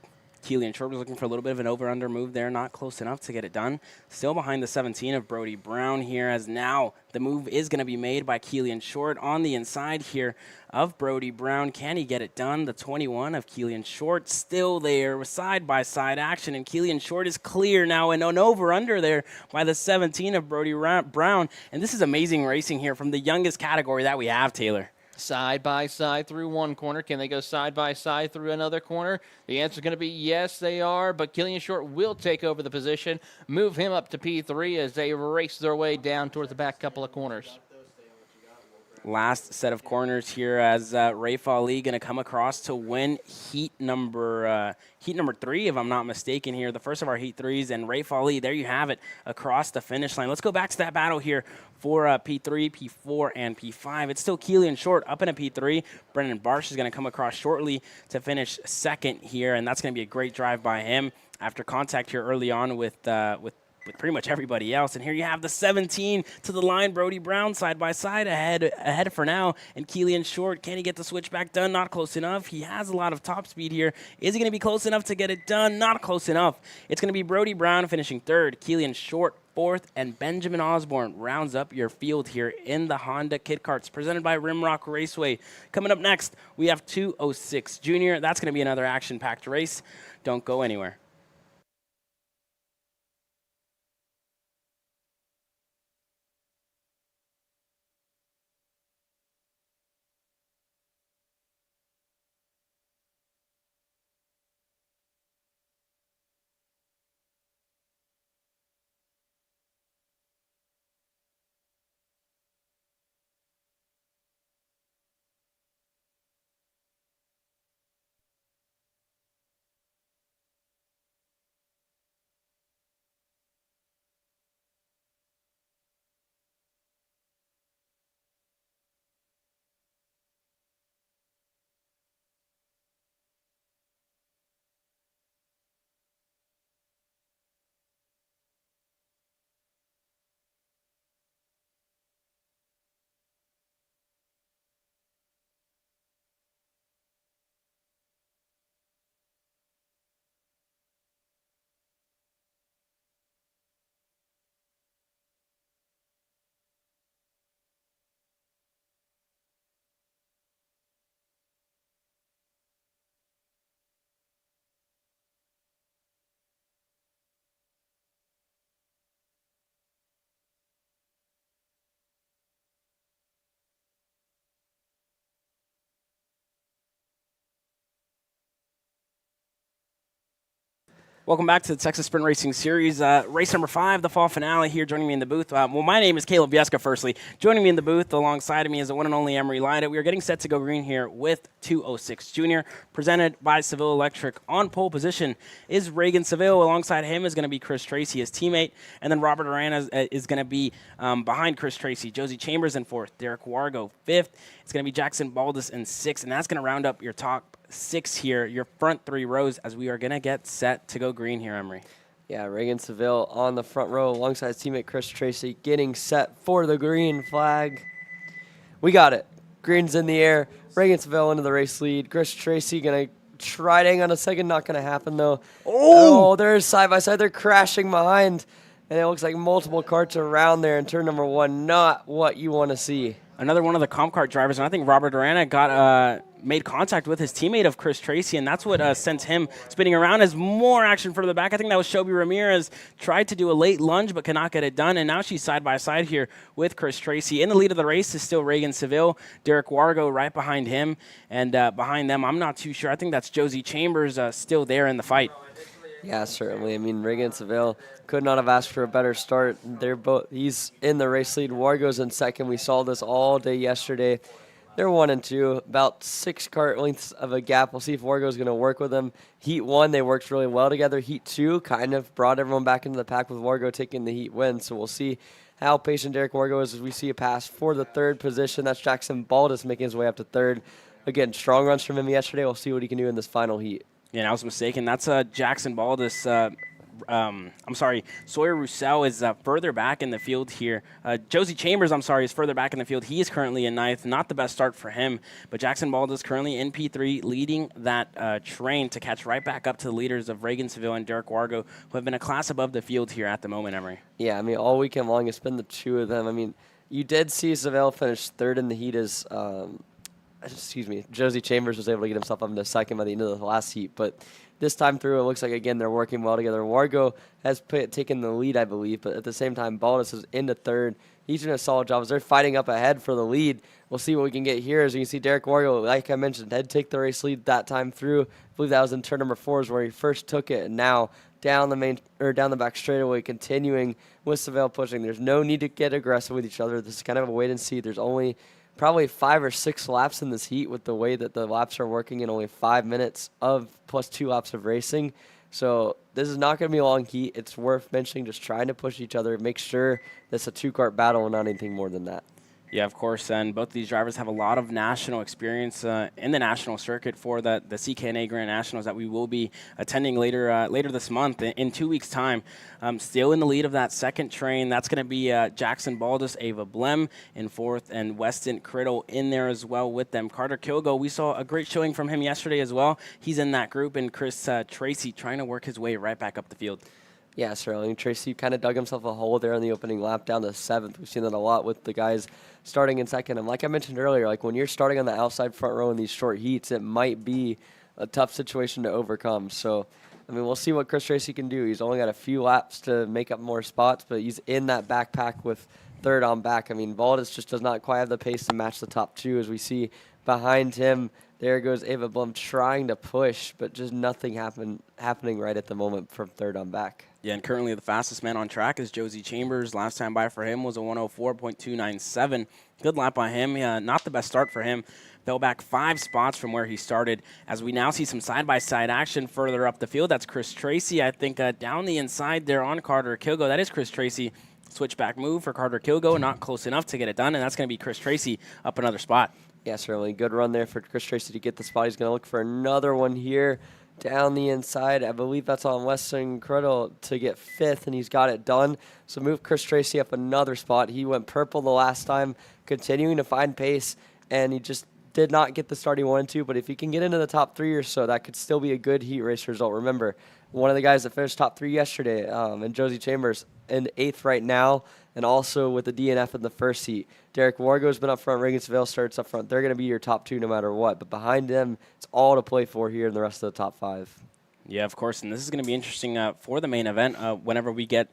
Keelan Short was looking for a little bit of an over-under move there, not close enough to get it done. Still behind the 17 of Brody Brown here, as now the move is going to be made by Keelan Short on the inside here of Brody Brown. Can he get it done? The 21 of Keelan Short still there with side-by-side action, and Keelan Short is clear now and an over-under there by the 17 of Brody Brown. And this is amazing racing here from the youngest category that we have, Taylor. Side by side through one corner. Can they go side by side through another corner? The answer is going to be yes, they are. But Keelan Short will take over the position, move him up to P3 as they race their way down towards the back couple of corners. Last set of corners here as Rafe Ali going to come across to win heat number 3, if I'm not mistaken here. The first of our heat 3s, and Rafe Ali, there you have it, across the finish line. Let's go back to that battle here for P3, P4, and P5. It's still Keelan Short up in a P3. Brennan Barsh is going to come across shortly to finish second here, and that's going to be a great drive by him after contact here early on with pretty much everybody else. And here you have the 17 to the line. Brody Brown side by side ahead for now. And Keelan Short, can he get the switchback done? Not close enough. He has a lot of top speed here. Is he going to be close enough to get it done? Not close enough. It's going to be Brody Brown finishing 3rd, Keelan Short 4th, and Benjamin Osborne rounds up your field here in the Honda Kid Karts presented by Rimrock Raceway. Coming up next, we have 206 Junior. That's going to be another action-packed race. Don't go anywhere. Welcome back to the Texas Sprint Racing Series, race number 5, the fall finale here. Joining me in the booth, my name is Caleb Vieska, firstly. Joining me in the booth alongside of me is the one and only Emery Lyda. We are getting set to go green here with 206 Jr., presented by Seville Electric. On pole position is Reagan Seville. Alongside him is going to be Chris Tracy, his teammate, and then Robert Arana is going to be behind Chris Tracy. Josie Chambers in 4th, Derek Wargo 5th. It's going to be Jackson Baldus in 6th, and that's going to round up your top 6 here, your front 3 rows, as we are going to get set to go green here, Emery. Yeah, Reagan Seville on the front row alongside his teammate Chris Tracy getting set for the green flag. We got it. Green's in the air. Reagan Seville into the race lead. Chris Tracy going to try to hang on a second. Not going to happen, though. Oh, they're side by side. They're crashing behind. And it looks like multiple karts around there in turn number 1. Not what you want to see. Another one of the comp kart drivers, and I think Robert Arana got made contact with his teammate of Chris Tracy, and that's what sent him spinning around as more action further back. I think that was Shelby Ramirez, tried to do a late lunge but cannot get it done, and now she's side by side here with Chris Tracy. In the lead of the race is still Reagan Seville, Derek Wargo right behind him, and behind them, I'm not too sure. I think that's Josie Chambers still there in the fight. Yeah, certainly. I mean, Reagan Seville could not have asked for a better start. He's in the race lead. Wargo's in second. We saw this all day yesterday. They're 1 and 2, about 6 kart lengths of a gap. We'll see if Wargo's going to work with them. Heat 1, they worked really well together. Heat 2 kind of brought everyone back into the pack with Wargo taking the heat win. So we'll see how patient Derek Wargo is as we see a pass for the 3rd position. That's Jackson Baldus making his way up to 3rd. Again, strong runs from him yesterday. We'll see what he can do in this final heat. Yeah, I was mistaken. That's Jackson Baldus. Sawyer Roussel is further back in the field here. Josie Chambers, is further back in the field. He is currently in 9th. Not the best start for him, but Jackson Baldus currently in P3, leading that train to catch right back up to the leaders of Reagan Seville and Derek Wargo, who have been a class above the field here at the moment, Emery. Yeah, I mean, all weekend long, it's been the 2 of them. I mean, you did see Seville finish 3rd in the heat as Josie Chambers was able to get himself up into 2nd by the end of the last heat. But this time through, it looks like, again, they're working well together. Wargo has taken the lead, I believe, but at the same time, Baldus is into 3rd. He's doing a solid job as they're fighting up ahead for the lead. We'll see what we can get here. As you can see, Derek Wargo, like I mentioned, did take the race lead that time through. I believe that was in turn number 4 is where he first took it, and now down the back straightaway, continuing with Seville pushing. There's no need to get aggressive with each other. This is kind of a wait and see. There's only probably 5 or 6 laps in this heat with the way that the laps are working in only 5 minutes of plus 2 laps of racing. So this is not going to be a long heat. It's worth mentioning, just trying to push each other, make sure it's a 2-kart battle and not anything more than that. Yeah, of course, and both of these drivers have a lot of national experience in the national circuit for the CKNA Grand Nationals that we will be attending later this month in 2 weeks' time. Still in the lead of that 2nd train, that's going to be Jackson Baldus, Ava Blem in 4th, and Weston Criddle in there as well with them. Carter Kilgo, we saw a great showing from him yesterday as well. He's in that group, and Chris Tracy trying to work his way right back up the field. Yeah, certainly. Tracy kind of dug himself a hole there in the opening lap down to 7th. We've seen that a lot with the guys starting in 2nd. And like I mentioned earlier, like when you're starting on the outside front row in these short heats, it might be a tough situation to overcome. So, I mean, we'll see what Chris Tracy can do. He's only got a few laps to make up more spots, but he's in that backpack with 3rd on back. I mean, Baldus just does not quite have the pace to match the top 2 as we see behind him. There goes Ava Blum trying to push, but just nothing happening right at the moment from 3rd on back. Yeah, and currently the fastest man on track is Josie Chambers. Last time by for him was a 104.297. Good lap by him. Not the best start for him. Fell back 5 spots from where he started. As we now see some side-by-side action further up the field, that's Chris Tracy. I think down the inside there on Carter Kilgo. That is Chris Tracy. Switchback move for Carter Kilgo. Not close enough to get it done, and that's going to be Chris Tracy up another spot. Yeah, certainly. Good run there for Chris Tracy to get the spot. He's going to look for another one here down the inside. I believe that's on Weston Criddle to get 5th, and he's got it done. So move Chris Tracy up another spot. He went purple the last time, continuing to find pace, and he just did not get the start he wanted to. But if he can get into the top 3 or so, that could still be a good heat race result. Remember, one of the guys that finished top 3 yesterday, and Josie Chambers, in 8th right now, and also with the DNF in the 1st heat. Derek Wargo's been up front. Reagan Seville starts up front. They're going to be your top 2 no matter what. But behind them, it's all to play for here in the rest of the top 5. Yeah, of course. And this is going to be interesting for the main event whenever we get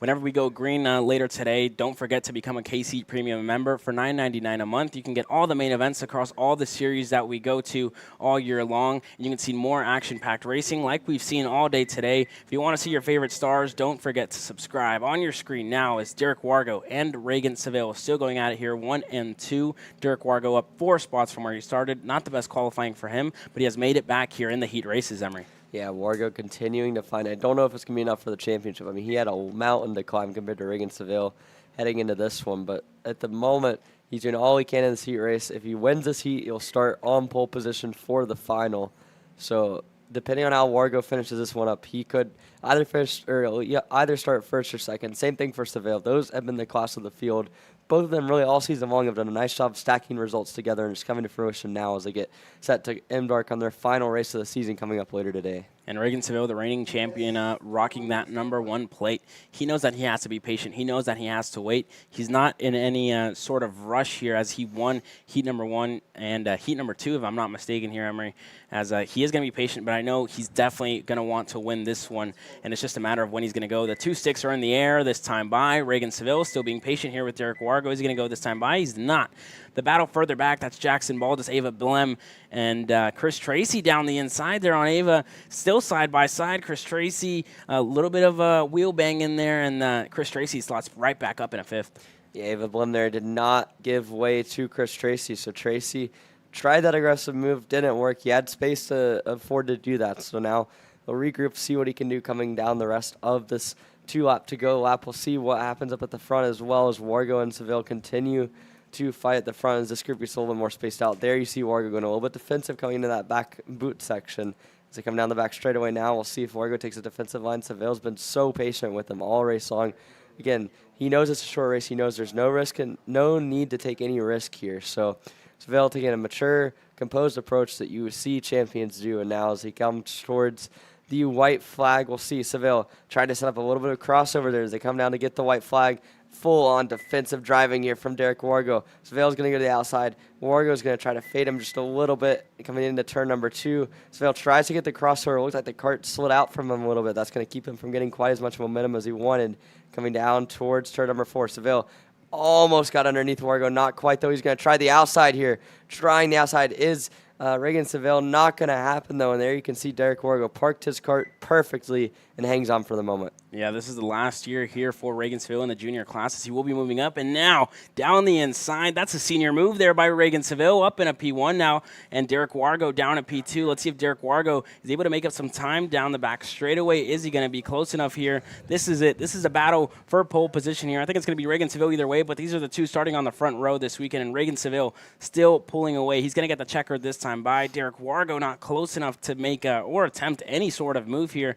whenever we go green later today, don't forget to become a K-Seat Premium member for $9.99 a month. You can get all the main events across all the series that we go to all year long. You can see more action-packed racing like we've seen all day today. If you want to see your favorite stars, don't forget to subscribe. On your screen now is Derek Wargo and Reagan Seville still going at it here, 1 and 2. Derek Wargo up 4 spots from where he started. Not the best qualifying for him, but he has made it back here in the heat races, Emery. Yeah, Wargo continuing to find. I don't know if it's going to be enough for the championship. I mean, he had a mountain to climb compared to Reagan Seville heading into this one. But at the moment, he's doing all he can in this heat race. If he wins this heat, he'll start on pole position for the final. So depending on how Wargo finishes this one up, he could either finish or either start first or second. Same thing for Seville. Those have been the class of the field. Both of them really all season long have done a nice job stacking results together and just coming to fruition now as they get set to embark on their final race of the season coming up later today. And Reagan Seville, the reigning champion, rocking that #1 plate. He knows that he has to be patient. He knows that he has to wait. He's not in any sort of rush here as he won heat #1 and heat #2, if I'm not mistaken here, Emery, as he is going to be patient, but I know he's definitely going to want to win this one, and it's just a matter of when he's going to go. The 2 sticks are in the air this time by. Reagan Seville still being patient here with Derek Wargo. Is he going to go this time by? He's not. The battle further back, that's Jackson Baldus, Ava Blem, and Chris Tracy down the inside there on Ava. Still side by side. Chris Tracy, a little bit of a wheel bang in there, and Chris Tracy slots right back up in a 5th. Yeah, Ava Blem there did not give way to Chris Tracy. So Tracy tried that aggressive move, didn't work. He had space to afford to do that. So now he'll regroup, see what he can do coming down the rest of this 2-lap to go lap. We'll see what happens up at the front as well as Wargo and Seville continue to fight at the front as this group gets a little bit more spaced out. There you see Wargo going a little bit defensive coming into that back boot section. As they come down the back straightaway now, we'll see if Wargo takes a defensive line. Seville's been so patient with him all race long. Again, he knows it's a short race. He knows there's no risk and no need to take any risk here. So Seville taking a mature, composed approach that you see champions do. And now as he comes towards the white flag, we'll see Seville trying to set up a little bit of crossover there as they come down to get the white flag. Full-on defensive driving here from Derek Wargo. Seville's going to go to the outside. Wargo's going to try to fade him just a little bit coming into turn #2. Seville tries to get the crossover. It looks like the cart slid out from him a little bit. That's going to keep him from getting quite as much momentum as he wanted coming down towards turn #4. Seville almost got underneath Wargo. Not quite, though. He's going to try the outside here. Trying the outside is Reagan Seville. Not going to happen, though. And there you can see Derek Wargo parked his cart perfectly and hangs on for the moment. Yeah, this is the last year here for Reagan Seville in the junior classes. He will be moving up, and now down the inside. That's a senior move there by Reagan Seville, up in a P1 now, and Derek Wargo down at P2. Let's see if Derek Wargo is able to make up some time down the back straightaway. Is he going to be close enough here? This is it. This is a battle for pole position here. I think it's going to be Reagan Seville either way, but these are the 2 starting on the front row this weekend, and Reagan Seville still pulling away. He's going to get the checker this time by. Derek Wargo not close enough to make or attempt any sort of move here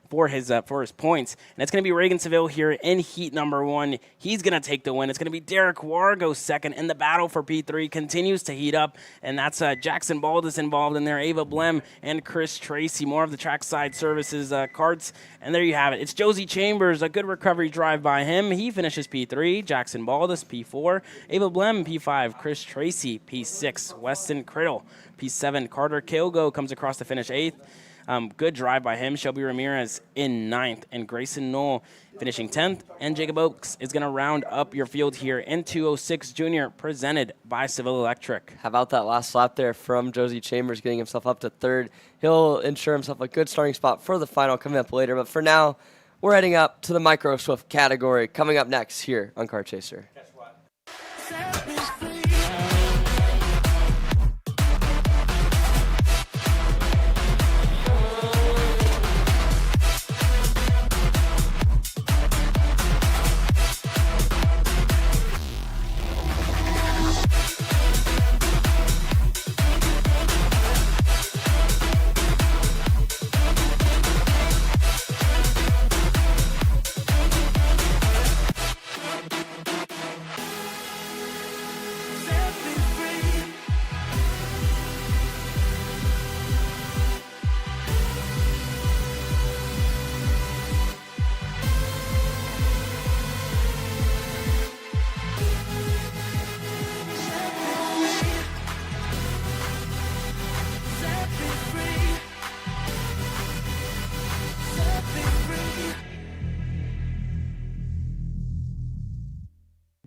for his points. And it's going to be Reagan Seville here in heat #1. He's going to take the win. It's going to be Derek Wargo second, and the battle for P3 continues to heat up, and that's Jackson Baldus involved in there, Ava Blem, and Chris Tracy. More of the trackside services carts, and there you have it. It's Josie Chambers, a good recovery drive by him. He finishes P3. Jackson Baldus, P4. Ava Blem, P5. Chris Tracy, P6. Weston Criddle, P7. Carter Kilgo comes across to finish 8th. Good drive by him. Shelby Ramirez in 9th, and Grayson Knoll finishing 10th. And Jacob Oakes is going to round up your field here in 206 Junior, presented by Seville Electric. How about that last lap there from Josie Chambers getting himself up to 3rd? He'll ensure himself a good starting spot for the final coming up later. But for now, we're heading up to the Micro Swift category coming up next here on Kart Chaser.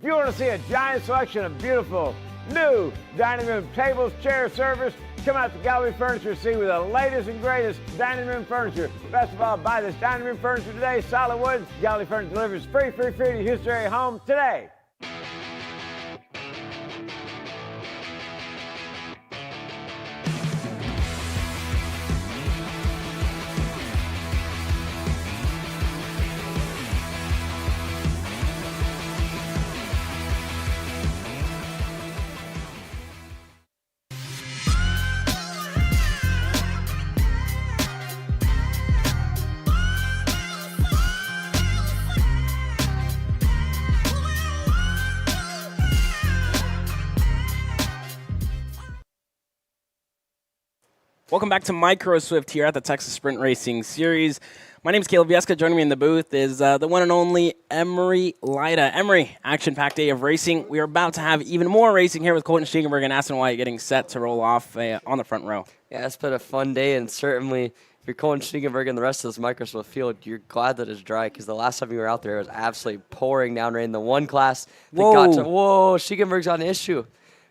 you want to see a giant selection of beautiful new dining room tables, chairs, servers, come out to Gallery Furniture to see with the latest and greatest dining room furniture. Best of all, buy this dining room furniture today, solid wood. Gallery Furniture delivers free to your Houston area home today. Welcome back to Micro Swift here at the Texas Sprint Racing Series. My name is Caleb Vieska. Joining me in the booth is the one and only Emery Lida. Emery, action-packed day of racing. We are about to have even more racing here with Colton Stiegenberg and Aston White getting set to roll off on the front row. Yeah, it's been a fun day, and certainly if you're Colton Stiegenberg and the rest of this Micro Swift field, you're glad that it's dry because the last time you were out there, it was absolutely pouring down rain. The one class that Stiegenberg's got an issue.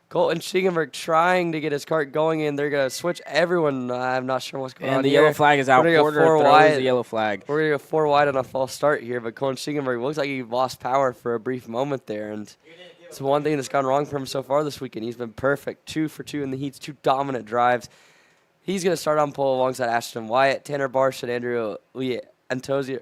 Colton Stiegenberg trying to get his cart going, and they're going to switch everyone. I'm not sure what's going on. And the yellow flag is out. Porter throws the yellow flag. We're going to go 4 wide on a false start here, but Colton Stiegenberg looks like he lost power for a brief moment there, and it's one thing that's gone wrong for him so far this weekend. He's been perfect, 2 for 2 in the heats, 2 dominant drives. He's going to start on pole alongside Ashton Wyatt, Tanner Barsh, and Andrew Lee. Anastasio.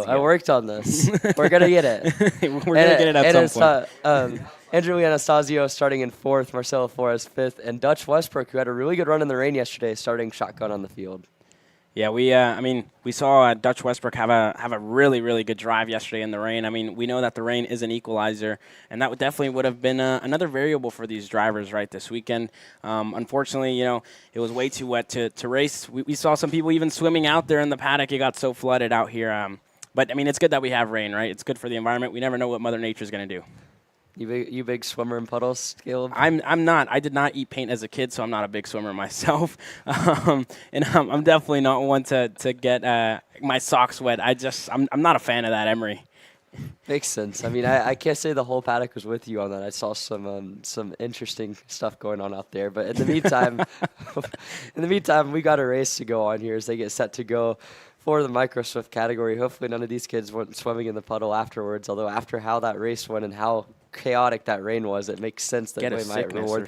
I worked on this. We're going to get it. We're going to get it at some point. Andrew Lee Anastasio starting in 4th, Marcelo Flores 5th, and Dutch Westbrook, who had a really good run in the rain yesterday, starting shotgun on the field. Yeah, we saw Dutch Westbrook have a really, really good drive yesterday in the rain. I mean, we know that the rain is an equalizer, and that would have been another variable for these drivers right this weekend. Unfortunately, it was way too wet to race. We saw some people even swimming out there in the paddock. It got so flooded out here. But, I mean, it's good that we have rain, right? It's good for the environment. We never know what Mother Nature is going to do. You big swimmer in puddles, Caleb? I'm not. I did not eat paint as a kid, so I'm not a big swimmer myself. And I'm definitely not one to get my socks wet. I'm not a fan of that, Emery. Makes sense. I mean, I can't say the whole paddock was with you on that. I saw some interesting stuff going on out there. But in the meantime, we got a race to go on here as they get set to go for the Micro Swift category. Hopefully none of these kids went swimming in the puddle afterwards, although after how that race went and how chaotic that rain was, it makes sense that they might reward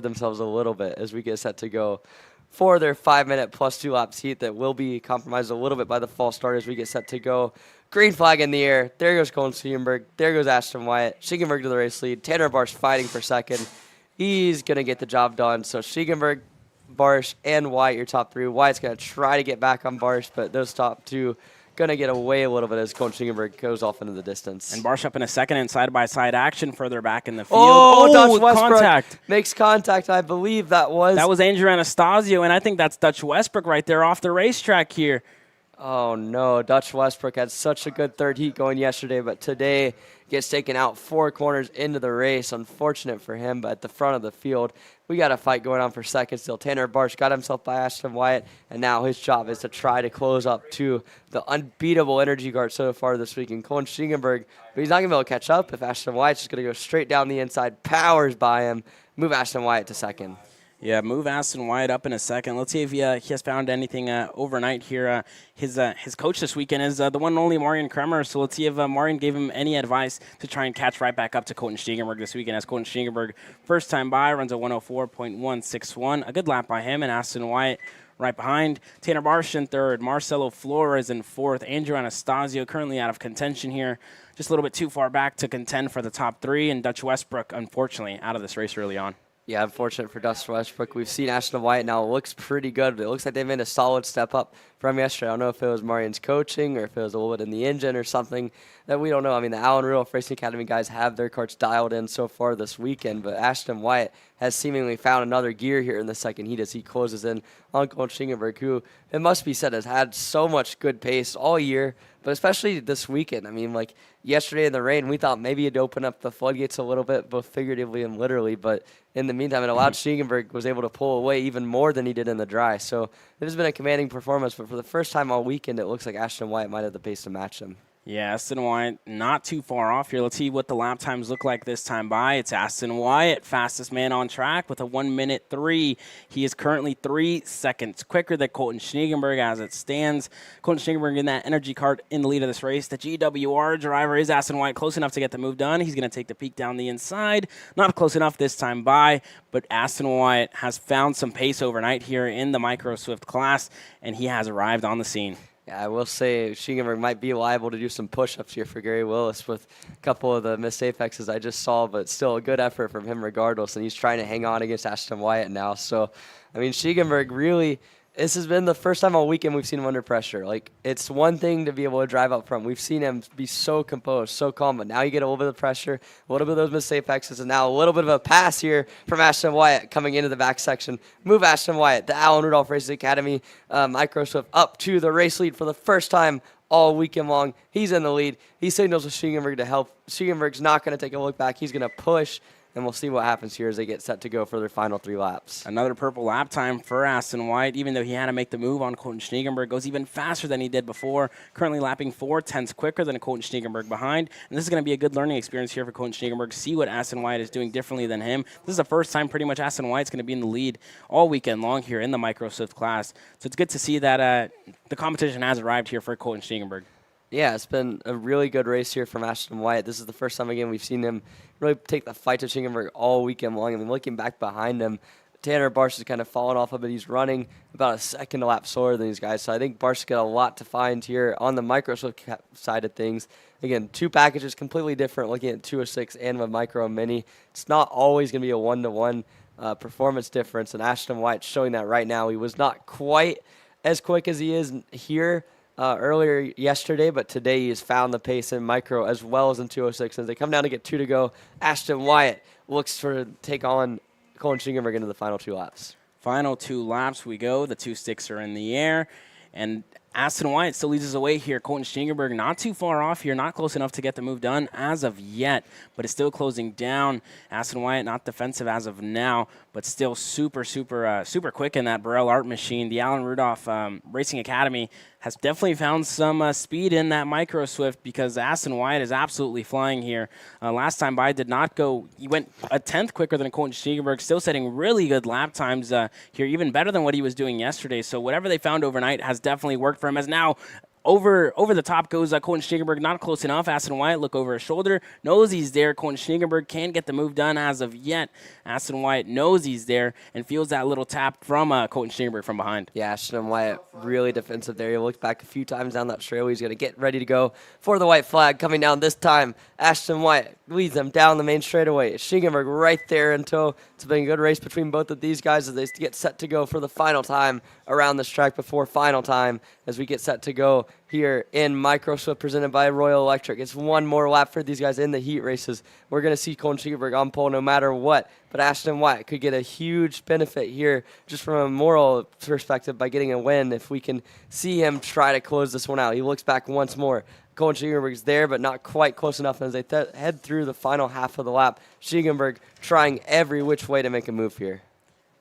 themselves a little bit as we get set to go for their 5-minute plus 2 laps heat that will be compromised a little bit by the false start as we get set to go. Green flag in the air. There goes Colton Stiegenberg. There goes Ashton Wyatt. Stiegenberg to the race lead. Tanner Barsh fighting for second. He's going to get the job done. So Stiegenberg, Barsh, and Wyatt, your top 3. Wyatt's going to try to get back on Barsh, but those top 2 going to get away a little bit as Colton Stiegenberg goes off into the distance. And Barsh up in a second in side-by-side action further back in the field. Dutch Westbrook makes contact. I believe that was Andrew Anastasio, and I think that's Dutch Westbrook right there off the racetrack here. Oh, no. Dutch Westbrook had such a good third heat going yesterday, but today gets taken out 4 corners into the race. Unfortunate for him, but at the front of the field, we got a fight going on for second still. Tanner Barsh got himself by Ashton Wyatt, and now his job is to try to close up to the unbeatable energy guard so far this week. And Colton Stiegenberg, but he's not going to be able to catch up if Ashton Wyatt's just going to go straight down the inside, powers by him, move Ashton Wyatt to second. Yeah, move Aston Wyatt up in a second. Let's see if he has found anything overnight here. His coach this weekend is the one and only Marian Kremer, so let's see if Marian gave him any advice to try and catch right back up to Colton Stiegenberg this weekend. As Colton Stiegenberg, first time by, runs a 104.161. A good lap by him, and Aston Wyatt right behind. Tanner Barsh in third. Marcelo Flores in fourth. Andrew Anastasio currently out of contention here. Just a little bit too far back to contend for the top 3, and Dutch Westbrook, unfortunately, out of this race early on. Yeah, unfortunate for Dutch Westbrook. We've seen Ashton Wyatt now. It looks pretty good. It looks like they made a solid step up from yesterday. I don't know if it was Marian's coaching or if it was a little bit in the engine or something that we don't know. I mean, the Allen Rudolph Racing Academy guys have their carts dialed in so far this weekend, but Ashton Wyatt has seemingly found another gear here in the second heat as he closes in on Colton Stiegenberg, who, it must be said, has had so much good pace all year, but especially this weekend. I mean, like yesterday in the rain, we thought maybe it'd open up the floodgates a little bit, both figuratively and literally, but in the meantime, it allowed Stiegenberg was able to pull away even more than he did in the dry. So it has been a commanding performance, but for the first time all weekend, it looks like Ashton Wyatt might have the pace to match him. Yeah, Aston Wyatt not too far off here. Let's see what the lap times look like this time by. It's Aston Wyatt, fastest man on track with a 1:03. He is currently 3 seconds quicker than Colton Schniegenberg as it stands. Colton Schniegenberg in that energy cart in the lead of this race. The GWR driver is Aston Wyatt, close enough to get the move done. He's going to take the peak down the inside. Not close enough this time by, but Aston Wyatt has found some pace overnight here in the Micro Swift class, and he has arrived on the scene. Yeah, I will say Schiegenberg might be liable to do some push-ups here for Gary Willis with a couple of the missed apexes I just saw, but still a good effort from him regardless, and he's trying to hang on against Ashton Wyatt now. So, I mean, Schiegenberg really, this has been the first time all weekend we've seen him under pressure. Like, it's one thing to be able to drive up front. We've seen him be so composed, so calm, but now you get a little bit of pressure, a little bit of those missed apexes, and now a little bit of a pass here from Ashton Wyatt coming into the back section. Move Ashton Wyatt, the Allen Rudolph Racing Academy Micro Swift up to the race lead for the first time all weekend long. He's in the lead. He signals with Schiegenberg to help. Schiegenberg's not going to take a look back. He's going to push, and we'll see what happens here as they get set to go for their final 3 laps. Another purple lap time for Aston Wyatt, even though he had to make the move on Colton Schniegenberg. Goes even faster than he did before, currently lapping 4/10 quicker than Colton Schniegenberg behind. And this is going to be a good learning experience here for Colton Schniegenberg. See what Aston Wyatt is doing differently than him. This is the first time pretty much Aston Wyatt's going to be in the lead all weekend long here in the Micro Swift class. So it's good to see that the competition has arrived here for Colton Schniegenberg. Yeah, it's been a really good race here from Ashton Wyatt. This is the first time, again, we've seen him really take the fight to Schiegenberg all weekend long. I mean, looking back behind him, Tanner Barsh has kind of fallen off a bit. He's running about a second a lap slower than these guys. So I think Barsh has got a lot to find here on the Micro Swift side of things. Again, 2 packages completely different, looking at 206 and a Micro and Mini. It's not always going to be a 1-to-1 performance difference, and Ashton Wyatt's showing that right now. He was not quite as quick as he is here earlier yesterday, but today he has found the pace in Micro as well as in 206. As they come down to get 2 to go, Ashton Wyatt looks to take on Colin Schiegenberg into the final 2 laps. Final 2 laps we go. The 2 sticks are in the air, and Aston Wyatt still leads his away here. Colton Schniegenberg not too far off here, not close enough to get the move done as of yet, but it's still closing down. Aston Wyatt not defensive as of now, but still super quick in that Burrell Art machine. The Allen Rudolph Racing Academy has definitely found some speed in that Micro Swift because Aston Wyatt is absolutely flying here. Last time by did not go, he went a 10th quicker than Colton Schniegenberg, still setting really good lap times here, even better than what he was doing yesterday. So whatever they found overnight has definitely worked for him, as now over the top goes Colton Schniegenberg, not close enough. Aston Wyatt look over his shoulder, knows he's there. Colton Schniegenberg can't get the move done as of yet. Aston Wyatt knows he's there and feels that little tap from Colton Schniegenberg from behind. Yeah, Ashton Wyatt really defensive there. He looked back a few times down that trail. He's going to get ready to go for the white flag coming down this time. Ashton Wyatt leads them down the main straightaway. Schniegenberg right there until it's been a good race between both of these guys as they get set to go for the final time around this track before final time as we get set to go here in Micro Swift presented by Royal Electric. It's one more lap for these guys in the heat races. We're going to see Colton Schniegenberg on pole no matter what, but Ashton Wyatt could get a huge benefit here just from a moral perspective by getting a win if we can see him try to close this one out. He looks back once more. Colton Schniegenberg's there, but not quite close enough as they head through the final half of the lap. Schniegenberg trying every which way to make a move here.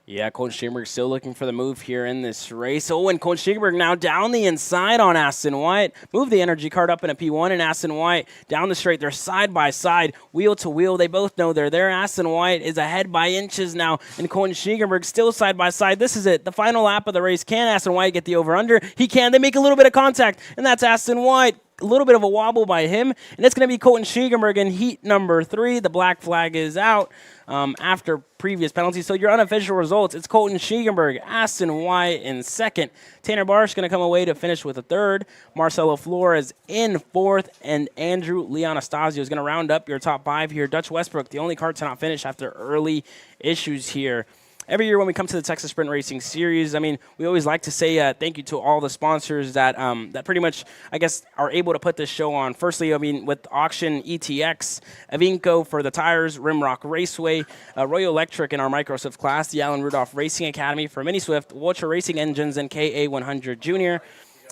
Yeah, Colton Schniegenberg still looking for the move here in this race. Oh, and Colton Schniegenberg now down the inside on Aston Wyatt. Move the energy card up in a P1, and Aston Wyatt down the straight. They're side by side, wheel to wheel. They both know they're there. Aston Wyatt is ahead by inches now, and Colton Schniegenberg still side by side. This is it, the final lap of the race. Can Aston Wyatt get the over-under? He can. They make a little bit of contact, and that's Aston Wyatt. A little bit of a wobble by him, and it's going to be Colton Schniegenberg in heat number 3. The black flag is out after previous penalties. So your unofficial results, it's Colton Schniegenberg, Aston Wyatt in second. Tanner Barsh going to come away to finish with a third. Marcelo Flores in fourth, and Andrew Leonastasio is going to round up your top 5 here. Dutch Westbrook, the only car to not finish after early issues here. Every year when we come to the Texas Sprint Racing Series, I mean, we always like to say thank you to all the sponsors that that pretty much, I guess, are able to put this show on. Firstly, I mean, with Auction ETX, Avinco for the tires, Rimrock Raceway, Royal Electric in our Micro Swift class, the Allen Rudolph Racing Academy for Mini Swift, Ultra Racing Engines, and KA100 Junior.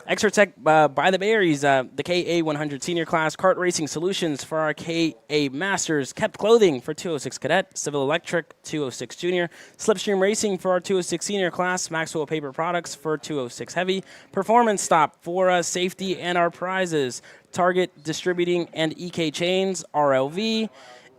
Exertech by the Berries, the KA100 senior class, Kart Racing Solutions for our KA Masters, Kept Clothing for 206 Cadet, Civil Electric 206 Junior, Slipstream Racing for our 206 senior class, Maxwell Paper Products for 206 Heavy, Performance Stop for safety and our prizes, Target Distributing and EK Chains, RLV,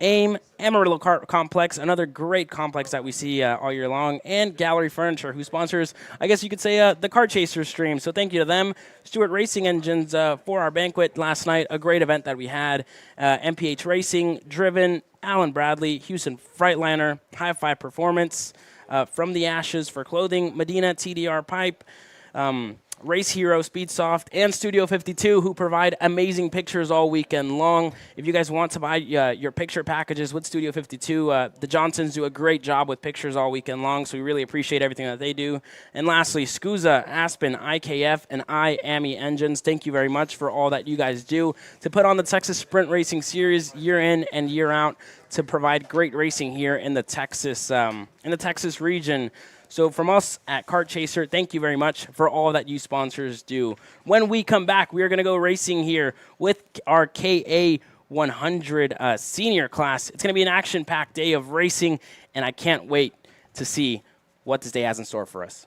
AIM, Amarillo Kart Complex, another great complex that we see all year long, and Gallery Furniture, who sponsors, I guess you could say, the Kart Chaser stream. So thank you to them. Stewart Racing Engines for our banquet last night, a great event that we had. MPH Racing, Driven, Alan Bradley, Houston Freightliner, High Five Performance, From the Ashes for Clothing, Medina TDR Pipe, Race Hero, Speedsoft, and Studio 52, who provide amazing pictures all weekend long. If you guys want to buy your picture packages with Studio 52, the Johnsons do a great job with pictures all weekend long, so we really appreciate everything that they do. And lastly, SCUSA, Aspen, IKF, and IAMI Engines, thank you very much for all that you guys do to put on the Texas Sprint Racing Series year in and year out to provide great racing here in the Texas region. So from us at Kart Chaser, thank you very much for all that you sponsors do. When we come back, we are going to go racing here with our KA100 senior class. It's going to be an action-packed day of racing, and I can't wait to see what this day has in store for us.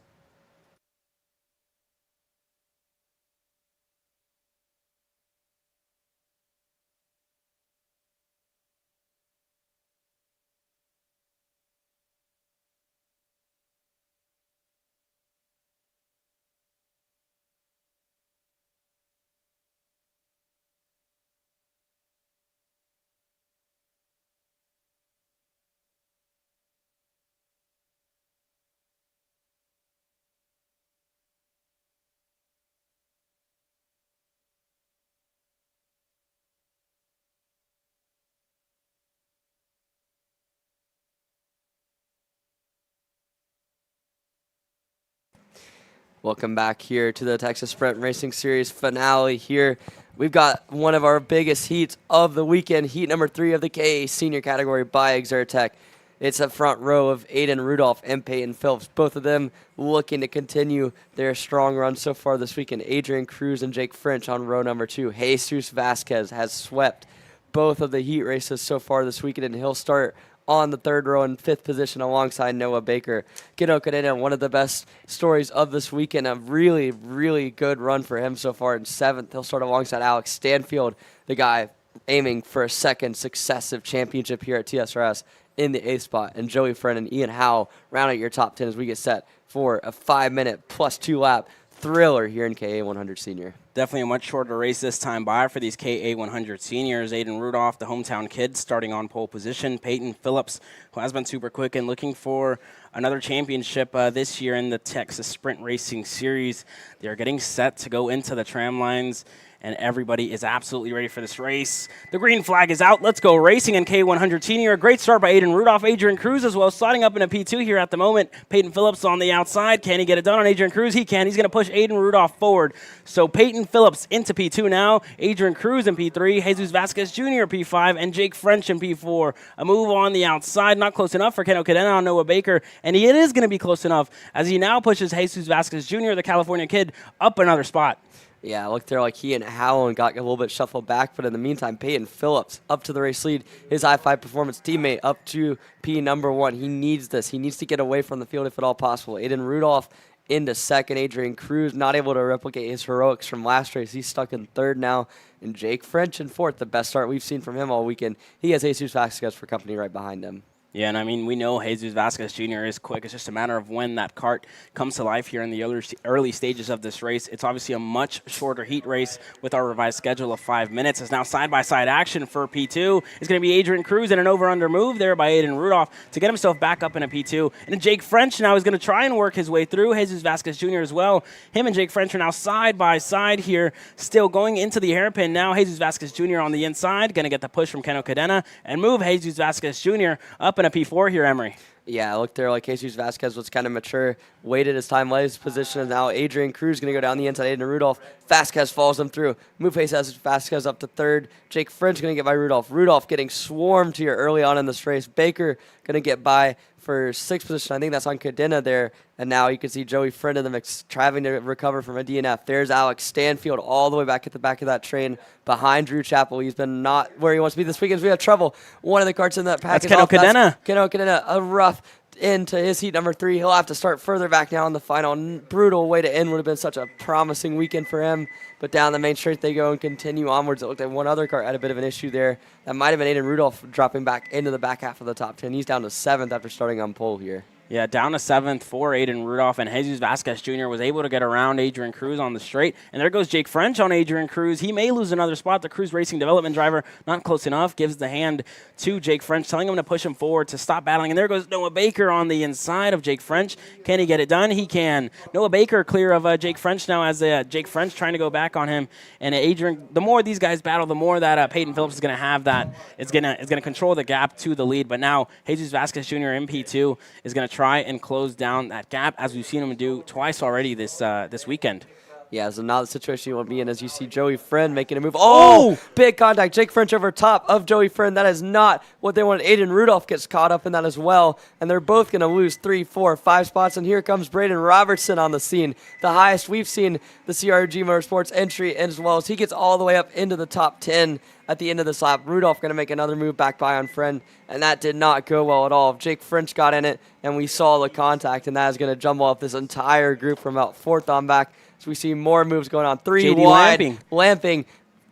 Welcome back here to the Texas Sprint Racing Series finale here. We've got one of our biggest heats of the weekend, heat number 3 of the KA senior category by Exertech. It's a front row of Aiden Rudolph and Peyton Phillips, both of them looking to continue their strong run so far this weekend. Adrian Cruz and Jake French on row number 2. Jesus Vasquez has swept both of the heat races so far this weekend, and he'll start on the 3rd row in 5th position alongside Noah Baker. Kiddo Cadena, one of the best stories of this weekend. A really, really good run for him so far in 7th. He'll start alongside Alex Stanfield, the guy aiming for a 2nd successive championship here at TSRS in the 8th spot. And Joey Friend and Ian Howe round out your top 10 as we get set for a 5-minute plus 2-lap thriller here in KA 100 Senior. Definitely a much shorter race this time by for these KA 100 seniors. Aiden Rudolph, the hometown kid, starting on pole position. Peyton Phillips, who has been super quick and looking for another championship this year in the Texas Sprint Racing Series. They're getting set to go into the tram lines, and everybody is absolutely ready for this race. The green flag is out. Let's go racing in K100 Senior. A great start by Aiden Rudolph. Adrian Cruz as well, sliding up in a P2 here at the moment. Peyton Phillips on the outside. Can he get it done on Adrian Cruz? He can. He's going to push Aiden Rudolph forward. So Peyton Phillips into P2 now. Adrian Cruz in P3. Jesus Vasquez Jr. P5. And Jake French in P4. A move on the outside. Not close enough for Keno Cadena on Noah Baker. And it is going to be close enough as he now pushes Jesus Vasquez Jr., the California kid, up another spot. Yeah, looked there like he and Howland got a little bit shuffled back, but in the meantime, Peyton Phillips up to the race lead. His I-5 Performance teammate up to P number 1. He needs this. He needs to get away from the field if at all possible. Aiden Rudolph into 2nd. Adrian Cruz not able to replicate his heroics from last race. He's stuck in 3rd now. And Jake French in 4th, the best start we've seen from him all weekend. He has Jesus Vasquez for company right behind him. Yeah, and I mean, we know Jesus Vasquez Jr. is quick. It's just a matter of when that kart comes to life here in the early stages of this race. It's obviously a much shorter heat race with our revised schedule of 5 minutes. It's now side-by-side action for P2. It's going to be Adrian Cruz and an over-under move there by Aiden Rudolph to get himself back up in a P2. And Jake French now is going to try and work his way through. Jesus Vasquez Jr. as well. Him and Jake French are now side-by-side here, still going into the hairpin. Now Jesus Vasquez Jr. on the inside, going to get the push from Keno Cadena and move Jesus Vasquez Jr. up in a P4 here, Emery. Yeah, I looked there like Jesus Vasquez was kind of mature, waited his time, let his position, and now Adrian Cruz going to go down the inside. Aiden Rudolph, Vasquez follows him through. Move Jesus Vasquez up to 3rd. Jake French going to get by Rudolph. Rudolph getting swarmed here early on in this race. Baker going to get by for 6th position. I think that's on Cadena there. And now you can see Joey Friend in the mix, trying to recover from a DNF. There's Alex Stanfield all the way back at the back of that train behind Drew Chappell. He's been not where he wants to be this weekend. We have trouble. One of the carts in that pack That's Keno Cadena. Keno Cadena, a rough into his heat number 3. He'll have to start further back now in the final. Brutal way to end. Would have been such a promising weekend for him. But down the main straight they go and continue onwards. It looked like one other car had a bit of an issue there. That might have been Aiden Rudolph dropping back into the back half of the top 10. He's down to 7th after starting on pole here. Yeah, down to 7th for Aiden Rudolph, and Jesus Vasquez Jr. was able to get around Adrian Cruz on the straight. And there goes Jake French on Adrian Cruz. He may lose another spot. The Cruz Racing Development driver, not close enough, gives the hand to Jake French, telling him to push him forward to stop battling. And there goes Noah Baker on the inside of Jake French. Can he get it done? He can. Noah Baker clear of Jake French now, as Jake French trying to go back on him. And Adrian, the more these guys battle, the more that Peyton Phillips is going to have that. It's going to control the gap to the lead. But now Jesus Vasquez Jr. MP2 is going to try and close down that gap, as we've seen him do twice already this weekend. Yeah, so now the situation you want to be in as you see Joey Friend making a move. Oh, big contact. Jake French over top of Joey Friend. That is not what they wanted. Aiden Rudolph gets caught up in that as well. And they're both going to lose 3, 4, 5 spots. And here comes Braden Robertson on the scene. The highest we've seen the CRG Motorsports entry, as well as he gets all the way up into the top 10 at the end of this lap. Rudolph going to make another move back by on Friend. And that did not go well at all. Jake French got in it, and we saw the contact. And that is going to jumble up this entire group from about 4th on back. So we see more moves going on. 3 JD wide. Lamping,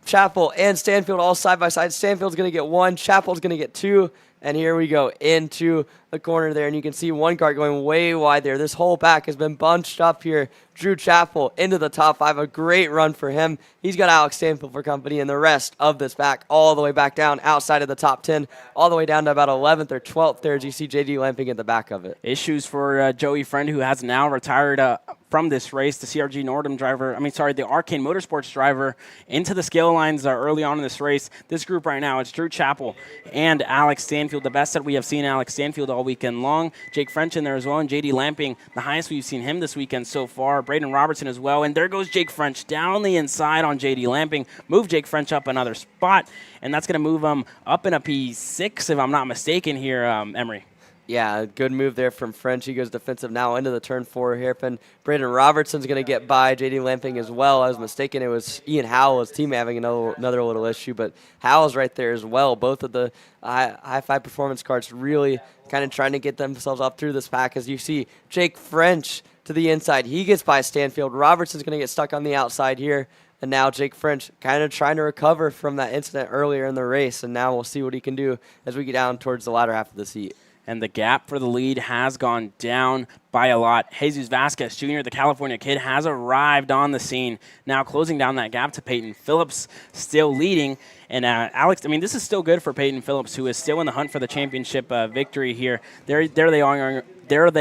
Chappell, and Stanfield all side by side. Stanfield's going to get 1. Chappell's going to get 2. And here we go into the corner there. And you can see one car going way wide there. This whole pack has been bunched up here. Drew Chappell into the top 5. A great run for him. He's got Alex Stanfield for company. And the rest of this pack all the way back down outside of the top 10. All the way down to about 11th or 12th there as you see JD Lamping at the back of it. Issues for Joey Friend, who has now retired from this race. The CRG Nordum driver, the Arcane Motorsports driver, into the scale lines early on in this race. This group right now, it's Drew Chappell and Alex Stanfield, the best that we have seen Alex Stanfield all weekend long. Jake French in there as well, and JD Lamping, the highest we've seen him this weekend so far. Braden Robertson as well, and there goes Jake French down the inside on JD Lamping. Move Jake French up another spot, and that's going to move him up in a P6, if I'm not mistaken here, Emery. Yeah, good move there from French. He goes defensive now into the turn 4 hairpin. Braden Robertson's going to get by JD Lamping as well. I was mistaken. It was Ian Howell, his teammate, having another little issue, but Howell's right there as well. Both of the high-five performance carts really kind of trying to get themselves up through this pack. As you see Jake French to the inside. He gets by Stanfield. Robertson's going to get stuck on the outside here. And now Jake French kind of trying to recover from that incident earlier in the race. And now we'll see what he can do as we get down towards the latter half of this heat. And the gap for the lead has gone down by a lot. Jesus Vasquez Jr., the California kid, has arrived on the scene. Now closing down that gap to Peyton Phillips, still leading. And Alex, this is still good for Peyton Phillips, who is still in the hunt for the championship victory here. There they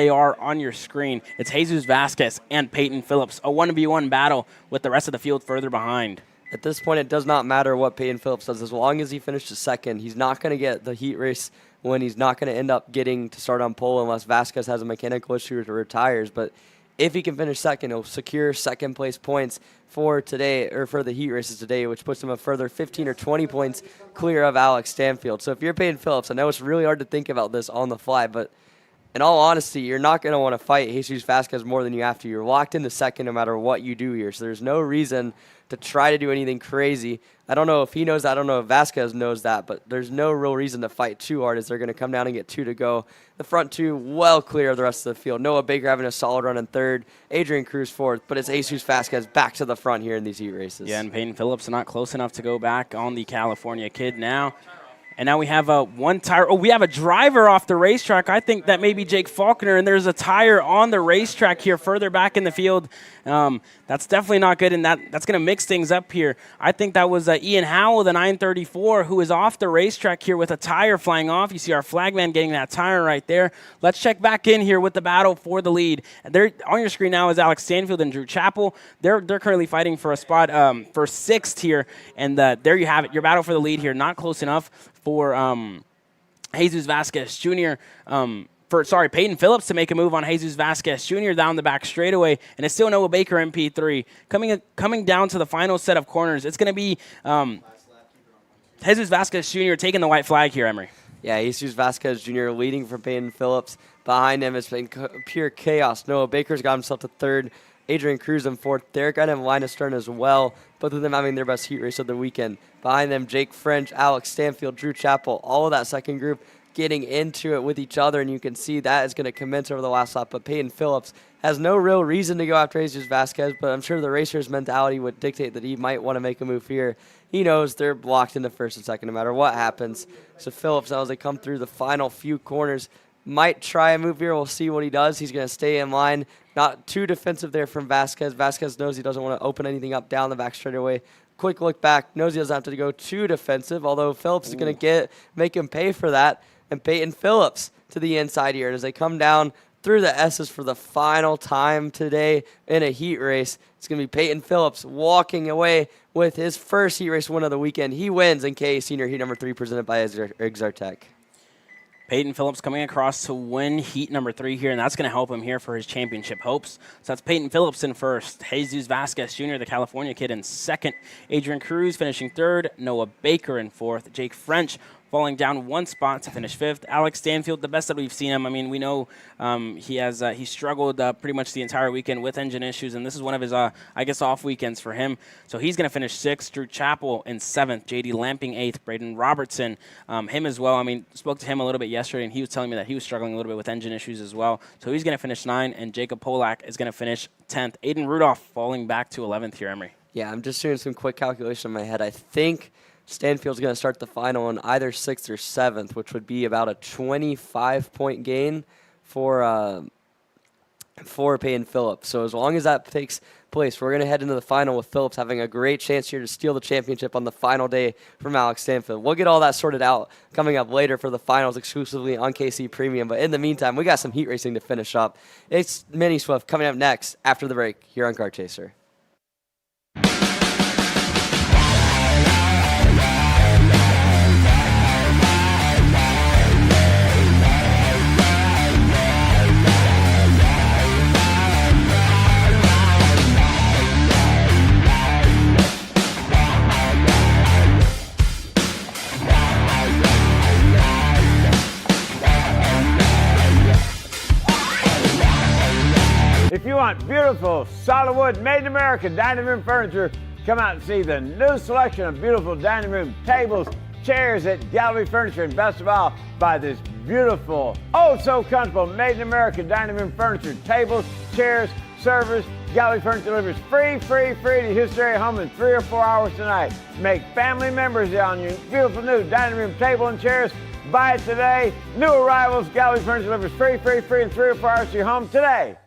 are on your screen. It's Jesus Vasquez and Peyton Phillips, a 1v1 battle with the rest of the field further behind. At this point, it does not matter what Peyton Phillips does. As long as he finishes second, he's not going to get the heat race when he's not going to end up getting to start on pole unless Vasquez has a mechanical issue or retires. But if he can finish second, he'll secure second place points for today, or for the heat races today, which puts him a further 15 or 20 points clear of Alex Stanfield. So if you're Peyton Phillips, I know it's really hard to think about this on the fly, but in all honesty, you're not going to want to fight Jesus Vasquez more than you have to. You're locked into second no matter what you do here. So there's no reason to try to do anything crazy. I don't know if he knows that. I don't know if Vasquez knows that, but there's no real reason to fight too hard as they're going to come down and get 2 to go. The front 2 well clear of the rest of the field. Noah Baker having a solid run in 3rd. Adrian Cruz 4th, but it's Jesus Vasquez back to the front here in these heat races. Yeah, and Peyton Phillips not close enough to go back on the California kid now. And now we have one tire. Oh, we have a driver off the racetrack. I think that may be Jake Faulkner, and there's a tire on the racetrack here further back in the field. That's definitely not good, and that's going to mix things up here. I think that was Ian Howell, the 934, who is off the racetrack here with a tire flying off. You see our flagman getting that tire right there. Let's check back in here with the battle for the lead. There on your screen now is Alex Stanfield and Drew Chappell. They're currently fighting for a spot for 6th here, and there you have it. Your battle for the lead here, not close enough for Jesus Vasquez Jr. Peyton Phillips to make a move on Jesus Vasquez Jr. down the back straightaway, and it's still Noah Baker in P3. Coming down to the final set of corners, it's going to be Jesus Vasquez Jr. taking the white flag here, Emery. Yeah, Jesus Vasquez Jr. leading from Peyton Phillips. Behind him, it's been pure chaos. Noah Baker's got himself to third. Adrian Cruz in fourth. Derek got him line of stern as well. Both of them having their best heat race of the weekend. Behind them, Jake French, Alex Stanfield, Drew Chappell, all of that second group getting into it with each other, and you can see that is going to commence over the last lap. But Peyton Phillips has no real reason to go after Jesus Vasquez, but I'm sure the racer's mentality would dictate that he might want to make a move here. He knows they're blocked into first and second no matter what happens. So Phillips, now as they come through the final few corners, might try a move here. We'll see what he does. He's going to stay in line. Not too defensive there from Vasquez. Vasquez knows he doesn't want to open anything up down the back straightaway. Quick look back. Knows he doesn't have to go too defensive, although Phillips is going to make him pay for that. And Peyton Phillips to the inside here. And as they come down through the S's for the final time today in a heat race, it's going to be Peyton Phillips walking away with his first heat race win of the weekend. He wins in KA Senior Heat number 3 presented by Exartec. Peyton Phillips coming across to win heat number 3 here, and that's going to help him here for his championship hopes. So that's Peyton Phillips in first, Jesus Vasquez Jr., the California kid, in second, Adrian Cruz finishing third, Noah Baker in fourth, Jake French falling down 1 spot to finish fifth. Alex Stanfield, the best that we've seen him. I mean, we know he struggled pretty much the entire weekend with engine issues, and this is one of his, off weekends for him. So he's going to finish sixth. Drew Chappell in seventh. J.D. Lamping eighth. Braden Robertson, him as well. I mean, spoke to him a little bit yesterday, and he was telling me that he was struggling a little bit with engine issues as well. So he's going to finish 9th, and Jacob Polak is going to finish 10th. Aiden Rudolph falling back to 11th here, Emery. Yeah, I'm just doing some quick calculation in my head. I think Stanfield's going to start the final in either 6th or 7th, which would be about a 25-point gain for Peyton Phillips. So as long as that takes place, we're going to head into the final with Phillips having a great chance here to steal the championship on the final day from Alex Stanfield. We'll get all that sorted out coming up later for the finals exclusively on KC Premium. But in the meantime, we got some heat racing to finish up. It's Mini Swift coming up next after the break here on Kart Chaser. If you want beautiful, solid wood, made in America dining room furniture, come out and see the new selection of beautiful dining room tables, chairs at Gallery Furniture, and best of all, buy this beautiful, oh so comfortable, made in America dining room furniture, tables, chairs, servers. Gallery Furniture delivers free to Houston area home in 3 or 4 hours tonight. Make family members on your beautiful new dining room table and chairs. Buy it today. New arrivals, Gallery Furniture delivers free in 3 or 4 hours to your home today.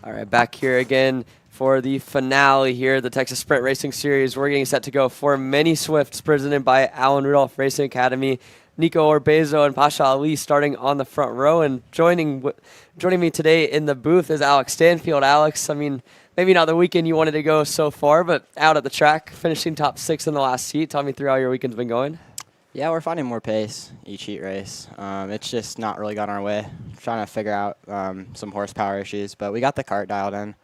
All right, back here again for the finale here, the Texas Sprint Racing Series. We're getting set to go for Many Swifts, presented by Allen Rudolph Racing Academy. Nico Orbezo and Pasha Ali starting on the front row. And joining me today in the booth is Alex Stanfield. Alex, I mean, maybe not the weekend you wanted to go so far, but out at the track, finishing top 6 in the last heat. Tell me through how your weekend's been going. Yeah, we're finding more pace each heat race. It's just not really gone our way. Trying to figure out some horsepower issues, but we got the kart dialed in.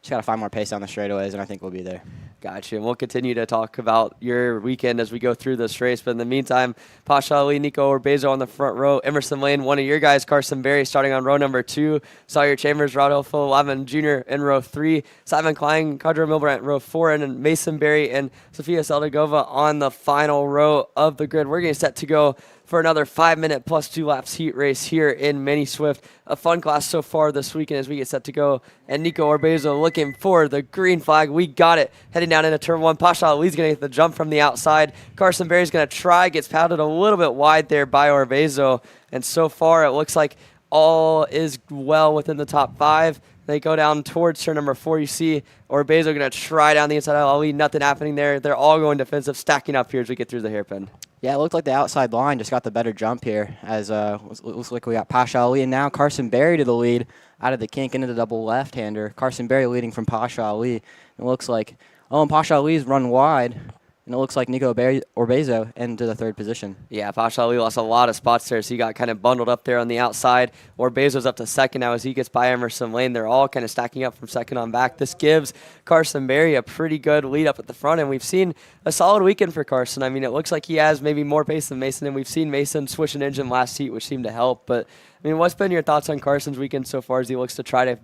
Just got to find more pace on the straightaways, and I think we'll be there. Gotcha. And we'll continue to talk about your weekend as we go through this race. But in the meantime, Pasha Ali, Nico Orbezo on the front row, Emerson Lane, one of your guys, Carson Berry, starting on row number 2, Sawyer Chambers, Rodolfo Lavin Jr. in row 3, Simon Klein, Cadre Milbrandt row 4, and then Mason Berry and Sofia Seldagova on the final row of the grid. We're getting set to go for another 5-minute plus 2 laps heat race here in Mini Swift. A fun class so far this weekend as we get set to go. And Nico Orbezo looking for the green flag. We got it. Heading down into turn 1. Pasha Ali's going to get the jump from the outside. Carson Berry's going to try. Gets pounded a little bit wide there by Orbezo. And so far it looks like all is well within the top 5. They go down towards turn number 4. You see Orbezo going to try down the inside of Ali. Nothing happening there. They're all going defensive, stacking up here as we get through the hairpin. Yeah, it looked like the outside line just got the better jump here, as looks like we got Pasha Ali, and now Carson Berry to the lead out of the kink into the double left-hander. Carson Berry leading from Pasha Ali. It looks like, and Pasha Ali's run wide, and it looks like Nico Orbezo into the 3rd position. Yeah, Pasha Ali lost a lot of spots there, so he got kind of bundled up there on the outside. Orbezo's up to 2nd now as he gets by Emerson Lane. They're all kind of stacking up from 2nd on back. This gives Carson Berry a pretty good lead up at the front, and we've seen a solid weekend for Carson. I mean, it looks like he has maybe more pace than Mason, and we've seen Mason switch an engine last heat, which seemed to help. But, I mean, what's been your thoughts on Carson's weekend so far as he looks to try to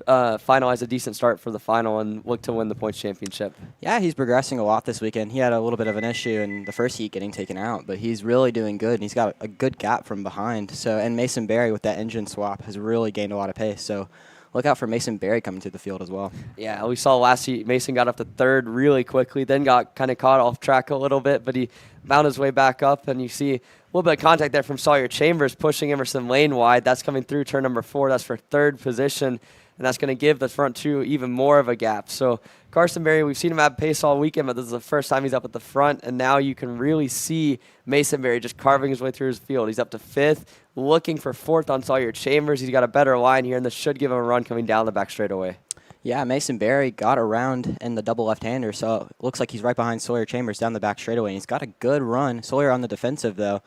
finalize a decent start for the final and look to win the points championship? Yeah, he's progressing a lot this weekend. He had a little bit of an issue in the first heat getting taken out, but he's really doing good, and he's got a good gap from behind. So, and Mason Berry with that engine swap has really gained a lot of pace. So look out for Mason Berry coming to the field as well. Yeah, we saw last heat Mason got up to 3rd really quickly, then got kind of caught off track a little bit, but he found his way back up, and you see a little bit of contact there from Sawyer Chambers pushing Emerson Lane wide. That's coming through turn number 4. That's for 3rd position, and that's going to give the front 2 even more of a gap. So Carson Berry, we've seen him have pace all weekend, but this is the first time he's up at the front, and now you can really see Mason Berry just carving his way through his field. He's up to 5th, looking for 4th on Sawyer Chambers. He's got a better line here, and this should give him a run coming down the back straightaway. Yeah, Mason Berry got around in the double left-hander, so it looks like he's right behind Sawyer Chambers down the back straightaway. He's got a good run. Sawyer on the defensive, though.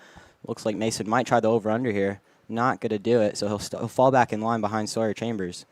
Looks like Mason might try the over-under here. Not going to do it, so he'll fall back in line behind Sawyer Chambers.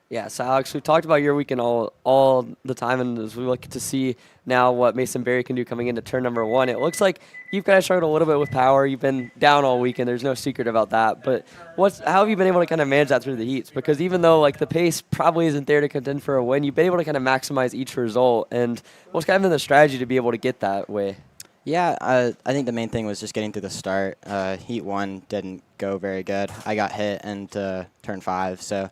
Yeah, so Alex, we've talked about your weekend all the time, and as we look to see now what Mason Berry can do coming into turn number 1, it looks like you've kind of struggled a little bit with power. You've been down all weekend. There's no secret about that. But how have you been able to kind of manage that through the heats? Because even though like the pace probably isn't there to contend for a win, you've been able to kind of maximize each result. And what's kind of been the strategy to be able to get that way? Yeah, I think the main thing was just getting through the start. Heat 1 didn't go very good. I got hit into turn 5, so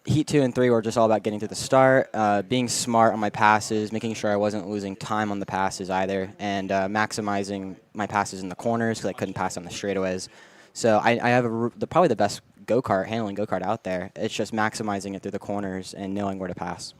Heat 2 and 3 were just all about getting to the start, being smart on my passes, making sure I wasn't losing time on the passes either, and maximizing my passes in the corners because I couldn't pass on the straightaways. So I have probably the best handling go-kart out there. It's just maximizing it through the corners and knowing where to pass.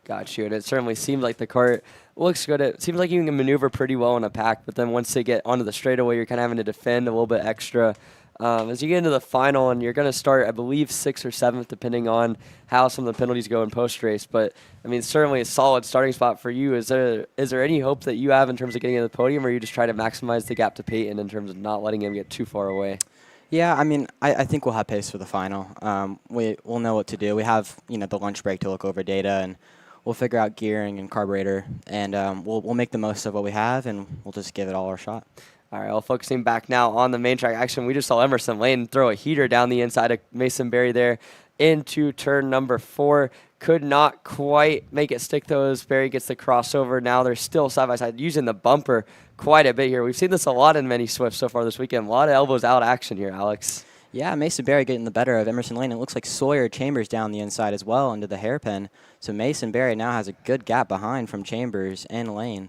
Got you. And it certainly seems like the kart looks good. It seems like you can maneuver pretty well in a pack, but then once they get onto the straightaway, you're kind of having to defend a little bit extra. As you get into the final, and you're going to start, I believe, 6th or 7th, depending on how some of the penalties go in post-race. But, I mean, certainly a solid starting spot for you. Is there any hope that you have in terms of getting to the podium, or you just try to maximize the gap to Peyton in terms of not letting him get too far away? Yeah, I mean, I think we'll have pace for the final. We'll know what to do. We have, the lunch break to look over data, and we'll figure out gearing and carburetor, and we'll make the most of what we have, and we'll just give it all our shot. All right, well, focusing back now on the main track action, we just saw Emerson Lane throw a heater down the inside of Mason Berry there into turn number 4. Could not quite make it stick, though, as Berry gets the crossover. Now they're still side-by-side using the bumper quite a bit here. We've seen this a lot in many Swifts so far this weekend. A lot of elbows out action here, Alex. Yeah, Mason Berry getting the better of Emerson Lane. It looks like Sawyer Chambers down the inside as well into the hairpin. So Mason Berry now has a good gap behind from Chambers and Lane.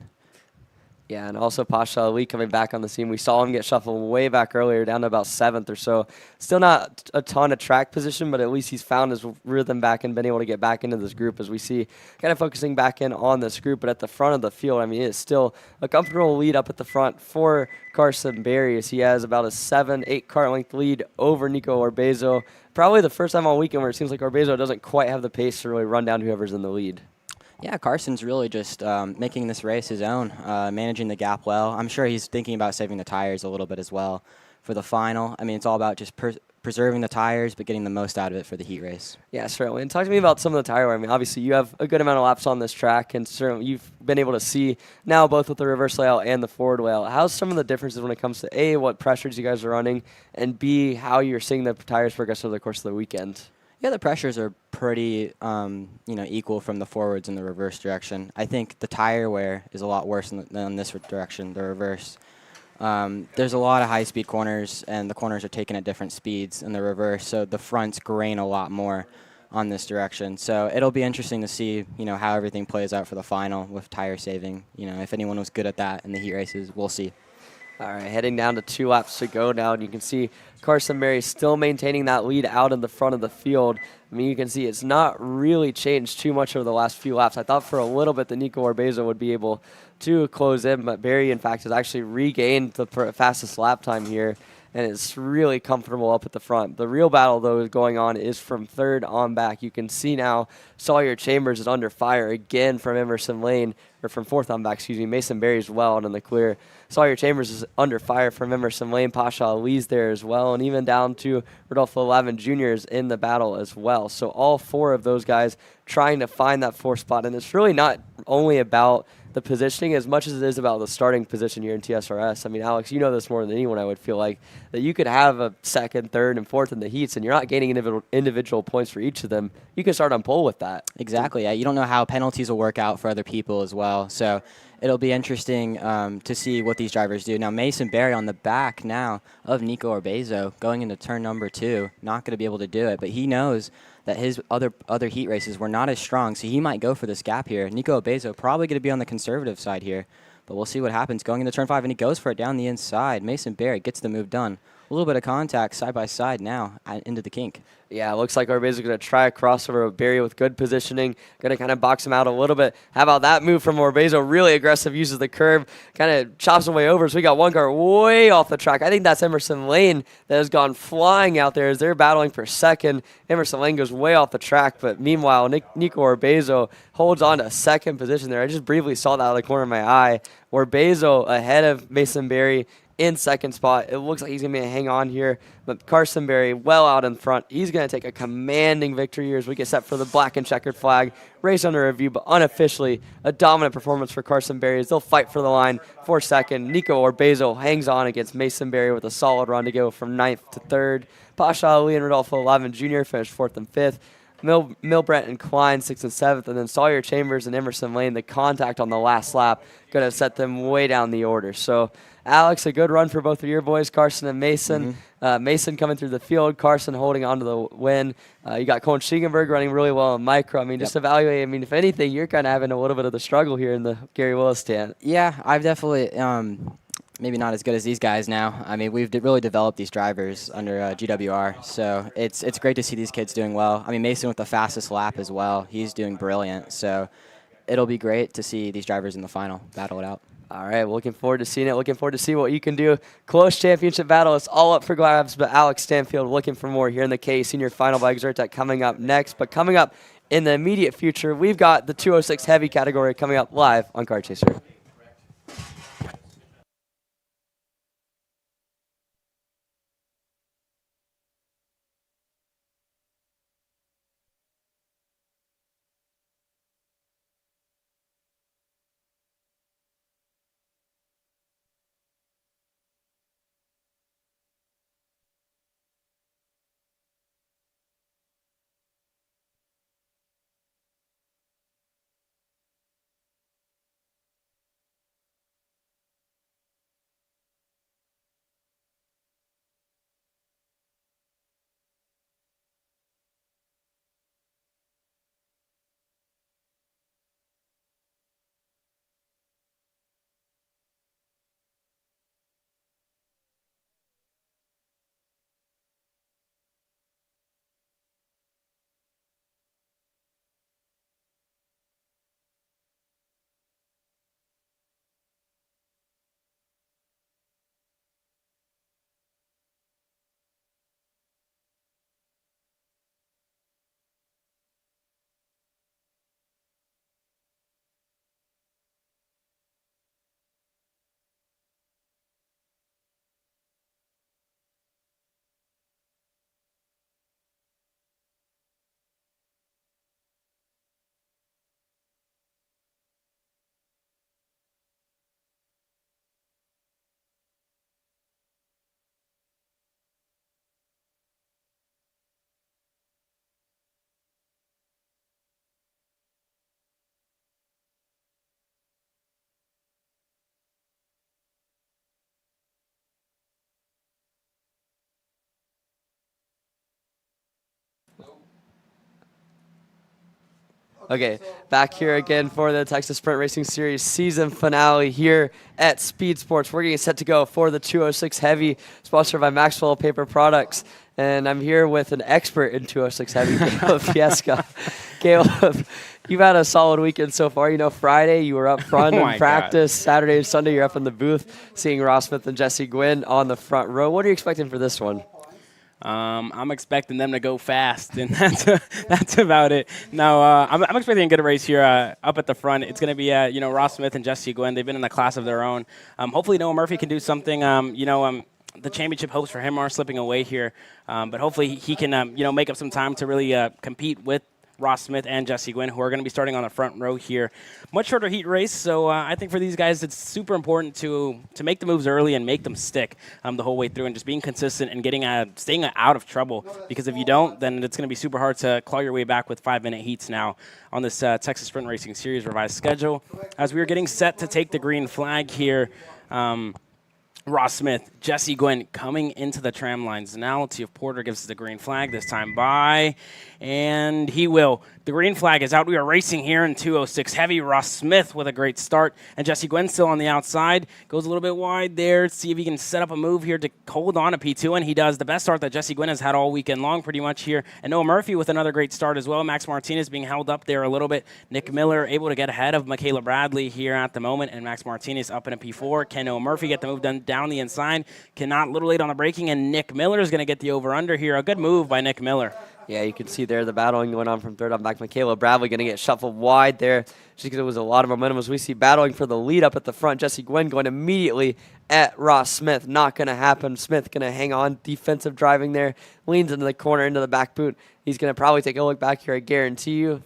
Yeah, and also Pasha Ali coming back on the scene. We saw him get shuffled way back earlier, down to about 7th or so. Still not a ton of track position, but at least he's found his rhythm back and been able to get back into this group as we see kind of focusing back in on this group. But at the front of the field, I mean, it's still a comfortable lead up at the front for Carson Berry as he has about a 7-8 car length lead over Nico Orbezo. Probably the first time all weekend where it seems like Orbezo doesn't quite have the pace to really run down whoever's in the lead. Yeah, Carson's really just making this race his own, managing the gap well. I'm sure he's thinking about saving the tires a little bit as well for the final. I mean, it's all about just preserving the tires, but getting the most out of it for the heat race. Yeah, certainly. And talk to me about some of the tire wear. I mean, obviously you have a good amount of laps on this track, and certainly you've been able to see now both with the reverse layout and the forward layout. How's some of the differences when it comes to A, what pressures you guys are running, and B, how you're seeing the tires progress over the course of the weekend? Yeah, the pressures are pretty, equal from the forwards and the reverse direction. I think the tire wear is a lot worse than this direction, the reverse. There's a lot of high-speed corners, and the corners are taken at different speeds in the reverse, so the fronts grain a lot more on this direction. So it'll be interesting to see, how everything plays out for the final with tire saving. If anyone was good at that in the heat races, we'll see. All right, heading down to 2 laps to go now, and you can see Carson Berry still maintaining that lead out in the front of the field. I mean, you can see it's not really changed too much over the last few laps. I thought for a little bit that Nico Orbezo would be able to close in, but Berry, in fact, has actually regained the fastest lap time here, and it's really comfortable up at the front. The real battle, though, is going on is from 3rd on back. You can see now Sawyer Chambers is under fire again from Emerson Lane, or from 4th on back, excuse me. Mason Berry's well and in the clear. Sawyer Chambers is under fire from Emerson Lane. Pasha Ali's there as well, and even down to Rodolfo Lavin Jr. is in the battle as well. So all 4 of those guys trying to find that 4th spot, and it's really not only about the positioning as much as it is about the starting position here in TSRS. I mean, Alex, you know this more than anyone, I would feel like, that you could have a 2nd, 3rd, and 4th in the heats, and you're not gaining individual points for each of them. You can start on pole with that. Exactly. Yeah, you don't know how penalties will work out for other people as well. So it'll be interesting to see what these drivers do. Now, Mason Berry on the back now of Nico Orbezo going into turn number 2, not going to be able to do it, but he knows that his other heat races were not as strong, so he might go for this gap here. Nico Orbezo probably going to be on the conservative side here, but we'll see what happens going into turn 5, and he goes for it down the inside. Mason Berry gets the move done. A little bit of contact side by side now into the kink. Yeah, it looks like Orbezo's going to try a crossover with Berry with good positioning. Going to kind of box him out a little bit. How about that move from Orbezo? Really aggressive, uses the curve, kind of chops him way over. So we got one car way off the track. I think that's Emerson Lane that has gone flying out there as they're battling for 2nd. Emerson Lane goes way off the track, but meanwhile, Nico Orbezo holds on to 2nd position there. I just briefly saw that out of the corner of my eye. Orbezo ahead of Mason Berry in 2nd spot. It looks like he's going to be able to hang on here, but Carson Berry well out in front. He's going to take a commanding victory here as we get set for the black and checkered flag. Race under review, but unofficially a dominant performance for Carson Berry as they'll fight for the line for 2nd. Nico Orbezo hangs on against Mason Berry with a solid run to go from 9th to 3rd. Pasha Ali and Rodolfo Lavin Jr. finished 4th and 5th. Milbrent and Klein 6th and 7th, and then Sawyer Chambers and Emerson Lane, the contact on the last lap, going to set them way down the order. So, Alex, a good run for both of your boys, Carson and Mason. Mason coming through the field, Carson holding on to the win. You got Colin Schiegenberg running really well in micro. I mean, just evaluate. I mean, if anything, you're kind of having a little bit of the struggle here in the Gary Willis stand. Yeah, I've definitely maybe not as good as these guys now. I mean, we've really developed these drivers under GWR, so it's great to see these kids doing well. I mean, Mason with the fastest lap as well. He's doing brilliant, so it'll be great to see these drivers in the final battle it out. All right, looking forward to seeing it. Looking forward to see what you can do. Close championship battle. It's all up for grabs, but Alex Stanfield looking for more here in the K Senior Final by Exertec coming up next. But coming up in the immediate future, we've got the 206 heavy category coming up live on Kart Chaser. Okay, back here again for the Texas Sprint Racing Series season finale here at SpeedSportz. We're getting set to go for the 206 Heavy, sponsored by Maxwell Paper Products. And I'm here with an expert in 206 Heavy, Caleb Fiesca. Caleb, you've had a solid weekend so far. You know, Friday you were up front in practice. Saturday and Sunday you're up in the booth seeing Ross Smith and Jesse Gwynn on the front row. What are you expecting for this one? I'm expecting them to go fast, and that's about it. No, I'm expecting a good race here up at the front. It's going to be, Ross Smith and Jesse Gwynn. They've been in a class of their own. Hopefully Noah Murphy can do something. The championship hopes for him are slipping away here, but hopefully he can, make up some time to really compete with Ross Smith and Jesse Gwynn, who are going to be starting on the front row here. Much shorter heat race, so I think for these guys it's super important to make the moves early and make them stick the whole way through, and just being consistent and staying out of trouble, because if you don't, then it's going to be super hard to claw your way back with 5-minute heats now on this Texas Sprint Racing Series revised schedule. As we are getting set to take the green flag here, Ross Smith, Jesse Gwynn coming into the tram lines now. Let's see if Porter gives us the green flag this time by, and he will. The green flag is out. We are racing here in 206 Heavy. Ross Smith with a great start, and Jesse Gwynn still on the outside. Goes a little bit wide there. See if he can set up a move here to hold on to P2, and he does. The best start that Jesse Gwynn has had all weekend long pretty much here. And Noah Murphy with another great start as well. Max Martinez being held up there a little bit. Nick Miller able to get ahead of Michaela Bradley here at the moment, and Max Martinez up in a P4. Can Noah Murphy get the move done down the inside? Cannot, a little late on the braking, and Nick Miller is going to get the over-under here. A good move by Nick Miller. Yeah, you can see there the battling going on from third on back. Michaela Bradley going to get shuffled wide there just because it was a lot of momentum as we see battling for the lead up at the front. Jesse Gwynn going immediately at Ross Smith. Not going to happen. Smith going to hang on. Defensive driving there. Leans into the corner, into the back boot. He's going to probably take a look back here, I guarantee you.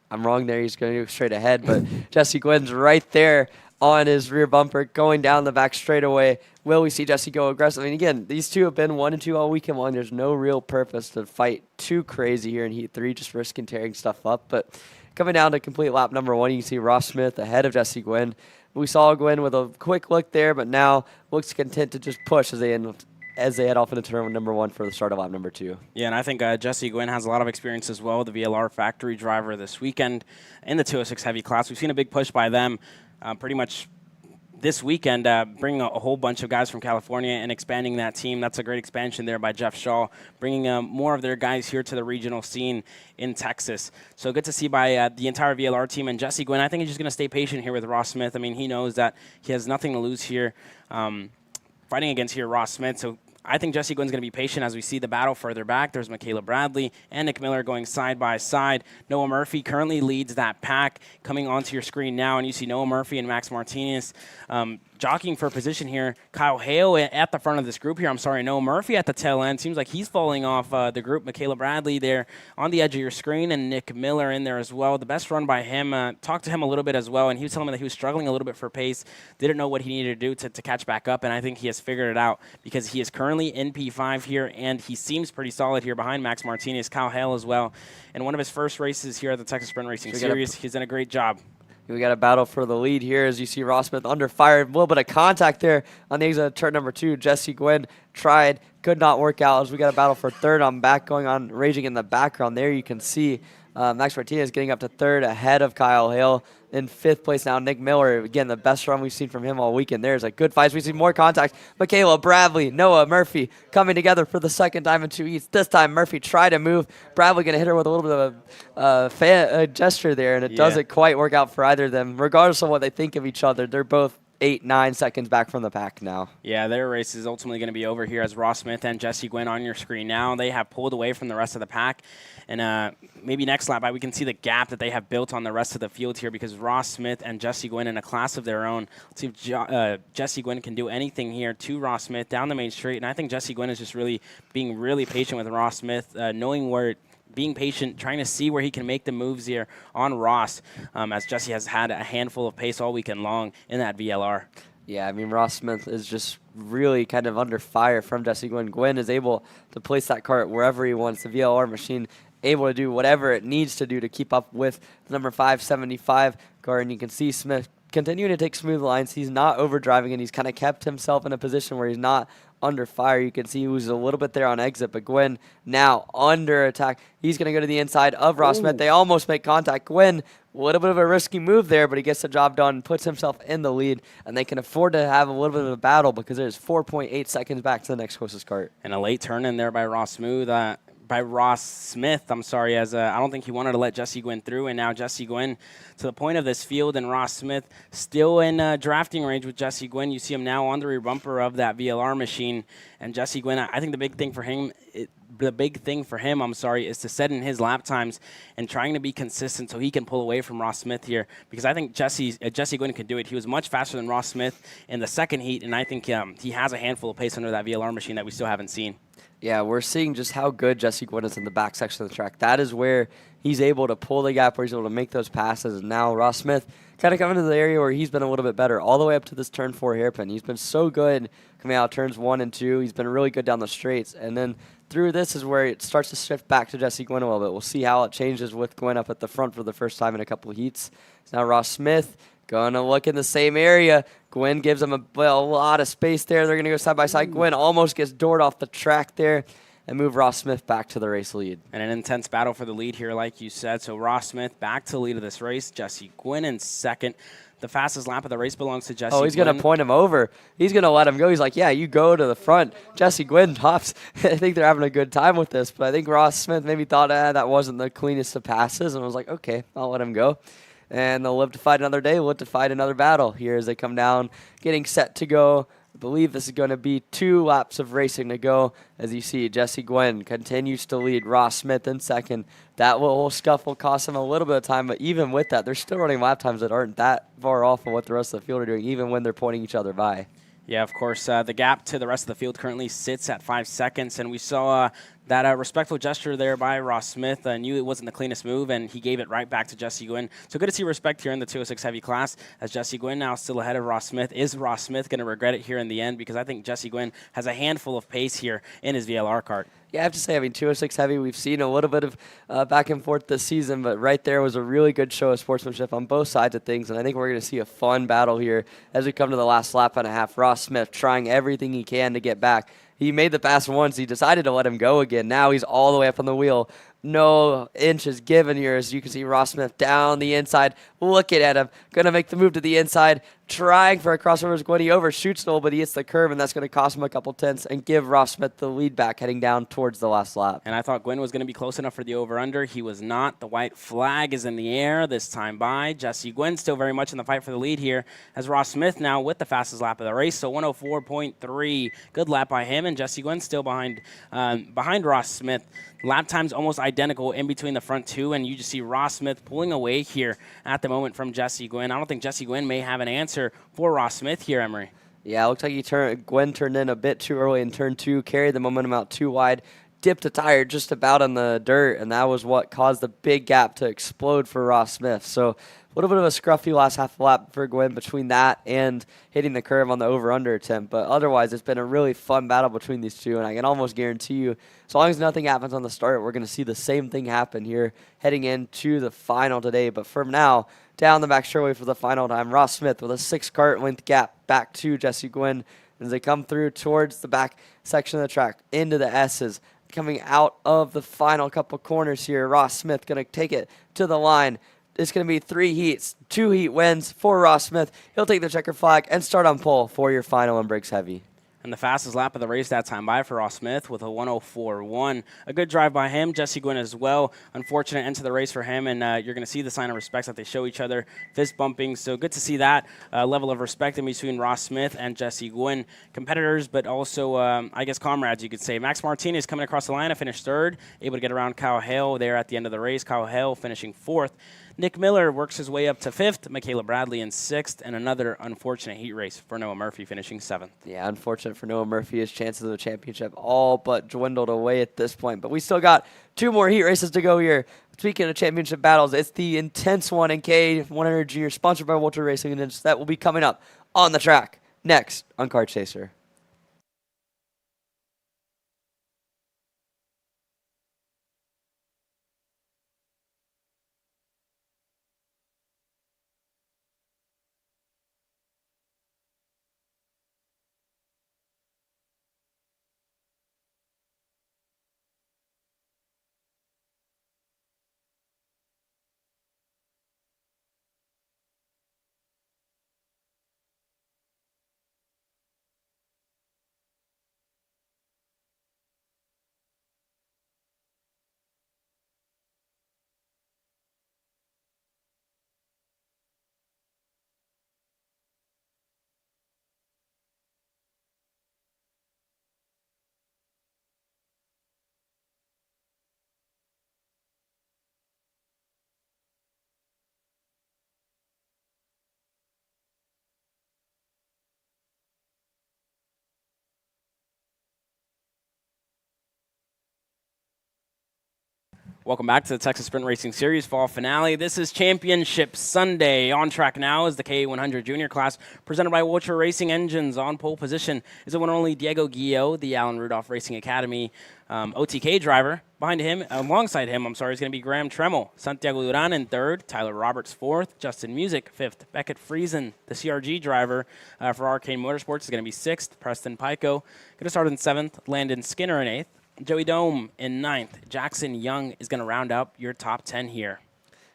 I'm wrong there. He's going to go straight ahead, but Jesse Gwynn's right there on his rear bumper going down the back straightaway. Will we see Jesse go aggressive? I mean, again, these two have been 1 and 2 all weekend long. There's no real purpose to fight too crazy here in Heat 3, just risking tearing stuff up. But coming down to complete lap number 1, you can see Ross Smith ahead of Jesse Gwynn. We saw Gwynn with a quick look there, but now looks content to just push as they head off into turn number 1 for the start of lap number 2. Yeah, and I think Jesse Gwynn has a lot of experience as well, the VLR factory driver this weekend in the 206 Heavy class. We've seen a big push by them pretty much this weekend, bringing a whole bunch of guys from California and expanding that team. That's a great expansion there by Jeff Shaw, bringing more of their guys here to the regional scene in Texas. So good to see by the entire VLR team. And Jesse Gwynn, I think he's just going to stay patient here with Ross Smith. I mean, he knows that he has nothing to lose here fighting against here Ross Smith. So I think Jesse Gwynn's going to be patient as we see the battle further back. There's Michaela Bradley and Nick Miller going side by side. Noah Murphy currently leads that pack coming onto your screen now, and you see Noah Murphy and Max Martinez jockeying for position here. Kyle Hale at the front of this group here. Noah Murphy at the tail end. Seems like he's falling off the group. Michaela Bradley there on the edge of your screen, and Nick Miller in there as well. The best run by him. Talked to him a little bit as well, and he was telling me that he was struggling a little bit for pace. Didn't know what he needed to do to catch back up, and I think he has figured it out because he is currently in P5 here, and he seems pretty solid here behind Max Martinez. Kyle Hale as well. And one of his first races here at the Texas Sprint Racing Series. He's done a great job. We got a battle for the lead here as you see Ross Smith under fire. A little bit of contact there on the exit of turn number 2. Jesse Gwynn tried, could not work out as we got a battle for third on back going on, raging in the background. There you can see Max Martinez getting up to third ahead of Kyle Hale. In 5th place now, Nick Miller. Again, the best run we've seen from him all weekend. There's a good fight. We see more contact. Michaela Bradley, Noah Murphy coming together for the second time in 2 heats. This time, Murphy tried to move. Bradley going to hit her with a little bit of a gesture there, and it doesn't quite work out for either of them. Regardless of what they think of each other, they're both 8-9 seconds back from the pack now. Yeah, their race is ultimately going to be over here as Ross Smith and Jesse Gwynn on your screen now. They have pulled away from the rest of the pack. And maybe next lap, we can see the gap that they have built on the rest of the field here because Ross Smith and Jesse Gwynn in a class of their own. Let's see if Jesse Gwynn can do anything here to Ross Smith down the main straight. And I think Jesse Gwynn is just really being really patient with Ross Smith, knowing where being patient, trying to see where he can make the moves here on Ross, as Jesse has had a handful of pace all weekend long in that VLR. Yeah, I mean, Ross Smith is just really kind of under fire from Jesse Gwynn. Gwynn is able to place that cart wherever he wants. The VLR machine able to do whatever it needs to do to keep up with the number 575 car. And you can see Smith continuing to take smooth lines. He's not overdriving, and he's kind of kept himself in a position where he's not under fire. You can see he was a little bit there on exit, but Gwyn now under attack. He's going to go to the inside of Ross Smith. They almost make contact. Gwyn, a little bit of a risky move there, but he gets the job done, puts himself in the lead, and they can afford to have a little bit of a battle because there's 4.8 seconds back to the next closest kart. And a late turn in there by Ross Smith, as I don't think he wanted to let Jesse Gwynn through, and now Jesse Gwynn to the point of this field, and Ross Smith still in drafting range with Jesse Gwynn. You see him now on the rear bumper of that VLR machine, and Jesse Gwynn, I think the big thing for him is to set in his lap times and trying to be consistent so he can pull away from Ross Smith here, because I think Jesse Gwynn can do it. He was much faster than Ross Smith in the second heat, and I think he has a handful of pace under that VLR machine that we still haven't seen. Yeah, we're seeing just how good Jesse Gwynn is in the back section of the track. That is where he's able to pull the gap, where he's able to make those passes. And now Ross Smith kind of coming to the area where he's been a little bit better, all the way up to this turn 4 hairpin. He's been so good coming out turns 1 and 2. He's been really good down the straights. And then through this is where it starts to shift back to Jesse Gwynn a little bit. We'll see how it changes with Gwynn up at the front for the first time in a couple of heats. So now Ross Smith going to look in the same area. Gwynn gives him a lot of space there. They're going to go side by side. Gwynn almost gets doored off the track there and move Ross Smith back to the race lead. And an intense battle for the lead here, like you said. So Ross Smith back to the lead of this race. Jesse Gwynn in second. The fastest lap of the race belongs to Jesse Gwynn. Oh, he's going to point him over. He's going to let him go. He's like, yeah, you go to the front. Jesse Gwynn tops. I think they're having a good time with this, but I think Ross Smith maybe thought that wasn't the cleanest of passes and was like, okay, I'll let him go. And they'll live to fight another day, live to fight another battle here as they come down, getting set to go. I believe this is going to be 2 laps of racing to go. As you see, Jesse Gwynn continues to lead Ross Smith in second. That little scuffle cost him a little bit of time, but even with that, they're still running lap times that aren't that far off of what the rest of the field are doing, even when they're pointing each other by. Yeah, of course. The gap to the rest of the field currently sits at 5 seconds, and we saw that respectful gesture there by Ross Smith. Knew it wasn't the cleanest move, and he gave it right back to Jesse Gwynn. So good to see respect here in the 206 heavy class, as Jesse Gwynn now still ahead of Ross Smith. Is Ross Smith going to regret it here in the end? Because I think Jesse Gwynn has a handful of pace here in his VLR kart. Yeah, I have to say, 206 heavy, we've seen a little bit of back and forth this season, but right there was a really good show of sportsmanship on both sides of things, and I think we're going to see a fun battle here as we come to the last lap and a half. Ross Smith trying everything he can to get back. He made the pass once. He decided to let him go again. Now he's all the way up on the wheel. No inches given here, as you can see Ross Smith down the inside, looking at him, going to make the move to the inside, trying for a crossover. When he overshoots Stoll, but he hits the curve, and that's going to cost him a couple tenths and give Ross Smith the lead back heading down towards the last lap. And I thought Gwynn was going to be close enough for the over-under. He was not. The white flag is in the air this time by Jesse Gwynn, still very much in the fight for the lead here, as Ross Smith now with the fastest lap of the race, so 104.3. Good lap by him, and Jesse Gwynn still behind Ross Smith. Lap times almost identical in between the front two, and you just see Ross Smith pulling away here at the moment from Jesse Gwynn. I don't think Jesse Gwynn may have an answer for Ross Smith here, Emery. Yeah, it looks like Gwynn turned in a bit too early in turn 2, carried the momentum out too wide, dipped a tire just about on the dirt, and that was what caused the big gap to explode for Ross Smith. So a little bit of a scruffy last half lap for Gwynn between that and hitting the curve on the over-under attempt. But otherwise, it's been a really fun battle between these two, and I can almost guarantee you, as long as nothing happens on the start, we're going to see the same thing happen here heading into the final today. But for now, down the back straightaway for the final time, Ross Smith with a 6-kart length gap back to Jesse Gwynn as they come through towards the back section of the track into the S's. Coming out of the final couple corners here, Ross Smith going to take it to the line. It's going to be 3 heats, 2 heat wins for Ross Smith. He'll take the checker flag and start on pole for your final and brakes heavy. And the fastest lap of the race that time by for Ross Smith with a 104.1. A good drive by him. Jesse Gwynn as well. Unfortunate end to the race for him, and you're going to see the sign of respect that they show each other, fist bumping. So good to see that level of respect in between Ross Smith and Jesse Gwynn. Competitors, but also, I guess, comrades, you could say. Max Martinez coming across the line to finish third, able to get around Kyle Hale there at the end of the race. Kyle Hale finishing fourth. Nick Miller works his way up to 5th, Michaela Bradley in 6th, and another unfortunate heat race for Noah Murphy finishing 7th. Yeah, unfortunate for Noah Murphy. His chances of the championship all but dwindled away at this point. But we still got 2 more heat races to go here. Speaking of championship battles, it's the intense one in K100 Junior, sponsored by Walter Racing, and that will be coming up on the track next on Kart Chaser. Welcome back to the Texas Sprint Racing Series Fall Finale. This is Championship Sunday. On track now is the K100 Junior class presented by Wilcher Racing Engines. On pole position is the one and only Diego Guillo, the Allen Rudolph Racing Academy OTK driver. Alongside him, is going to be Graham Tremmel. Santiago Duran in third, Tyler Roberts fourth, Justin Music fifth, Beckett Friesen, the CRG driver for Arcane Motorsports, is going to be sixth, Preston Pico going to start in seventh, Landon Skinner in eighth, Joey Dome in ninth. Jackson Young is going to round up your top 10 here.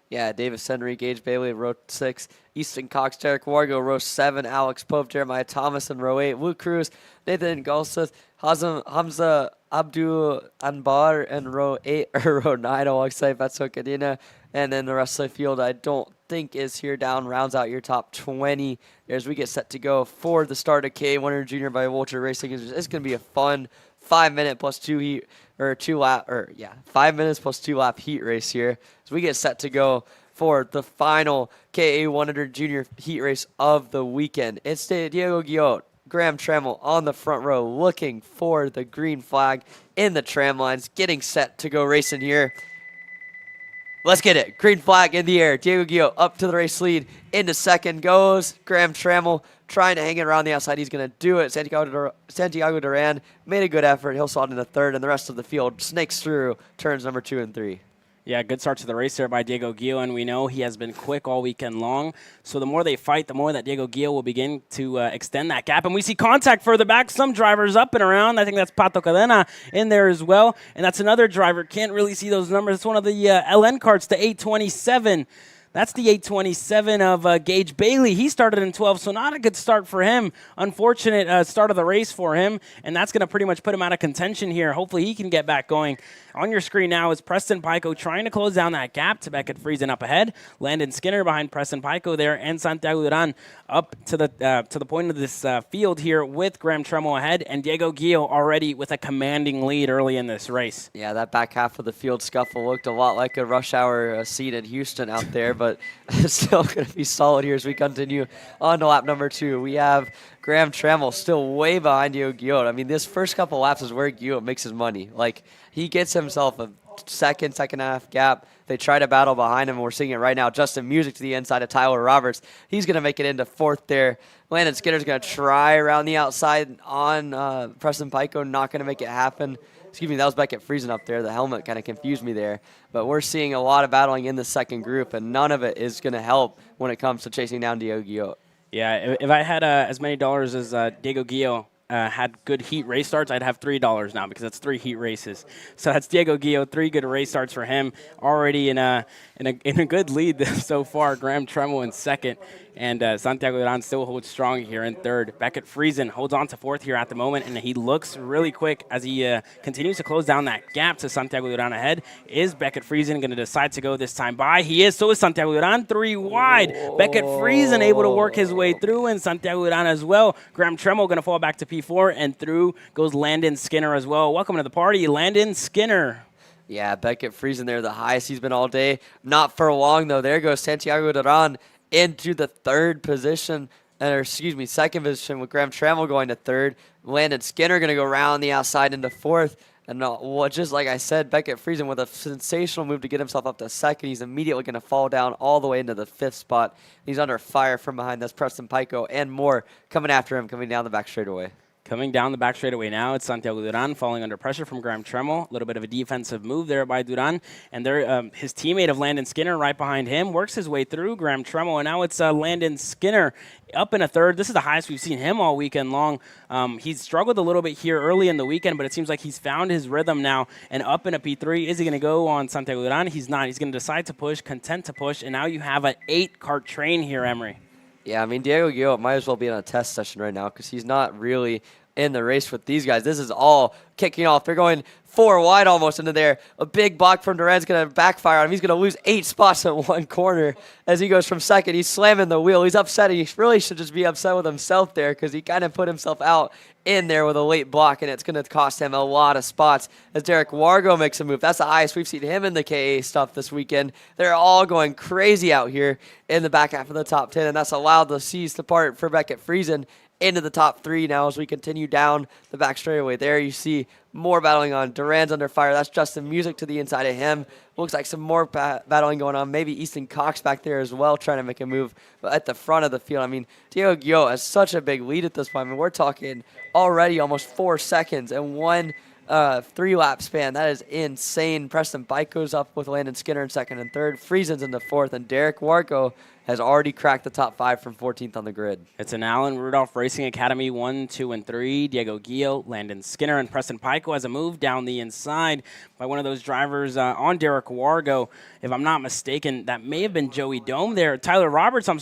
Yeah, Davis Henry, Gage Bailey, row 6. Easton Cox, Derek Wargo, row 7. Alex Pope, Jeremiah Thomas in row 8. Luke Cruz, Nathan Golseth, Hamza Abdul Anbar in row 8 or row 9 alongside Betso Cadena. And then the rest of the field I don't think is here down, rounds out your top 20 as we get set to go for the start of K100 Junior by Wilcher Racing. It's going to be a fun 5 minute plus 2 heat or 2 lap 5 minutes plus 2 lap heat race here as we get set to go for the final KA100 Junior heat race of the weekend. It's Diego Guillo, Graham Tremmel on the front row looking for the green flag in the tram lines, getting set to go racing here. Let's get it. Green flag in the air. Diego Guillo up to the race lead. Into second goes Graham Tremmel, trying to hang it around the outside. He's going to do it. Santiago Duran made a good effort. He'll slot into third, and the rest of the field snakes through turns number 2 and 3. Yeah, good start to the race there by Diego Guillo, and we know he has been quick all weekend long. So the more they fight, the more that Diego Guillo will begin to extend that gap. And we see contact further back. Some drivers up and around. I think that's Pato Cadena in there as well. And that's another driver. Can't really see those numbers. It's one of the LN carts, the 827. That's the 827 of Gage Bailey. He started in 12, so not a good start for him. Unfortunate start of the race for him, and that's going to pretty much put him out of contention here. Hopefully he can get back going. On your screen now is Preston Pico trying to close down that gap to Beckett Friesen up ahead. Landon Skinner behind Preston Pico there, and Santiago Duran up to the point of this field here with Graham Tremmel ahead, and Diego Guillo already with a commanding lead early in this race. Yeah, that back half of the field scuffle looked a lot like a rush hour scene in Houston out there, but it's still going to be solid here as we continue on to lap number 2. We have Graham Tremmel still way behind Diego Guillo. I mean, this first couple laps is where Guillo makes his money. Like, he gets himself a second and a half gap. They try to battle behind him, and we're seeing it right now. Justin Music to the inside of Tyler Roberts. He's going to make it into fourth there. Landon Skinner's going to try around the outside on Preston Pico, not going to make it happen. Excuse me, that was Beckett Friesen up there. The helmet kind of confused me there. But we're seeing a lot of battling in the second group, and none of it is going to help when it comes to chasing down Diego Guillo. Yeah, if I had as many dollars as Diego Guillo had good heat race starts, I'd have $3 now because that's 3 heat races. So that's Diego Guillo, 3 good race starts for him. Already in a good lead so far. Graham Tremmel in second, and Santiago Duran still holds strong here in third. Beckett Friesen holds on to fourth here at the moment, and he looks really quick as he continues to close down that gap to Santiago Duran ahead. Is Beckett Friesen going to decide to go this time by? He is. So is Santiago Duran, 3 wide. Beckett Friesen able to work his way through, and Santiago Duran as well. Graham Tremmel going to fall back to P4, and through goes Landon Skinner as well. Welcome to the party, Landon Skinner. Yeah, Beckett Friesen there, the highest he's been all day. Not for long, though. There goes Santiago Duran into the second position with Graham Tremmel going to third. Landon Skinner going to go around the outside into fourth. And just like I said, Beckett Friesen with a sensational move to get himself up to second. He's immediately going to fall down all the way into the 5th spot. He's under fire from behind. That's Preston Pico and more coming after him, coming down the back straightaway. Coming down the back straightaway now, it's Santiago Duran falling under pressure from Graham Tremmel. A little bit of a defensive move there by Duran. And there, his teammate of Landon Skinner right behind him works his way through Graham Tremmel. And now it's Landon Skinner up in a third. This is the highest we've seen him all weekend long. He's struggled a little bit here early in the weekend, but it seems like he's found his rhythm now and up in a P3. Is he going to go on Santiago Duran? He's not. He's going to decide to push, content to push. And now you have an 8-cart train here, Emery. Yeah, I mean, Diego Guillo might as well be on a test session right now because he's not really in the race with these guys. This is all kicking off. They're going 4 wide almost into there. A big block from Duran's going to backfire on him. He's going to lose 8 spots in one corner as he goes from second. He's slamming the wheel. He's upset. He really should just be upset with himself there because he kind of put himself out in there with a late block, and it's going to cost him a lot of spots as Derek Wargo makes a move. That's the highest we've seen him in the KA stuff this weekend. They're all going crazy out here in the back half of the top 10, and that's allowed the C's to part for Beckett Friesen into the top 3 now as we continue down the back straightaway. There you see more battling on. Duran's under fire. That's Justin Music to the inside of him. Looks like some more battling going on. Maybe Easton Cox back there as well trying to make a move at the front of the field. I mean, Diego Guillot has such a big lead at this point. I mean, we're talking already almost 4 seconds and one 3-lap span. That is insane. Preston Bike goes up with Landon Skinner in second and third. Friesen's in the fourth, and Derek Wargo has already cracked the top 5 from 14th on the grid. It's an Allen Rudolph Racing Academy 1, 2, and 3. Diego Guillot, Landon Skinner, and Preston Pico has a move down the inside by one of those drivers on Derek Wargo. If I'm not mistaken, that may have been Joey Dome there. Tyler Roberts, on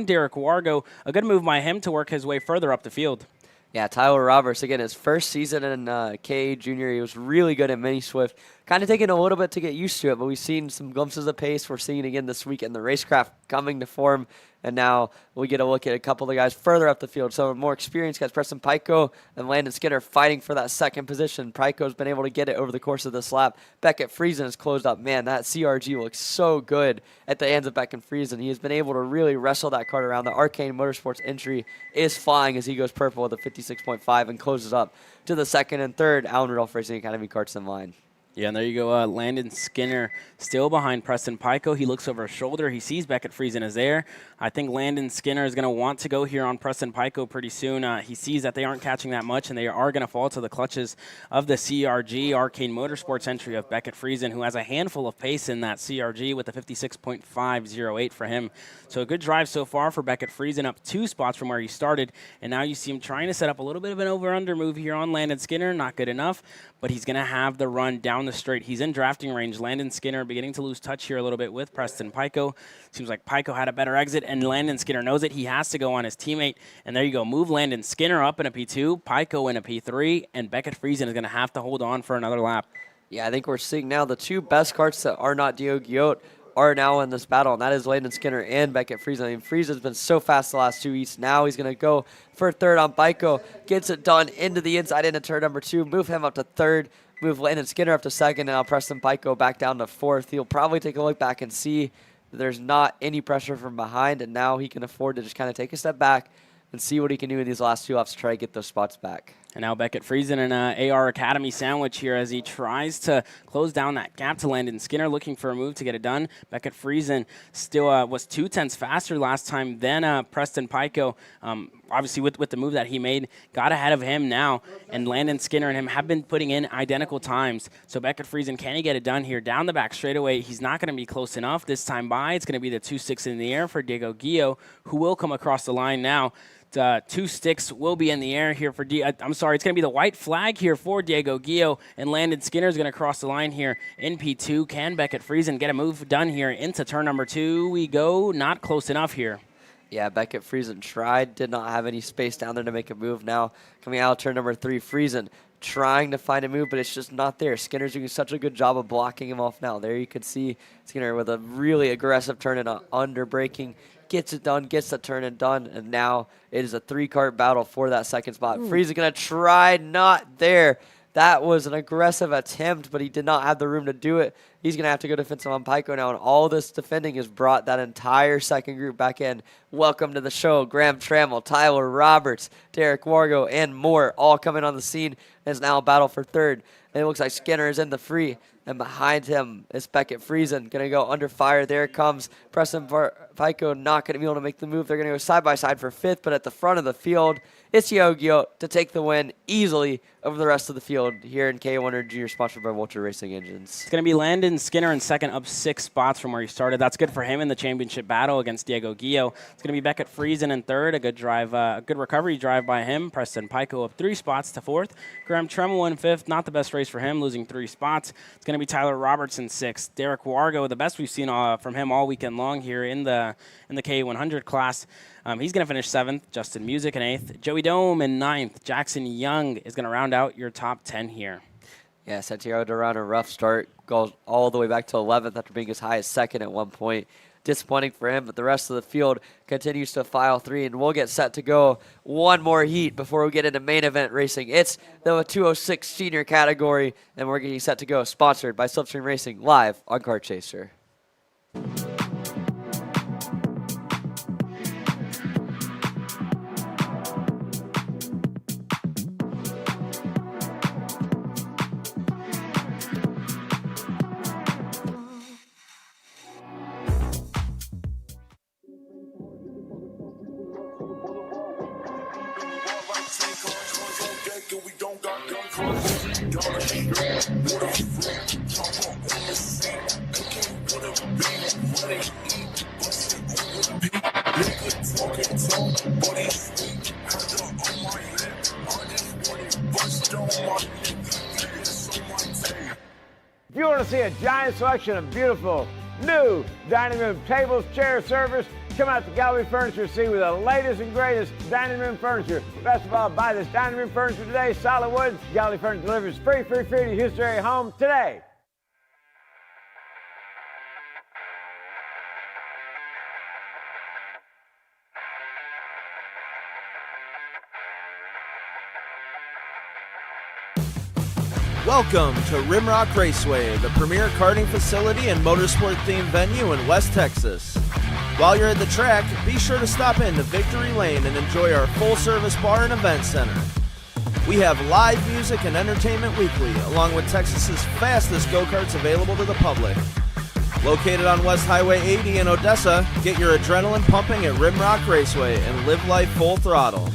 Derek Wargo. A good move by him to work his way further up the field. Yeah, Tyler Roberts, again, his first season in KA Junior, he was really good at Mini Swift. Kind of taking a little bit to get used to it, but we've seen some glimpses of pace. We're seeing it again this week in the racecraft coming to form, and now we get a look at a couple of the guys further up the field. So more experienced guys, Preston Pico and Landon Skinner fighting for that second position. Pico's been able to get it over the course of this lap. Beckett Friesen has closed up. Man, that CRG looks so good at the hands of Beckett Friesen. He has been able to really wrestle that cart around. The Arcane Motorsports entry is flying as he goes purple with a 56.5 and closes up to the second and third Allen Rudolph Racing Academy karts in line. Yeah, and there you go. Landon Skinner still behind Preston Pico. He looks over his shoulder. He sees Beckett Friesen is there. I think Landon Skinner is going to want to go here on Preston Pico pretty soon. He sees that they aren't catching that much, and they are going to fall to the clutches of the CRG Arcane Motorsports entry of Beckett Friesen, who has a handful of pace in that CRG with a 56.508 for him. So a good drive so far for Beckett Friesen, up 2 spots from where he started, and now you see him trying to set up a little bit of an over-under move here on Landon Skinner. Not good enough, but he's going to have the run down the straight. He's in drafting range. Landon Skinner beginning to lose touch here a little bit with Preston Pico. Seems like Pico had a better exit, and Landon Skinner knows it. He has to go on his teammate, and there you go. Move Landon Skinner up in a P2, Pico in a P3, and Beckett Friesen is going to have to hold on for another lap. Yeah, I think we're seeing now the 2 best karts that are not Diego Guillot are now in this battle, and that is Landon Skinner and Beckett Friesen. I mean, Friesen's been so fast the last 2 heats. Now he's going to go for third on Pico. Gets it done into the inside into turn number 2. Move him up to third. Move Landon Skinner up to second, and I'll Preston Pico back down to fourth. He'll probably take a look back and see that there's not any pressure from behind, and now he can afford to just kind of take a step back and see what he can do in these last 2 laps to try to get those spots back. And now Beckett Friesen in an AR Academy sandwich here as he tries to close down that gap to Landon Skinner, looking for a move to get it done. Beckett Friesen still was 0.2 faster last time than Preston Pico. Obviously, with the move that he made, got ahead of him now. And Landon Skinner and him have been putting in identical times. So Beckett Friesen, can he get it done here? Down the back straightaway, he's not going to be close enough this time by. It's going to be the 2-6 in the air for Diego Guillot, who will come across the line now. 2 sticks will be in the air here for it's going to be the white flag here for Diego Guillot, and Landon Skinner is going to cross the line here in P2. Can Beckett Friesen get a move done here into turn number 2? We go not close enough here. Yeah, Beckett Friesen tried, did not have any space down there to make a move. Now coming out of turn number 3, Friesen trying to find a move, but it's just not there. Skinner's doing such a good job of blocking him off now. There you can see Skinner with a really aggressive turn and under braking. Gets it done, gets the turn and done, and now it is a 3-kart battle for that second spot. Friesen going to try, not there. That was an aggressive attempt, but he did not have the room to do it. He's going to have to go defensive on Pico now, and all this defending has brought that entire second group back in. Welcome to the show. Graham Trammell, Tyler Roberts, Derek Wargo, and more all coming on the scene. It's now a battle for third. And it looks like Skinner is in the free, and behind him is Beckett Friesen. Going to go under fire. There comes Preston Pico, not going to be able to make the move. They're going to go side by side for fifth, but at the front of the field, it's Diego Guillot to take the win easily over the rest of the field here in K100 Junior, sponsored by Vulture Racing Engines. It's going to be Landon Skinner in second, up 6 spots from where he started. That's good for him in the championship battle against Diego Guillot. It's going to be Beckett Friesen in third, a good drive, a good recovery drive by him. Preston Pico up 3 spots to fourth. Graham Trammell in fifth, not the best race for him, losing 3 spots. It's going to be Tyler Roberts in sixth. Derek Wargo, the best we've seen from him all weekend long here in the K100 class. He's going to finish 7th. Justin Music in 8th. Joey Dome in 9th. Jackson Young is going to round out your top 10 here. Yeah, Santiago Duran, a rough start. Goes all the way back to 11th after being as high as 2nd at one point. Disappointing for him, but the rest of the field continues to file 3, and we'll get set to go one more heat before we get into main event racing. It's the 206 senior category, and we're getting set to go. Sponsored by Slipstream Racing, live on Kart Chaser. If you want to see a giant selection of beautiful new dining room tables, chairs, servers, come out to Gallery Furniture to see with the latest and greatest dining room furniture. Best of all, buy this dining room furniture today, solid wood. Gallery Furniture delivers free to your Houston area home today. Welcome to Rimrock Raceway, the premier karting facility and motorsport-themed venue in West Texas. While you're at the track, be sure to stop into Victory Lane and enjoy our full-service bar and event center. We have live music and entertainment weekly, along with Texas's fastest go-karts available to the public. Located on West Highway 80 in Odessa, get your adrenaline pumping at Rimrock Raceway and live life full throttle.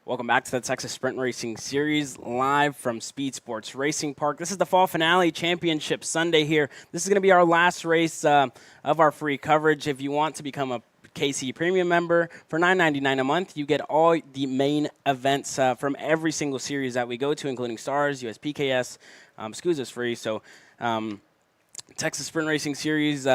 Welcome back to the Texas Sprint Racing Series, live from SpeedSportz Racing Park. This is the Fall Finale Championship Sunday here. This is going to be our last race of our free coverage. If you want to become a KC Premium member for $9.99 a month, you get all the main events from every single series that we go to, including Stars, USPKS, SCUSA's free. So Texas Sprint Racing Series.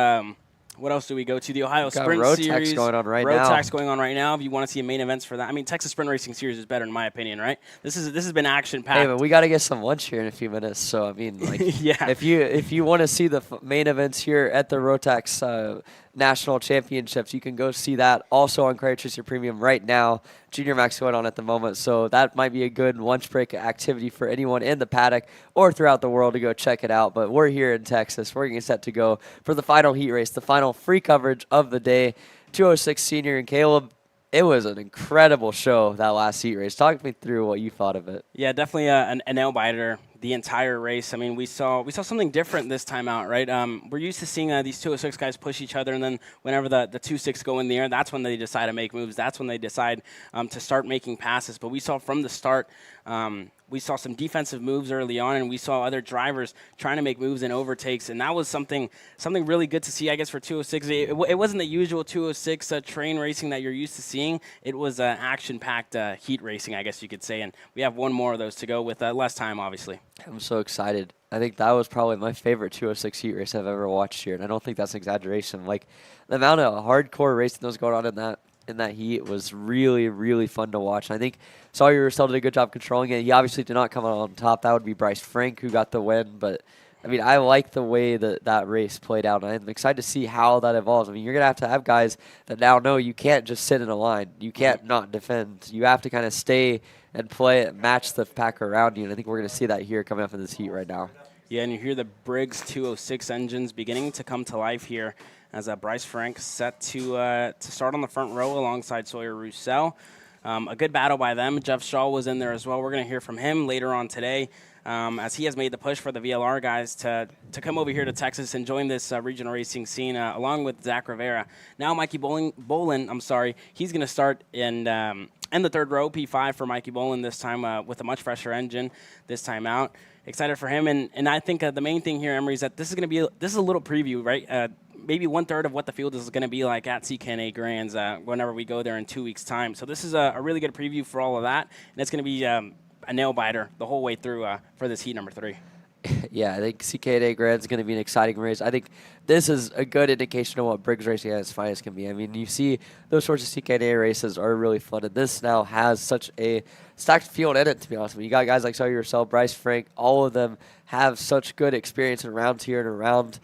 What else do we go to? The Ohio Sprint Road Series. Tax going on right Road now. Tax going on right now. If you want to see main events for that, I mean, Texas Sprint Racing Series is better in my opinion, right? This has been action packed. Hey, but we got to get some lunch here in a few minutes. So I mean, like, yeah. If you want to see the main events here at the Rotax National Championships, you can go see that. Also on Credit Tracer Premium right now. Junior Max going on at the moment, so that might be a good lunch break activity for anyone in the paddock or throughout the world to go check it out. But we're here in Texas. We're getting set to go for the final heat race, the final free coverage of the day. 206 Senior and Caleb. It was an incredible show, that last heat race. Talk me through what you thought of it. Yeah, definitely a nail biter the entire race. I mean, we saw something different this time out, right? We're used to seeing these 206 guys push each other, and then whenever the 26 go in the air, that's when they decide to make moves. That's when they decide to start making passes. But we saw from the start, we saw some defensive moves early on, and we saw other drivers trying to make moves and overtakes, and that was something really good to see, I guess, for 206. It wasn't the usual 206 train racing that you're used to seeing. It was action-packed heat racing, I guess you could say, and we have one more of those to go with less time, obviously. I'm so excited. I think that was probably my favorite 206 heat race I've ever watched here, and I don't think that's an exaggeration. Like, the amount of hardcore racing that was going on in that heat was really, really fun to watch. And I think Sawyer still did a good job controlling it. He obviously did not come out on top. That would be Bryce Frank who got the win. But, I mean, I like the way that race played out. And I'm excited to see how that evolves. I mean, you're going to have guys that now know you can't just sit in a line. You can't not defend. You have to kind of stay and play it, match the pack around you. And I think we're going to see that here coming up in this heat right now. Yeah, and you hear the Briggs 206 engines beginning to come to life here as Bryce Frank set to start on the front row alongside Sawyer Roussel. A good battle by them. Jeff Shaw was in there as well. We're going to hear from him later on today as he has made the push for the VLR guys to come over here to Texas and join this regional racing scene along with Zach Rivera. Now Mikey Bolin, he's going to start in the third row, P5 for Mikey Bolin this time with a much fresher engine this time out. Excited for him, and I think the main thing here, Emery, is that this is a little preview, right? Maybe 1/3 of what the field is going to be like at CKNA Grands whenever we go there in 2 weeks' time. So this is a really good preview for all of that, and it's going to be a nail biter the whole way through for this heat number 3. Yeah, I think CKNA Grand is going to be an exciting race. I think this is a good indication of what Briggs Racing at its finest can be. I mean, you see those sorts of CKNA races are really fun, and this now has such a stacked field in it, to be honest with you. You got guys like Sawyer yourself, Bryce Frank, all of them have such good experience in round tier and around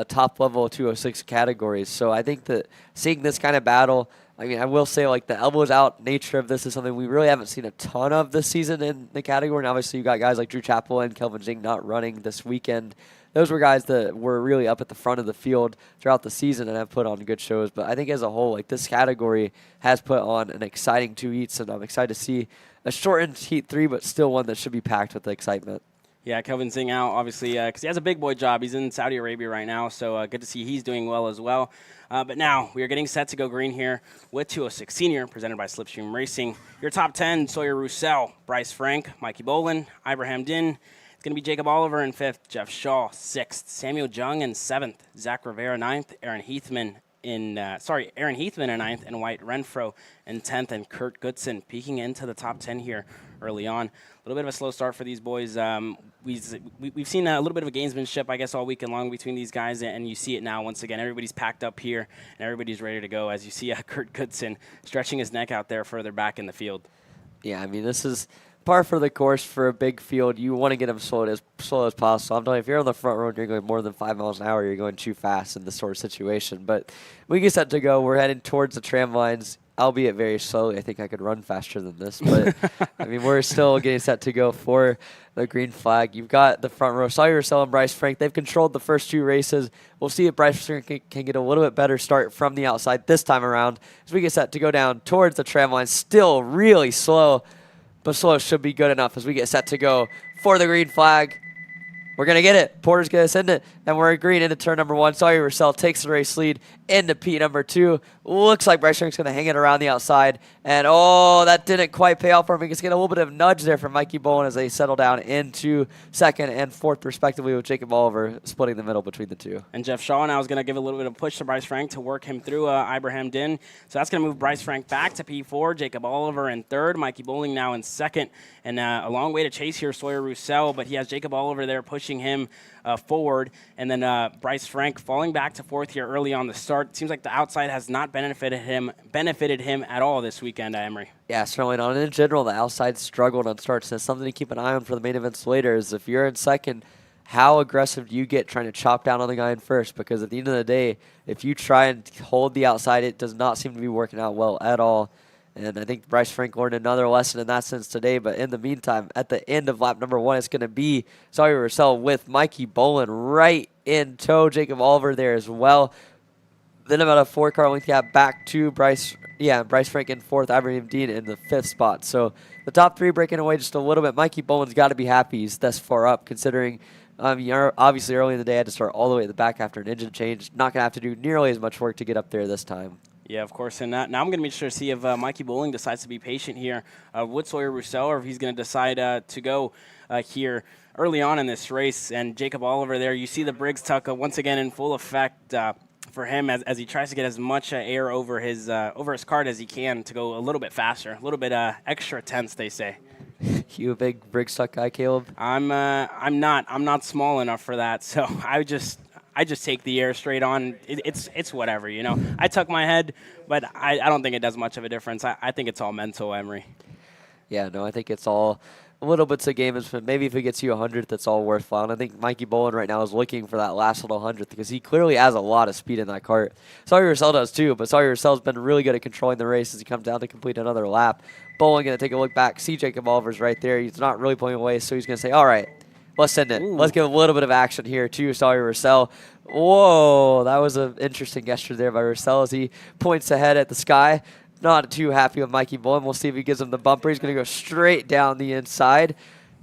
top level 206 categories. So I think that seeing this kind of battle, I mean, I will say, like, the elbows out nature of this is something we really haven't seen a ton of this season in the category. And obviously, you got guys like Drew Chappell and Kelvin Zing not running this weekend. Those were guys that were really up at the front of the field throughout the season and have put on good shows. But I think as a whole, like, this category has put on an exciting 2 heats, and I'm excited to see a shortened heat 3, but still one that should be packed with excitement. Yeah, Kelvin Zing out, obviously, because he has a big boy job. He's in Saudi Arabia right now, so good to see he's doing well as well. But now we are getting set to go green here with 206 Senior, presented by Slipstream Racing. Your top 10, Sawyer Roussel, Bryce Frank, Mikey Bolin, Ibrahim Din. It's going to be Jacob Oliver in 5th, Jeff Shaw 6th, Samuel Jung in 7th, Zach Rivera 9th, Aaron Heathman in 9th, and White Renfro in 10th, and Kurt Goodson peeking into the top 10 here early on. A little bit of a slow start for these boys. We've seen a little bit of a gamesmanship, I guess, all weekend long between these guys, and you see it now once again. Everybody's packed up here, and everybody's ready to go as you see Kurt Goodson stretching his neck out there further back in the field. Yeah, I mean, this is par for the course for a big field. You want to get them slow as possible. I'm telling you, if you're on the front row and you're going more than 5 miles an hour, you're going too fast in this sort of situation. But we get set to go. We're heading towards the tram lines, albeit very slowly. I think I could run faster than this. But, I mean, we're still getting set to go for the green flag. You've got the front row, Sawyer Roussel and Bryce Frank. They've controlled the first 2 races. We'll see if Bryce Frank can get a little bit better start from the outside this time around as we get set to go down towards the tram lines. Still really slow, but slow should be good enough as we get set to go for the green flag. We're going to get it. Porter's going to send it, and we're green into turn number 1. Sawyer Roussel takes the race lead into P number 2. Looks like Bryce Frank's going to hang it around the outside, and that didn't quite pay off for him. He gets a little bit of nudge there from Mikey Bolin as they settle down into 2nd and 4th, respectively, with Jacob Oliver splitting the middle between the 2. And Jeff Shaw now is going to give a little bit of push to Bryce Frank to work him through Ibrahim Din. So that's going to move Bryce Frank back to P4, Jacob Oliver in 3rd, Mikey Bolin now in 2nd, and a long way to chase here, Sawyer Roussel, but he has Jacob Oliver there pushing him forward, and then Bryce Frank falling back to 4th here early on the start. It seems like the outside has not benefited him at all this weekend, Emery. Yeah, certainly not. In general, the outside struggled on starts. That's something to keep an eye on for the main events later is if you're in 2nd, how aggressive do you get trying to chop down on the guy in 1st? Because at the end of the day, if you try and hold the outside, it does not seem to be working out well at all. And I think Bryce Frank learned another lesson in that sense today. But in the meantime, at the end of lap number 1, it's going to be Sawyer Roussel with Mikey Bolin right in tow. Jacob Oliver there as well. Then about a 4-car length gap back to Bryce Frank in 4th, Ibrahim Dean in the 5th spot. So the top 3 breaking away just a little bit. Mikey Bolin's got to be happy he's thus far up, considering obviously early in the day I had to start all the way at the back after an engine change. Not going to have to do nearly as much work to get up there this time. Yeah, of course. And now I'm going to be sure to see if Mikey Bolin decides to be patient here with Sawyer Roussel, or if he's going to decide to go here early on in this race. And Jacob Oliver there, you see the Briggs tuck once again in full effect for him as he tries to get as much air over his cart as he can to go a little bit faster, a little bit extra tense, they say. You a big Briggs tuck guy, Caleb? I'm not small enough for that, so I just take the air straight on. It's whatever, you know. I tuck my head, but I don't think it does much of a difference. I think it's all mental, Emery. Yeah, no, I think it's all a little bits of game. Maybe if it gets you 100th, that's all worthwhile. And I think Mikey Bolin right now is looking for that last little 100th because he clearly has a lot of speed in that cart. Sawyer Roussel does too, but Sawyer Roussel's been really good at controlling the race as he comes down to complete another lap. Bolin going to take a look back, see Jacob Oliver's right there. He's not really pulling away, so he's going to say, all right, Let's send it. Let's give a little bit of action here too. Sawyer Russell. Whoa, that was an interesting gesture there by Russell as he points ahead at the sky. Not too happy with Mikey Bowen. We'll see if he gives him the bumper. He's going to go straight down the inside.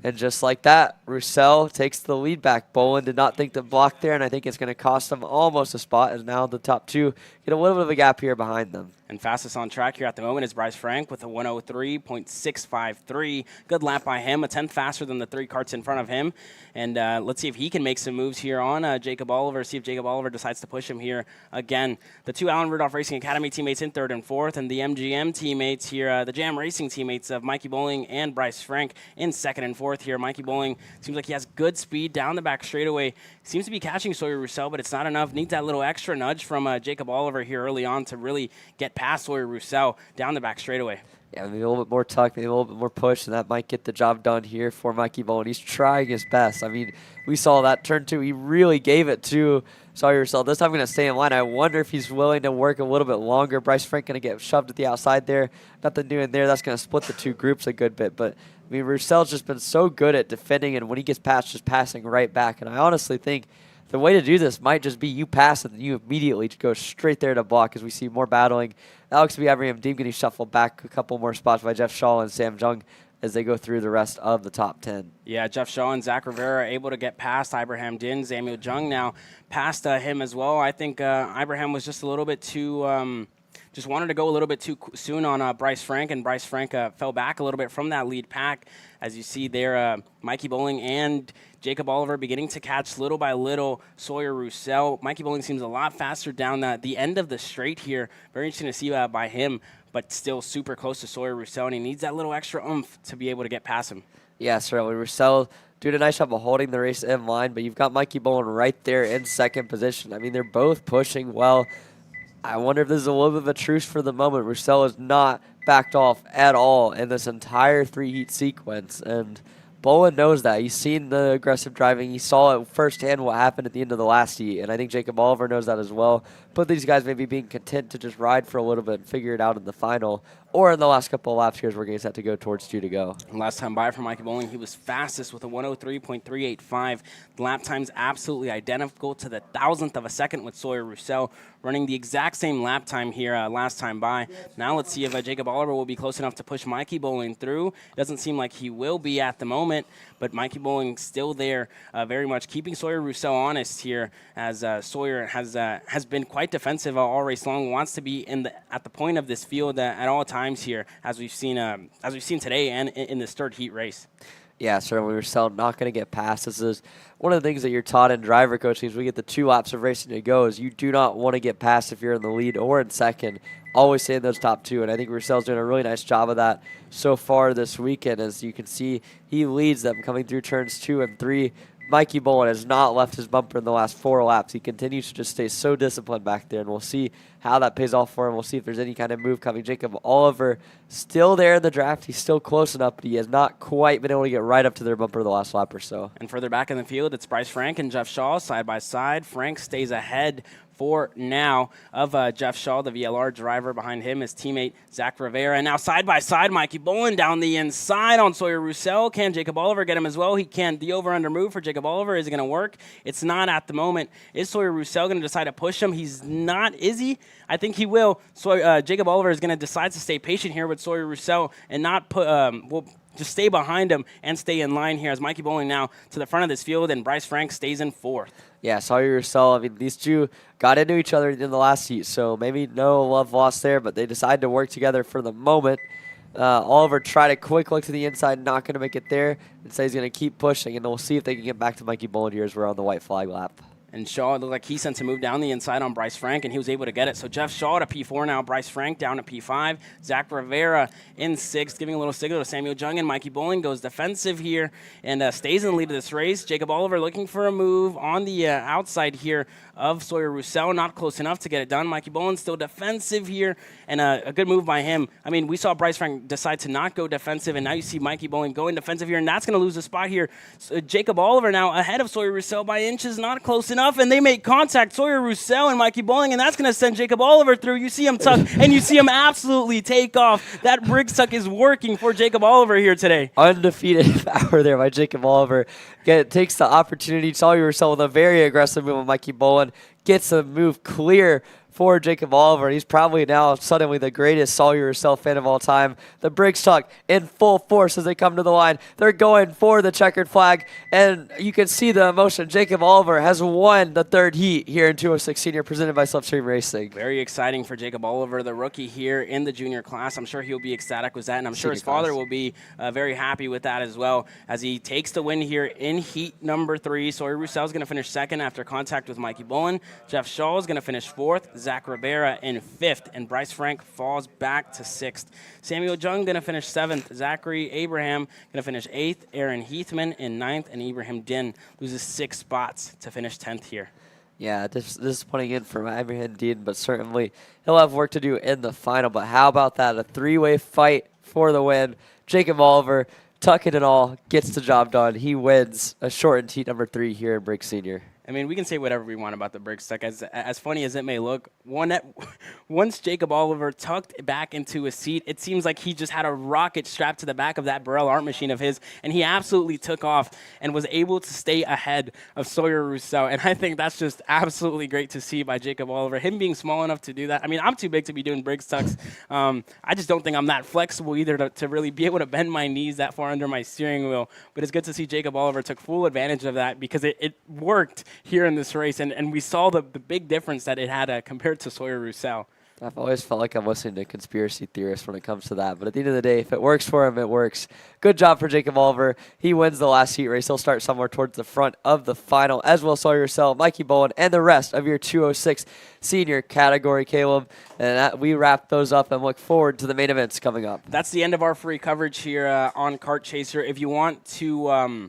And just like that, Russell takes the lead back. Bolin did not think to block there, and I think it's going to cost him almost a spot, as now the top two get a little bit of a gap here behind them. And fastest on track here at the moment is Bryce Frank with a 103.653. Good lap by him, a tenth faster than the 3 karts in front of him. And let's see if he can make some moves here on Jacob Oliver, see if Jacob Oliver decides to push him here again. The 2 Allen Rudolph Racing Academy teammates in 3rd and 4th, and the MGM teammates here, the Jam Racing teammates of Mikey Bowling and Bryce Frank in 2nd and 4th here. Mikey Bowling seems like he has good speed down the back straightaway. Seems to be catching Sawyer Russell, but it's not enough. Needs that little extra nudge from Jacob Oliver here early on to really get past Sawyer Russell down the back straightaway. Yeah, maybe a little bit more tuck, maybe a little bit more push, and that might get the job done here for Mikey Bowen. He's trying his best. I mean, we saw that turn 2. He really gave it to Sawyer Russell. This time going to stay in line. I wonder if he's willing to work a little bit longer. Bryce Frank going to get shoved at the outside there. Nothing doing there. That's going to split the 2 groups a good bit. But, I mean, Russell's just been so good at defending, and when he gets past, just passing right back. And I honestly think the way to do this might just be you pass and then you immediately go straight there to block, as we see more battling. Alex Abraham Deem getting shuffled back a couple more spots by Jeff Shaw and Sam Jung as they go through the rest of the top 10. Yeah, Jeff Shaw and Zach Rivera are able to get past Ibrahim Din. Samuel Jung now past him as well. I think Ibrahim was just a little bit too just wanted to go a little bit too soon on Bryce Frank, and Bryce Frank fell back a little bit from that lead pack. As you see there, Mikey Bowling and Jacob Oliver beginning to catch little by little Sawyer Russell. Mikey Bowling seems a lot faster down the end of the straight here. Very interesting to see by him, but still super close to Sawyer Russell, and he needs that little extra oomph to be able to get past him. Yeah, certainly. Russell doing a nice job of holding the race in line, but you've got Mikey Bowling right there in 2nd position. I mean, they're both pushing well. I wonder if this is a little bit of a truce for the moment. Russell is not backed off at all in this entire 3-heat sequence, and Bolin knows that. He's seen the aggressive driving. He saw it firsthand what happened at the end of the last heat, and I think Jacob Oliver knows that as well. But these guys maybe being content to just ride for a little bit and figure it out in the final, or in the last couple of laps here as we're getting set to go towards 2 to go. Last time by for Mikey Bowling, he was fastest with a 103.385. The lap time's absolutely identical to the 1,000th of a second with Sawyer Russell, running the exact same lap time here last time by. Now let's see if Jacob Oliver will be close enough to push Mikey Bowling through. It doesn't seem like he will be at the moment, but Mikey Bowling still there, very much keeping Sawyer Russell honest here, as Sawyer has been quite defensive all race long. Wants to be at the point of this field at all times here, as we've seen today and in this 3rd heat race. Yeah, certainly Russell not going to get past. This is one of the things that you're taught in driver coaching is we get the 2 laps of racing to go, is you do not want to get past if you're in the lead or in 2nd. Always stay in those top 2, and I think Russell's doing a really nice job of that so far this weekend. As you can see, he leads them coming through turns 2 and 3. Mikey Bolin has not left his bumper in the last 4 laps. He continues to just stay so disciplined back there, and we'll see how that pays off for him. We'll see if there's any kind of move coming. Jacob Oliver still there in the draft. He's still close enough, but he has not quite been able to get right up to their bumper the last lap or so. And further back in the field, it's Bryce Frank and Jeff Shaw side by side. Frank stays ahead for now of Jeff Shaw, the VLR driver. Behind him, his teammate Zach Rivera. And now side by side, Mikey Bowling down the inside on Sawyer Russell. Can Jacob Oliver get him as well? He can. The over-under move for Jacob Oliver, is it going to work? It's not at the moment. Is Sawyer Russell going to decide to push him? He's not, is he? I think he will. So Jacob Oliver is going to decide to stay patient here with Sawyer Russell and not put, just stay behind him and stay in line here, as Mikey Bowling now to the front of this field, and Bryce Frank stays in 4th. Yeah, Sawyer Russell, I mean, these two got into each other in the last heat, so maybe no love lost there, but they decided to work together for the moment. Oliver tried a quick look to the inside, not going to make it there. Instead, he's going to keep pushing, and we'll see if they can get back to Mikey Bowling here as we're on the white flag lap. And Shaw looked like he sent a move down the inside on Bryce Frank, and he was able to get it. So Jeff Shaw to P4 now, Bryce Frank down to P5. Zach Rivera in 6th, giving a little signal to Samuel Jung, and Mikey Bowling goes defensive here and stays in the lead of this race. Jacob Oliver looking for a move on the outside here of Sawyer Russell, not close enough to get it done. Mikey Bowling still defensive here, and a good move by him. I mean, we saw Bryce Frank decide to not go defensive, and now you see Mikey Bowling going defensive here, and that's going to lose a spot here. So Jacob Oliver now ahead of Sawyer Russell by inches, not close enough. enough, and they make contact. Sawyer Roussel and Mikey Bowling, and that's going to send Jacob Oliver through. You see him tuck, and you see him absolutely take off. That bricks tuck is working for Jacob Oliver here today. Undefeated power there by Jacob Oliver. Takes the opportunity. Sawyer Roussel with a very aggressive move on Mikey Bowling. Gets the move clear for Jacob Oliver. He's probably now suddenly the greatest Sawyer Roussel fan of all time. The bricks tuck in full force as they come to the line. They're going for the checkered flag, and you can see the emotion. Jacob Oliver has won the third heat here in 206 Senior, presented by Slipstream Racing. Very exciting for Jacob Oliver, the rookie here in the junior class. I'm sure he'll be ecstatic with that, and I'm sure his father will be very happy with that as well, as he takes the win here in heat number 3. Sawyer Roussel is going to finish second after contact with Mikey Bowen. Jeff Shaw is going to finish 4th. Zach Rivera in 5th, and Bryce Frank falls back to 6th. Samuel Jung going to finish 7th. Zachary Abraham going to finish 8th. Aaron Heathman in 9th, and Ibrahim Din loses 6 spots to finish 10th here. Yeah, disappointing in for Ibrahim Din, but certainly he'll have work to do in the final. But how about that? A 3-way fight for the win. Jacob Oliver, tucking it all, gets the job done. He wins a shortened heat number 3 here in Brick Senior. I mean, we can say whatever we want about the bricks tuck. As funny as it may look, once Jacob Oliver tucked back into his seat, it seems like he just had a rocket strapped to the back of that Burrell art machine of his, and he absolutely took off and was able to stay ahead of Sawyer Roussel. And I think that's just absolutely great to see by Jacob Oliver, him being small enough to do that. I mean, I'm too big to be doing bricks tucks. I just don't think I'm that flexible either to really be able to bend my knees that far under my steering wheel. But it's good to see Jacob Oliver took full advantage of that, because it worked here in this race, and we saw the big difference that it had compared to Sawyer Roussel. I've always felt like I'm listening to conspiracy theorists when it comes to that, but at the end of the day, if it works for him, it works. Good job for Jacob Oliver. He wins the last heat race. He'll start somewhere towards the front of the final, as will Sawyer Roussel, Mikey Bowen, and the rest of your 206 senior category, Caleb. And we wrap those up and look forward to the main events coming up. That's the end of our free coverage here on Kart Chaser. If you want to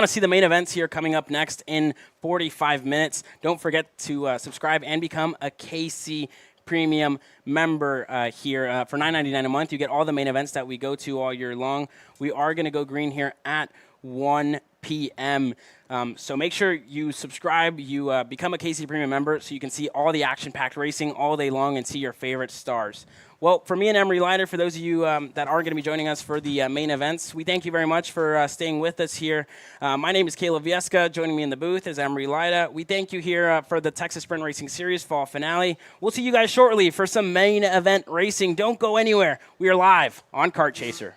see the main events here coming up next in 45 minutes, don't forget to subscribe and become a KC Premium member here. For $9.99 a month, you get all the main events that we go to all year long. We are going to go green here at 1 p.m. So make sure you subscribe, you become a KC Premium member so you can see all the action-packed racing all day long and see your favorite stars. Well, for me and Emery Leiter, for those of you that aren't going to be joining us for the main events, we thank you very much for staying with us here. My name is Caleb Vieska. Joining me in the booth is Emery Leiter. We thank you here for the Texas Sprint Racing Series Fall Finale. We'll see you guys shortly for some main event racing. Don't go anywhere. We are live on Kart Chaser.